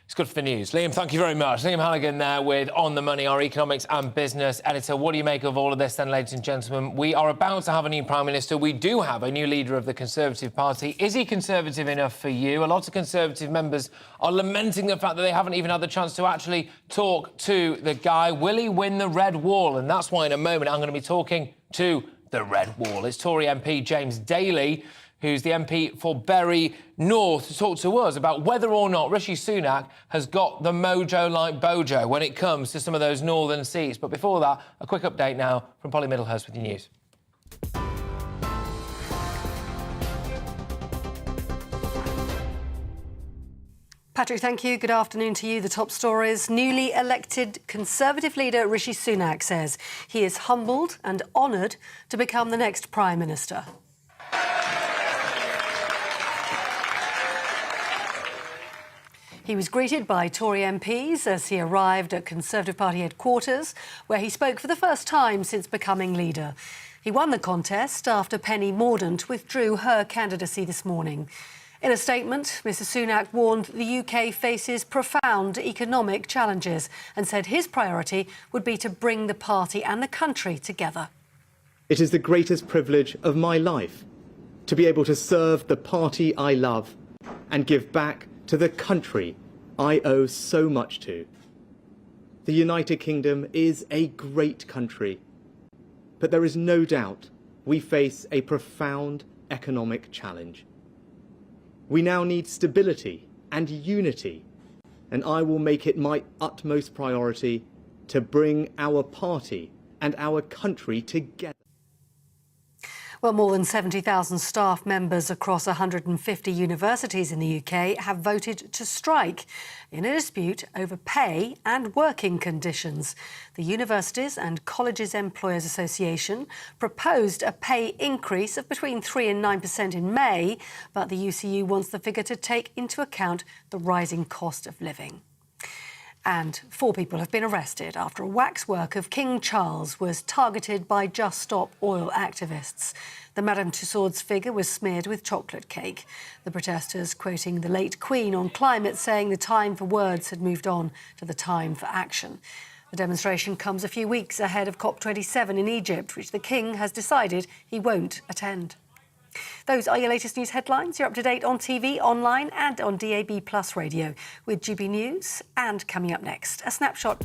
it's good for the news. Liam, thank you very much. Liam Hannigan there with On the Money, our economics and business editor. What do you make of all of this then, ladies and gentlemen? We are about to have a new Prime Minister. We do have a new leader of the Conservative Party. Is he Conservative enough for you? A lot of Conservative members are lamenting the fact that they haven't even had the chance to actually talk to the guy. Will he win the Red Wall? And that's why in a moment I'm going to be talking to the Red Wall. It's Tory MP James Daly, who's the MP for Bury North, to talk to us about whether or not Rishi Sunak has got the mojo like Bojo when it comes to some of those northern seats. But before that, a quick update now from Polly Middlehurst with your news.
Patrick, thank you. Good afternoon to you. The top stories. Newly elected Conservative leader Rishi Sunak says he is humbled and honoured to become the next Prime Minister. He was greeted by Tory MPs as he arrived at Conservative Party headquarters, where he spoke for the first time since becoming leader. He won the contest after Penny Mordaunt withdrew her candidacy this morning. In a statement, Mr Sunak warned the UK faces profound economic challenges and said his priority would be to bring the party and the country together.
It is the greatest privilege of my life to be able to serve the party I love and give back to the country I owe so much to. The United Kingdom is a great country, but there is no doubt we face a profound economic challenge. We now need stability and unity, and I will make it my utmost priority to bring our party and our country together.
Well, more than 70,000 staff members across 150 universities in the UK have voted to strike in a dispute over pay and working conditions. The Universities and Colleges Employers Association proposed a pay increase of between 3 and 9% in May, but the UCU wants the figure to take into account the rising cost of living. And 4 people have been arrested after a waxwork of King Charles was targeted by Just Stop Oil activists. The Madame Tussauds figure was smeared with chocolate cake. The protesters quoting the late Queen on climate, saying the time for words had moved on to the time for action. The demonstration comes a few weeks ahead of COP27 in Egypt, which the King has decided he won't attend. Those are your latest news headlines. You're up to date on TV, online and on DAB+ radio with GB News. And coming up next, a snapshot.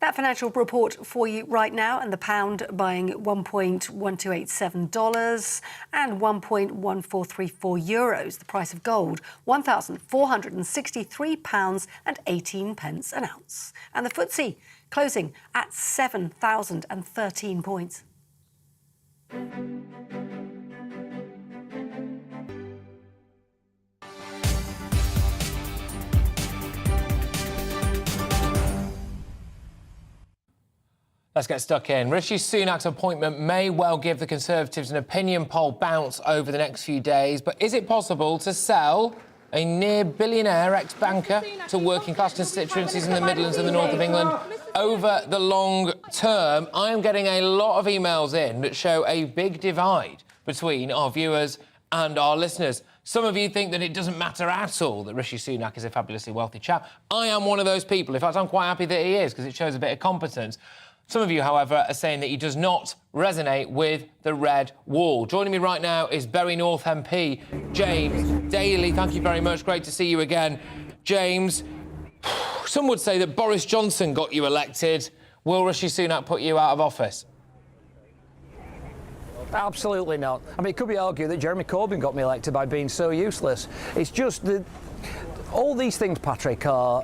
That financial report for you right now, and the pound buying $1.1287 and €1.1434. The price of gold, £1,463.18 an ounce. And the FTSE closing at 7,013 points.
Let's get stuck in. Rishi Sunak's appointment may well give the Conservatives an opinion poll bounce over the next few days, but is it possible to sell a near-billionaire ex-banker to working-class constituencies in the Midlands and the north of England over the long term? I am getting a lot of emails in that show a big divide between our viewers and our listeners. Some of you think that it doesn't matter at all that Rishi Sunak is a fabulously wealthy chap. I am one of those people. In fact, I'm quite happy that he is, because it shows a bit of competence. Some of you, however, are saying that he does not resonate with the red wall. Joining me right now is Bury North MP James Daly. Thank you very much. Great to see you again. James, some would say that Boris Johnson got you elected. Will Rishi Sunak put you out of office?
Absolutely not. I mean, it could be argued that Jeremy Corbyn got me elected by being so useless. It's just that all these things, Patrick, are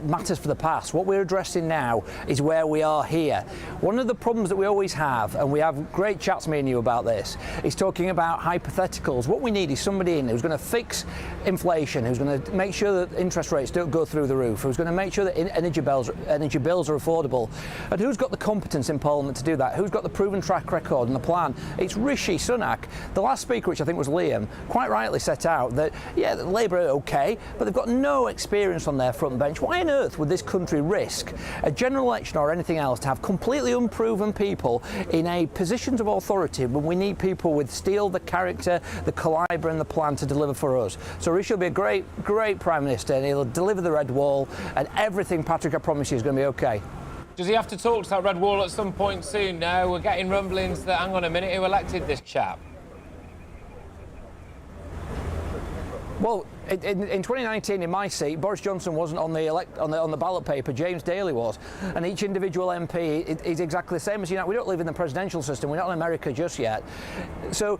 matters for the past. What we're addressing now is where we are here. One of the problems that we always have, and we have great chats, me and you, about this, is talking about hypotheticals. What we need is somebody in who's going to fix inflation, who's going to make sure that interest rates don't go through the roof, who's going to make sure that energy bills are affordable, and who's got the competence in Parliament to do that, who's got the proven track record and the plan. It's Rishi Sunak. The last speaker, which I think was Liam, quite rightly set out that, yeah, Labour are OK, but they've got no experience on their front bench. Why on earth would this country risk a general election or anything else to have completely unproven people in a positions of authority when we need people with steel, the character, the calibre and the plan to deliver for us? So Rishi will be a great Prime Minister, and he'll deliver the red wall, and everything, Patrick, I promise you, is going to be OK.
Does he have to talk to that red wall at some point soon? No, we're getting rumblings that, hang on a minute, who elected this chap?
Well, In 2019, in my seat, Boris Johnson wasn't on the ballot paper. James Daly was, and each individual MP is exactly the same as we don't live in the presidential system. We're not in America just yet. So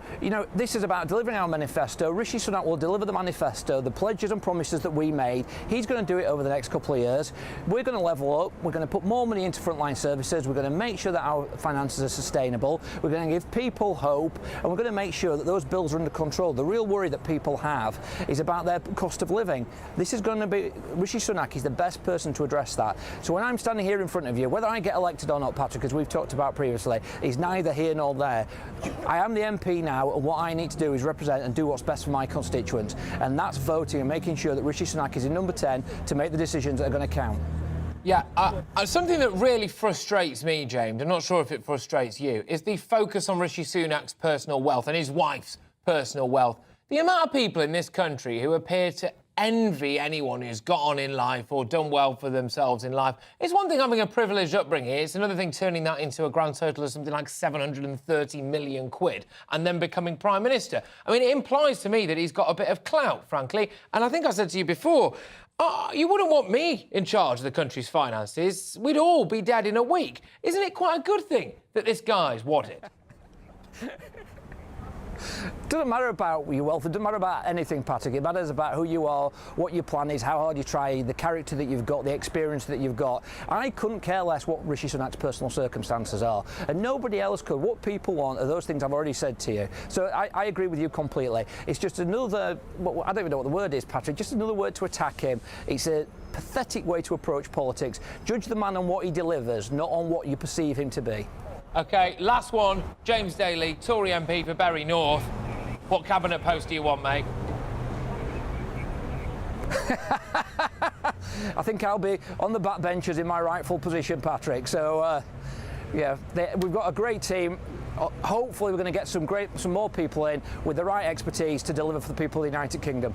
this is about delivering our manifesto. Rishi Sunak will deliver the manifesto, the pledges and promises that we made. He's going to do it over the next couple of years. We're going to level up. We're going to put more money into frontline services. We're going to make sure that our finances are sustainable. We're going to give people hope, and we're going to make sure that those bills are under control. The real worry that people have is about their cost of living. This is going to be, Rishi Sunak is the best person to address that. So when I'm standing here in front of you, whether I get elected or not, Patrick, as we've talked about previously, is neither here nor there. I am the MP now, and what I need to do is represent and do what's best for my constituents, and that's voting and making sure that Rishi Sunak is in number 10 to make the decisions that are going to count.
Yeah, something that really frustrates me, James, I'm not sure if it frustrates you, is the focus on Rishi Sunak's personal wealth and his wife's personal wealth. The amount of people in this country who appear to envy anyone who's got on in life or done well for themselves in life. It's one thing having a privileged upbringing. It's another thing turning that into a grand total of something like 730 million quid and then becoming Prime Minister. I mean, it implies to me that he's got a bit of clout, frankly. And I think I said to you before, you wouldn't want me in charge of the country's finances. We'd all be dead in a week. Isn't it quite a good thing that this guy's wanted?
It doesn't matter about your wealth, it doesn't matter about anything, Patrick. It matters about who you are, what your plan is, how hard you try, the character that you've got, the experience that you've got. I couldn't care less what Rishi Sunak's personal circumstances are, and nobody else could. What people want are those things I've already said to you. So I agree with you completely. It's just another, I don't even know what the word is, Patrick, just another word to attack him. It's a pathetic way to approach politics. Judge the man on what he delivers, not on what you perceive him to be.
OK, last one. James Daly, Tory MP for Bury North. What cabinet post do you want, mate?
I think I'll be on the backbenchers in my rightful position, Patrick. So, yeah, we've got a great team. Hopefully we're going to get some more people in with the right expertise to deliver for the people of the United Kingdom.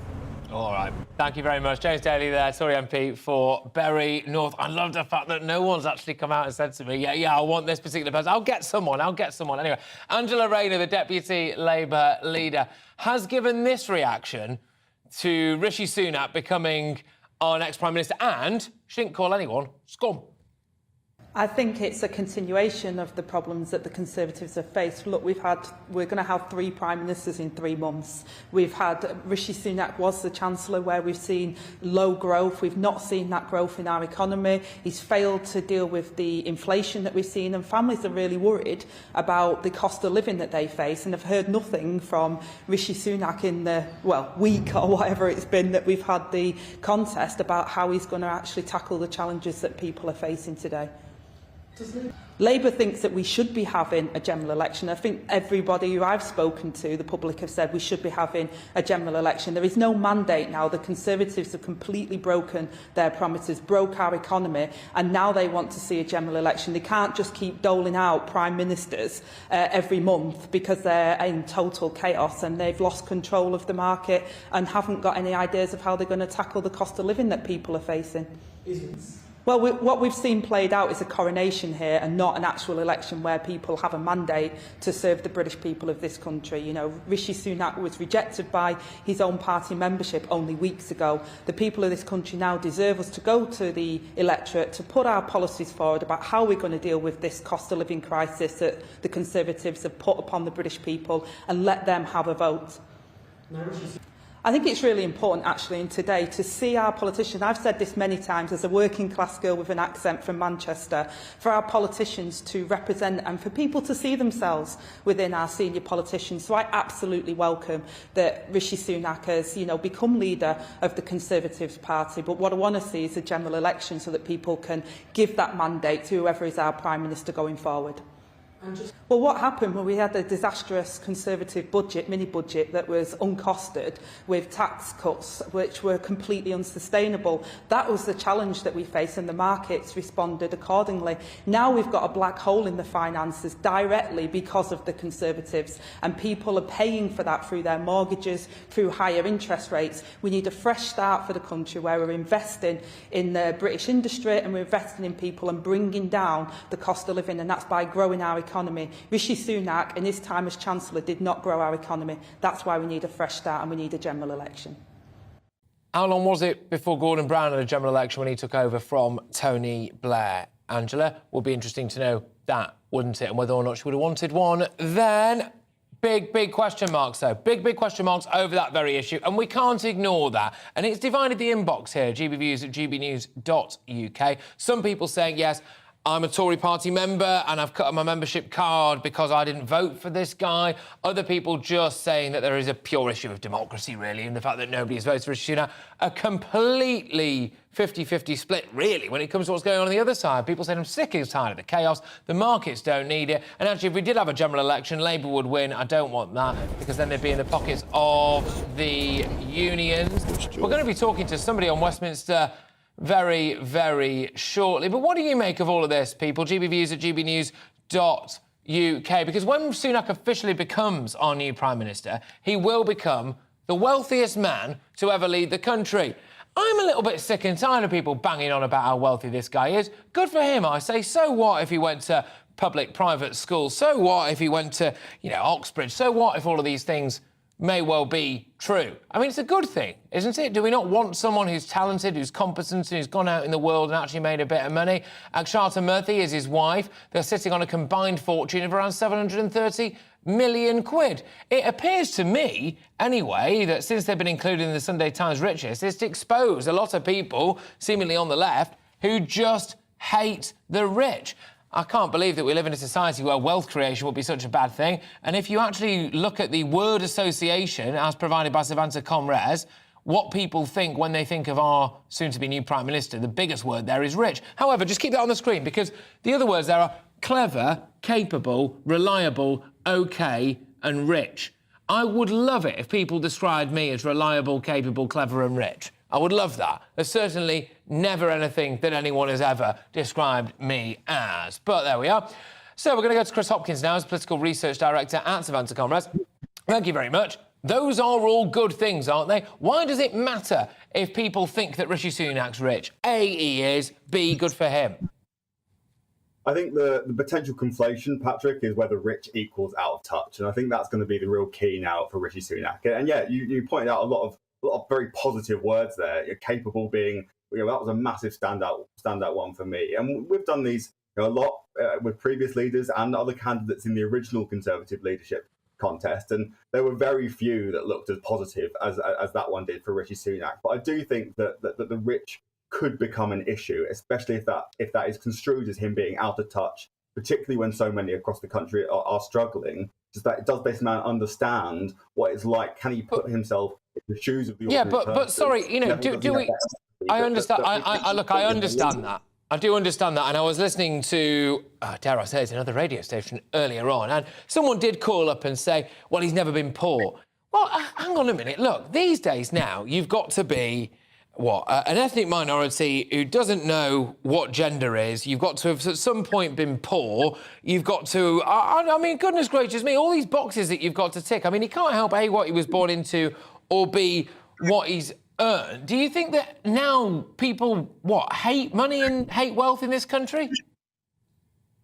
All right. Thank you very much. James Daly there, Tory MP for Bury North. I love the fact that no one's actually come out and said to me, yeah, I want this particular person. I'll get someone. Anyway, Angela Rayner, the Deputy Labour leader, has given this reaction to Rishi Sunak becoming our next Prime Minister, and she didn't call anyone scum.
I think it's a continuation of the problems that the Conservatives have faced. Look, we're going to have 3 Prime Ministers in 3 months. We've had, Rishi Sunak was the Chancellor, where we've seen low growth. We've not seen that growth in our economy. He's failed to deal with the inflation that we've seen, and families are really worried about the cost of living that they face, and have heard nothing from Rishi Sunak in the, week or whatever it's been that we've had the contest about how he's going to actually tackle the challenges that people are facing today. Labour thinks that we should be having a general election. I think everybody who I've spoken to, the public, have said we should be having a general election. There is no mandate now. The Conservatives have completely broken their promises, broke our economy, and now they want to see a general election. They can't just keep doling out Prime Ministers every month because they're in total chaos and they've lost control of the market and haven't got any ideas of how they're going to tackle the cost of living that people are facing. Well, what we've seen played out is a coronation here and not an actual election where people have a mandate to serve the British people of this country. You know, Rishi Sunak was rejected by his own party membership only weeks ago. The people of this country now deserve us to go to the electorate to put our policies forward about how we're going to deal with this cost of living crisis that the Conservatives have put upon the British people, and let them have a vote. I think it's really important, actually, in today to see our politicians. I've said this many times as a working class girl with an accent from Manchester, for our politicians to represent and for people to see themselves within our senior politicians. So I absolutely welcome that Rishi Sunak has, become leader of the Conservative Party. But what I want to see is a general election so that people can give that mandate to whoever is our Prime Minister going forward. Well, what happened when we had a disastrous Conservative budget, mini-budget, that was uncosted with tax cuts which were completely unsustainable? That was the challenge that we faced, and the markets responded accordingly. Now we've got a black hole in the finances directly because of the Conservatives, and people are paying for that through their mortgages, through higher interest rates. We need a fresh start for the country where we're investing in the British industry and we're investing in people and bringing down the cost of living, and that's by growing our economy. Rishi Sunak, in his time as Chancellor, did not grow our economy. That's why we need a fresh start and we need a general election.
How long was it before Gordon Brown had a general election when he took over from Tony Blair? Angela, would be interesting to know that, wouldn't it? And whether or not she would have wanted one then. Big question marks, though. Big question marks over that very issue, and we can't ignore that. And it's divided the inbox here, GBViews at gbnews.uk. Some people saying, yes, I'm a Tory party member and I've cut my membership card because I didn't vote for this guy. Other people just saying that there is a pure issue of democracy, really, and the fact that nobody has voted for Rishi Sunak. A completely 50-50 split, really, when it comes to what's going on the other side. People saying I'm sick and tired of the chaos. The markets don't need it. And actually, if we did have a general election, Labour would win. I don't want that, because then they'd be in the pockets of the unions. We're going to be talking to somebody on Westminster very shortly. But what do you make of all of this, people? GBViews at gbnews.uk. Because when Sunak officially becomes our new Prime Minister, he will become the wealthiest man to ever lead the country. I'm a little bit sick and tired of people banging on about how wealthy this guy is. Good for him, I say. So what if he went to public-private schools? So what if he went to, Oxbridge? So what if all of these things may well be true? I mean, it's a good thing, isn't it? Do we not want someone who's talented, who's competent, who's gone out in the world and actually made a bit of money? Akshata Murthy is his wife. They're sitting on a combined fortune of around 730 million quid. It appears to me, anyway, that since they've been included in the Sunday Times richest, it's exposed a lot of people, seemingly on the left, who just hate the rich. I can't believe that we live in a society where wealth creation would be such a bad thing. And if you actually look at the word association, as provided by Savanta Comres, what people think when they think of our soon-to-be new Prime Minister, the biggest word there is rich. However, just keep that on the screen, because the other words there are clever, capable, reliable, OK and rich. I would love it if people described me as reliable, capable, clever and rich. I would love that. There's certainly never anything that anyone has ever described me as. But there we are. So we're going to go to Chris Hopkins now as Political Research Director at Savanta Comrades. Thank you very much. Those are all good things, aren't they? Why does it matter if people think that Rishi Sunak's rich? A, he is. B, good for him.
I think the potential conflation, Patrick, is whether rich equals out of touch. And I think that's going to be the real key now for Rishi Sunak. And yeah, you pointed out a lot of very positive words there. You're capable being, that was a massive standout one for me. And we've done these a lot with previous leaders and other candidates in the original Conservative leadership contest. And there were very few that looked as positive as that one did for Rishi Sunak. But I do think that the rich could become an issue, especially if that is construed as him being out of touch, particularly when so many across the country are struggling. Does this man understand what it's like? Can he put himself in the shoes of the ordinary person?
but sorry, do we? I understand. I understand that. I do understand that. And I was listening to, dare I say, it's another radio station earlier on, and someone did call up and say, well, he's never been poor. Well, hang on a minute. Look, these days now, you've got to be an ethnic minority who doesn't know what gender is. You've got to have at some point been poor. You've got to, I mean, goodness gracious me, all these boxes that you've got to tick. I mean, he can't help A, what he was born into, or B, what he's earned. Do you think that now people, hate money and hate wealth in this country?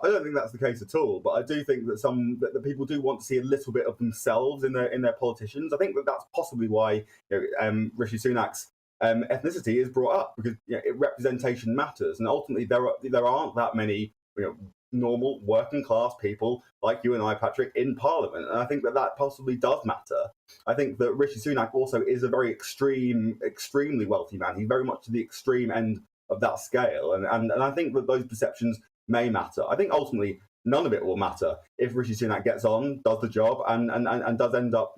I don't think that's the case at all, but I do think that that people do want to see a little bit of themselves in their politicians. I think that's possibly why Rishi Sunak's ethnicity is brought up, because representation matters, and ultimately there aren't that many normal working class people like you and I, Patrick, in Parliament, and I think that possibly does matter. I think that Rishi Sunak also is a very extremely wealthy man. He's very much to the extreme end of that scale, and I think that those perceptions may matter. I think ultimately none of it will matter if Rishi Sunak gets on, does the job, and does end up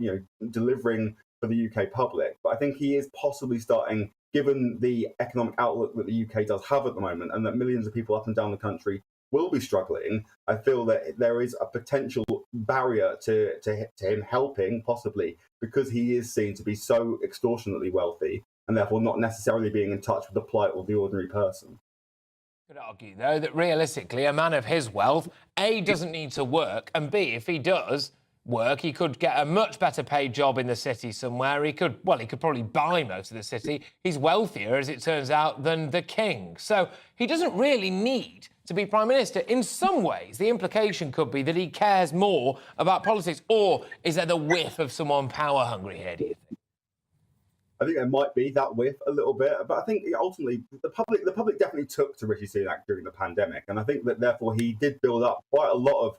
delivering for the UK public. But I think he is possibly starting, given the economic outlook that the UK does have at the moment, and that millions of people up and down the country will be struggling. I feel that there is a potential barrier to him helping, possibly, because he is seen to be so extortionately wealthy, and therefore not necessarily being in touch with the plight of the ordinary person.
I could argue, though, that realistically, a man of his wealth, A, doesn't need to work, and B, if he does work, he could get a much better paid job in the city somewhere. He could probably buy most of the city. He's wealthier, as it turns out, than the king. So he doesn't really need to be Prime Minister. In some ways, the implication could be that he cares more about politics. Or is there the whiff of someone power hungry here, do you think?
I think there might be that whiff a little bit, but I think ultimately the public definitely took to Rishi Sunak during the pandemic, and I think that therefore he did build up quite a lot of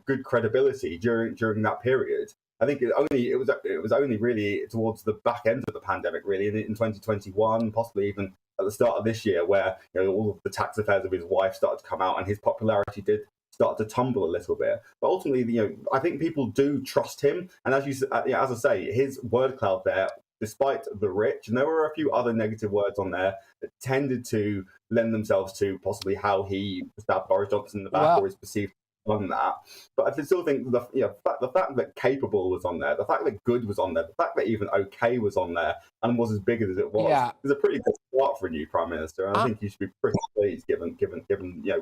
good credibility during that period. I think it was only really towards the back end of the pandemic, really, in 2021, possibly even at the start of this year, where all of the tax affairs of his wife started to come out, and his popularity did start to tumble a little bit. But ultimately, I think people do trust him, and as I say, his word cloud there, despite the rich, and there were a few other negative words on there that tended to lend themselves to possibly how he stabbed Boris Johnson in the back, or is perceived on that. But I still think the fact that capable was on there, the fact that good was on there, the fact that even okay was on there and was as big as it was, is a pretty good start for a new prime minister. And I think you should be pretty pleased, given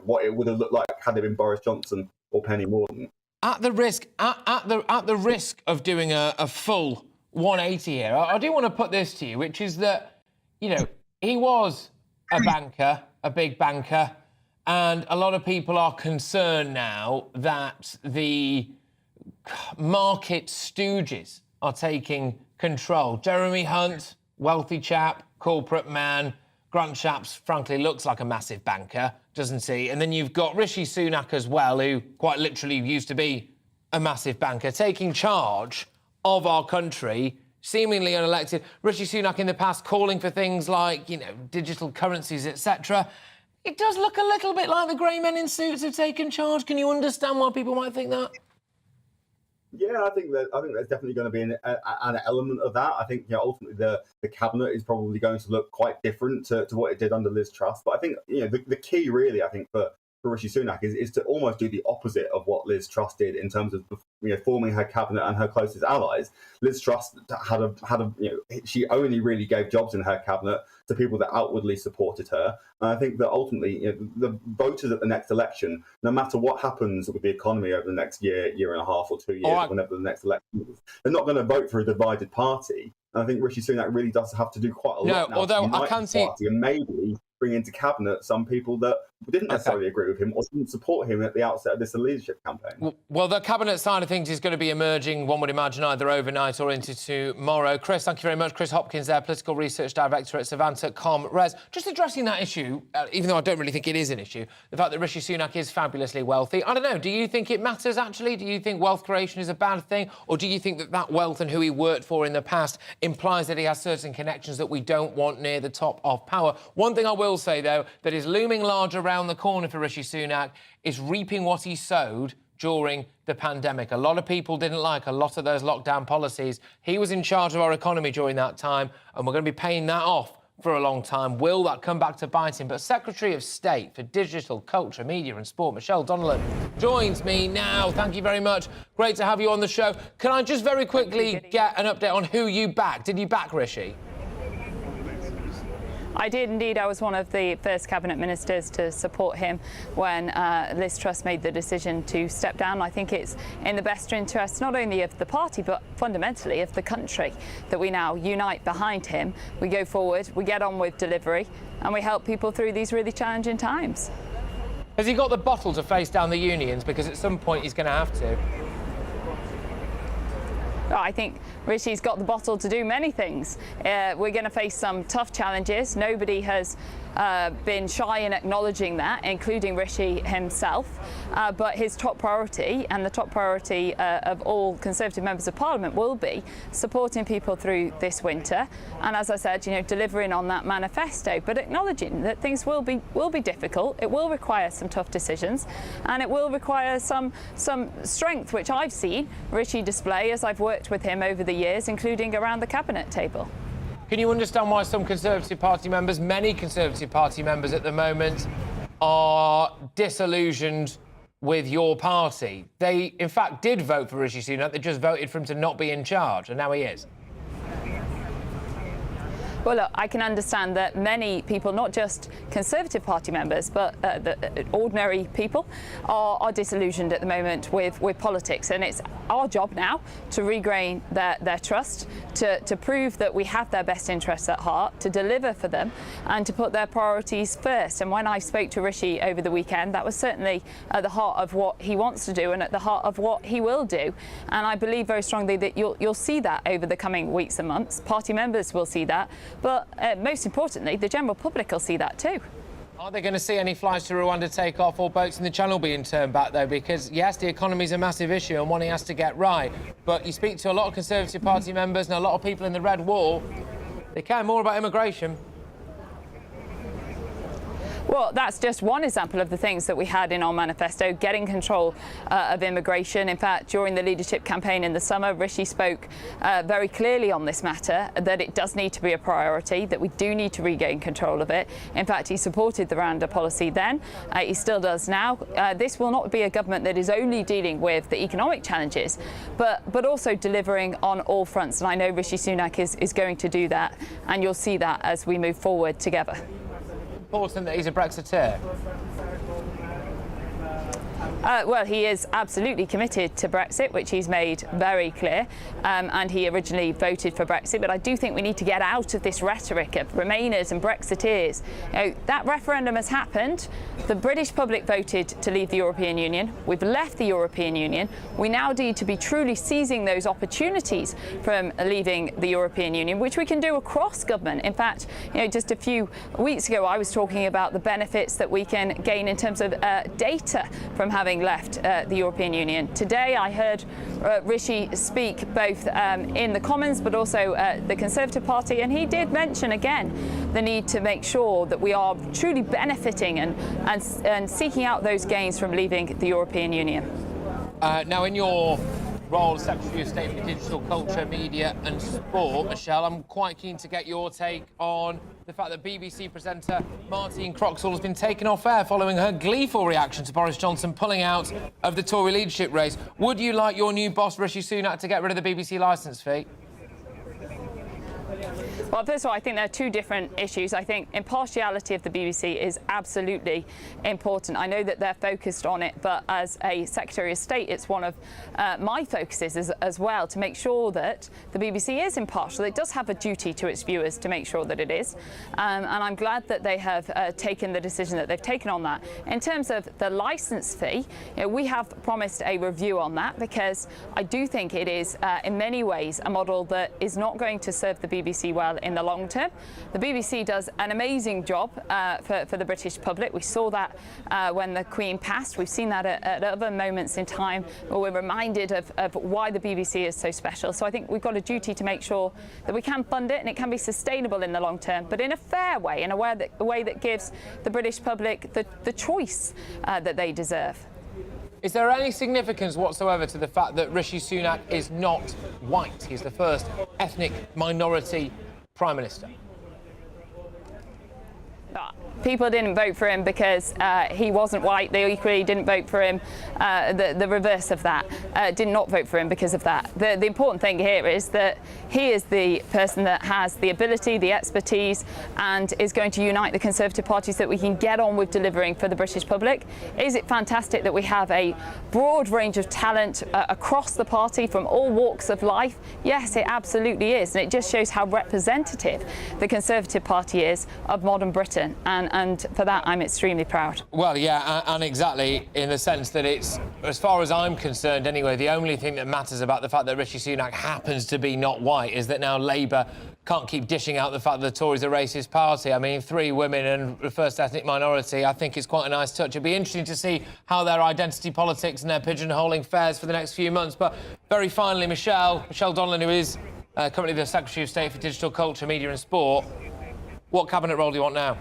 what it would have looked like had it been Boris Johnson or Penny Mordaunt.
At the risk of doing a full 180 here, I do want to put this to you, which is that he was a banker, a big banker. And a lot of people are concerned now that the market stooges are taking control. Jeremy Hunt, wealthy chap, corporate man. Grant Shapps, frankly, looks like a massive banker, doesn't he? And then you've got Rishi Sunak as well, who quite literally used to be a massive banker, taking charge of our country, seemingly unelected. Rishi Sunak in the past calling for things like, digital currencies, etc. It does look a little bit like the grey men in suits have taken charge. Can you understand why people might think that?
Yeah, I think there's definitely going to be an element of that. I think ultimately the cabinet is probably going to look quite different to what it did under Liz Truss. But I think the key really, I think for Rishi Sunak is to almost do the opposite of what Liz Truss did in terms of forming her cabinet and her closest allies. Liz Truss she only really gave jobs in her cabinet to people that outwardly supported her. And I think that ultimately the voters at the next election, no matter what happens with the economy over the next year and a half or 2 years, whenever the next election is, they're not going to vote for a divided party. And I think Rishi Sunak really does have to do quite a lot now to unite the party and maybe bring into cabinet some people that didn't necessarily agree with him or didn't support him at the outset of this leadership campaign.
Well, the cabinet side of things is going to be emerging, one would imagine, either overnight or into tomorrow. Chris, thank you very much. Chris Hopkins there, Political Research Director at Savanta.com. Res, just addressing that issue, even though I don't really think it is an issue, the fact that Rishi Sunak is fabulously wealthy. I don't know, do you think it matters, actually? Do you think wealth creation is a bad thing? Or do you think that wealth and who he worked for in the past implies that he has certain connections that we don't want near the top of power? One thing I will say, though, that is looming large around the corner for Rishi Sunak is reaping what he sowed during the pandemic. A lot of people didn't like a lot of those lockdown policies. He was in charge of our economy during that time, and we're going to be paying that off for a long time. Will that come back to bite him? But Secretary of State for Digital, Culture, Media and Sport, Michelle Donelan, joins me now. Thank you very much. Great to have you on the show. Can I just very quickly get an update on who you backed? Did you back Rishi?
I did indeed. I was one of the first cabinet ministers to support him when Liz Truss made the decision to step down. I think it's in the best interest not only of the party but fundamentally of the country that we now unite behind him. We go forward, we get on with delivery and we help people through these really challenging times.
Has he got the bottle to face down the unions? Because at some point he's going to have to.
I think Rishi's got the bottle to do many things. We're going to face some tough challenges. Nobody has been shy in acknowledging that, including Rishi himself. But his top priority, and the top priority of all Conservative members of Parliament, will be supporting people through this winter. And as I said, delivering on that manifesto, but acknowledging that things will be difficult. It will require some tough decisions, and it will require some strength, which I've seen Rishi display as I've worked with him over the years, including around the cabinet table.
Can you understand why some Conservative Party members, many Conservative Party members at the moment, are disillusioned with your party? They, in fact, did vote for Rishi Sunak. They just voted for him to not be in charge, and now he is.
Well, look, I can understand that many people, not just Conservative Party members, but the ordinary people, are disillusioned at the moment with politics. And it's our job now to regain their trust, to prove that we have their best interests at heart, to deliver for them, and to put their priorities first. And when I spoke to Rishi over the weekend, that was certainly at the heart of what he wants to do and at the heart of what he will do. And I believe very strongly that you'll see that over the coming weeks and months. Party members will see that. But most importantly, the general public will see that too.
Are they going to see any flights to Rwanda take off or boats in the Channel being turned back, though? Because, yes, the economy is a massive issue and one he has to get right. But you speak to a lot of Conservative Party members and a lot of people in the Red Wall, they care more about immigration.
Well, that's just one example of the things that we had in our manifesto, getting control of immigration. In fact, during the leadership campaign in the summer, Rishi spoke very clearly on this matter, that it does need to be a priority, that we do need to regain control of it. In fact, he supported the Rwanda policy then. He still does now. This will not be a government that is only dealing with the economic challenges, but also delivering on all fronts. And I know Rishi Sunak is going to do that, and you'll see that as we move forward together.
Important that he's a Brexiteer.
Well, he is absolutely committed to Brexit, which he's made very clear, and he originally voted for Brexit. But I do think we need to get out of this rhetoric of Remainers and Brexiteers. You know, that referendum has happened. The British public voted to leave the European Union. We've left the European Union. We now need to be truly seizing those opportunities from leaving the European Union, which we can do across government. In fact, you know, just a few weeks ago, I was talking about the benefits that we can gain in terms of data from having left the European Union. Today I heard Rishi speak both in the Commons but also the Conservative Party, and he did mention again the need to make sure that we are truly benefiting and seeking out those gains from leaving the European Union.
Now, in your role as Secretary of State for Digital Culture, Media and Sport, Michelle, I'm quite keen to get your take on the fact that BBC presenter Martine Croxall has been taken off air following her gleeful reaction to Boris Johnson pulling out of the Tory leadership race. Would you like your new boss, Rishi Sunak, to get rid of the BBC licence fee?
Well, first of all, I think there are two different issues. I think impartiality of the BBC is absolutely important. I know that they're focused on it, but as a Secretary of State, it's one of my focuses as well, to make sure that the BBC is impartial. It does have a duty to its viewers to make sure that it is. And I'm glad that they have taken the decision that they've taken on that. In terms of the licence fee, you know, we have promised a review on that, because I do think it is, in many ways, a model that is not going to serve the BBC well in the long term. The BBC does an amazing job for the British public. We saw that when the Queen passed. We've seen that at other moments in time where we're reminded of why the BBC is so special. So I think we've got a duty to make sure that we can fund it and it can be sustainable in the long term, but in a fair way, in a way that gives the British public the choice that they deserve.
Is there any significance whatsoever to the fact that Rishi Sunak is not white? He's the first ethnic minority Prime Minister.
People didn't vote for him because he wasn't white. They equally didn't vote for him. The reverse of that, did not vote for him because of that. The important thing here is that he is the person that has the ability, the expertise, and is going to unite the Conservative Party so that we can get on with delivering for the British public. Is it fantastic that we have a broad range of talent across the party from all walks of life? Yes, it absolutely is, and it just shows how representative the Conservative Party is of modern Britain. And for that, I'm extremely proud.
Well, yeah, and exactly, in the sense that it's, as far as I'm concerned anyway, the only thing that matters about the fact that Rishi Sunak happens to be not white is that now Labour can't keep dishing out the fact that the Tories are a racist party. I mean, 3 women and the first ethnic minority, I think it's quite a nice touch. It'd be interesting to see how their identity politics and their pigeonholing fares for the next few months. But very finally, Michelle Donelan, who is currently the Secretary of State for Digital Culture, Media and Sport, what cabinet role do you want now?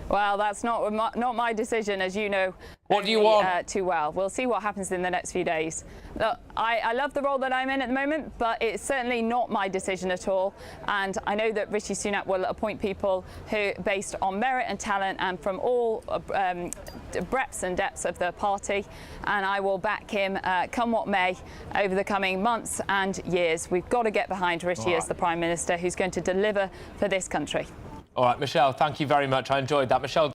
Well, that's not my decision, as you know.
What do you want?
Too well. We'll see what happens in the next few days. Look, I love the role that I'm in at the moment, but it's certainly not my decision at all. And I know that Rishi Sunak will appoint people who, based on merit and talent, and from all breadths and depths of the party. And I will back him, come what may, over the coming months and years. We've got to get behind Rishi as the Prime Minister, who's going to deliver for this country.
All right, Michelle, thank you very much. I enjoyed that. Michelle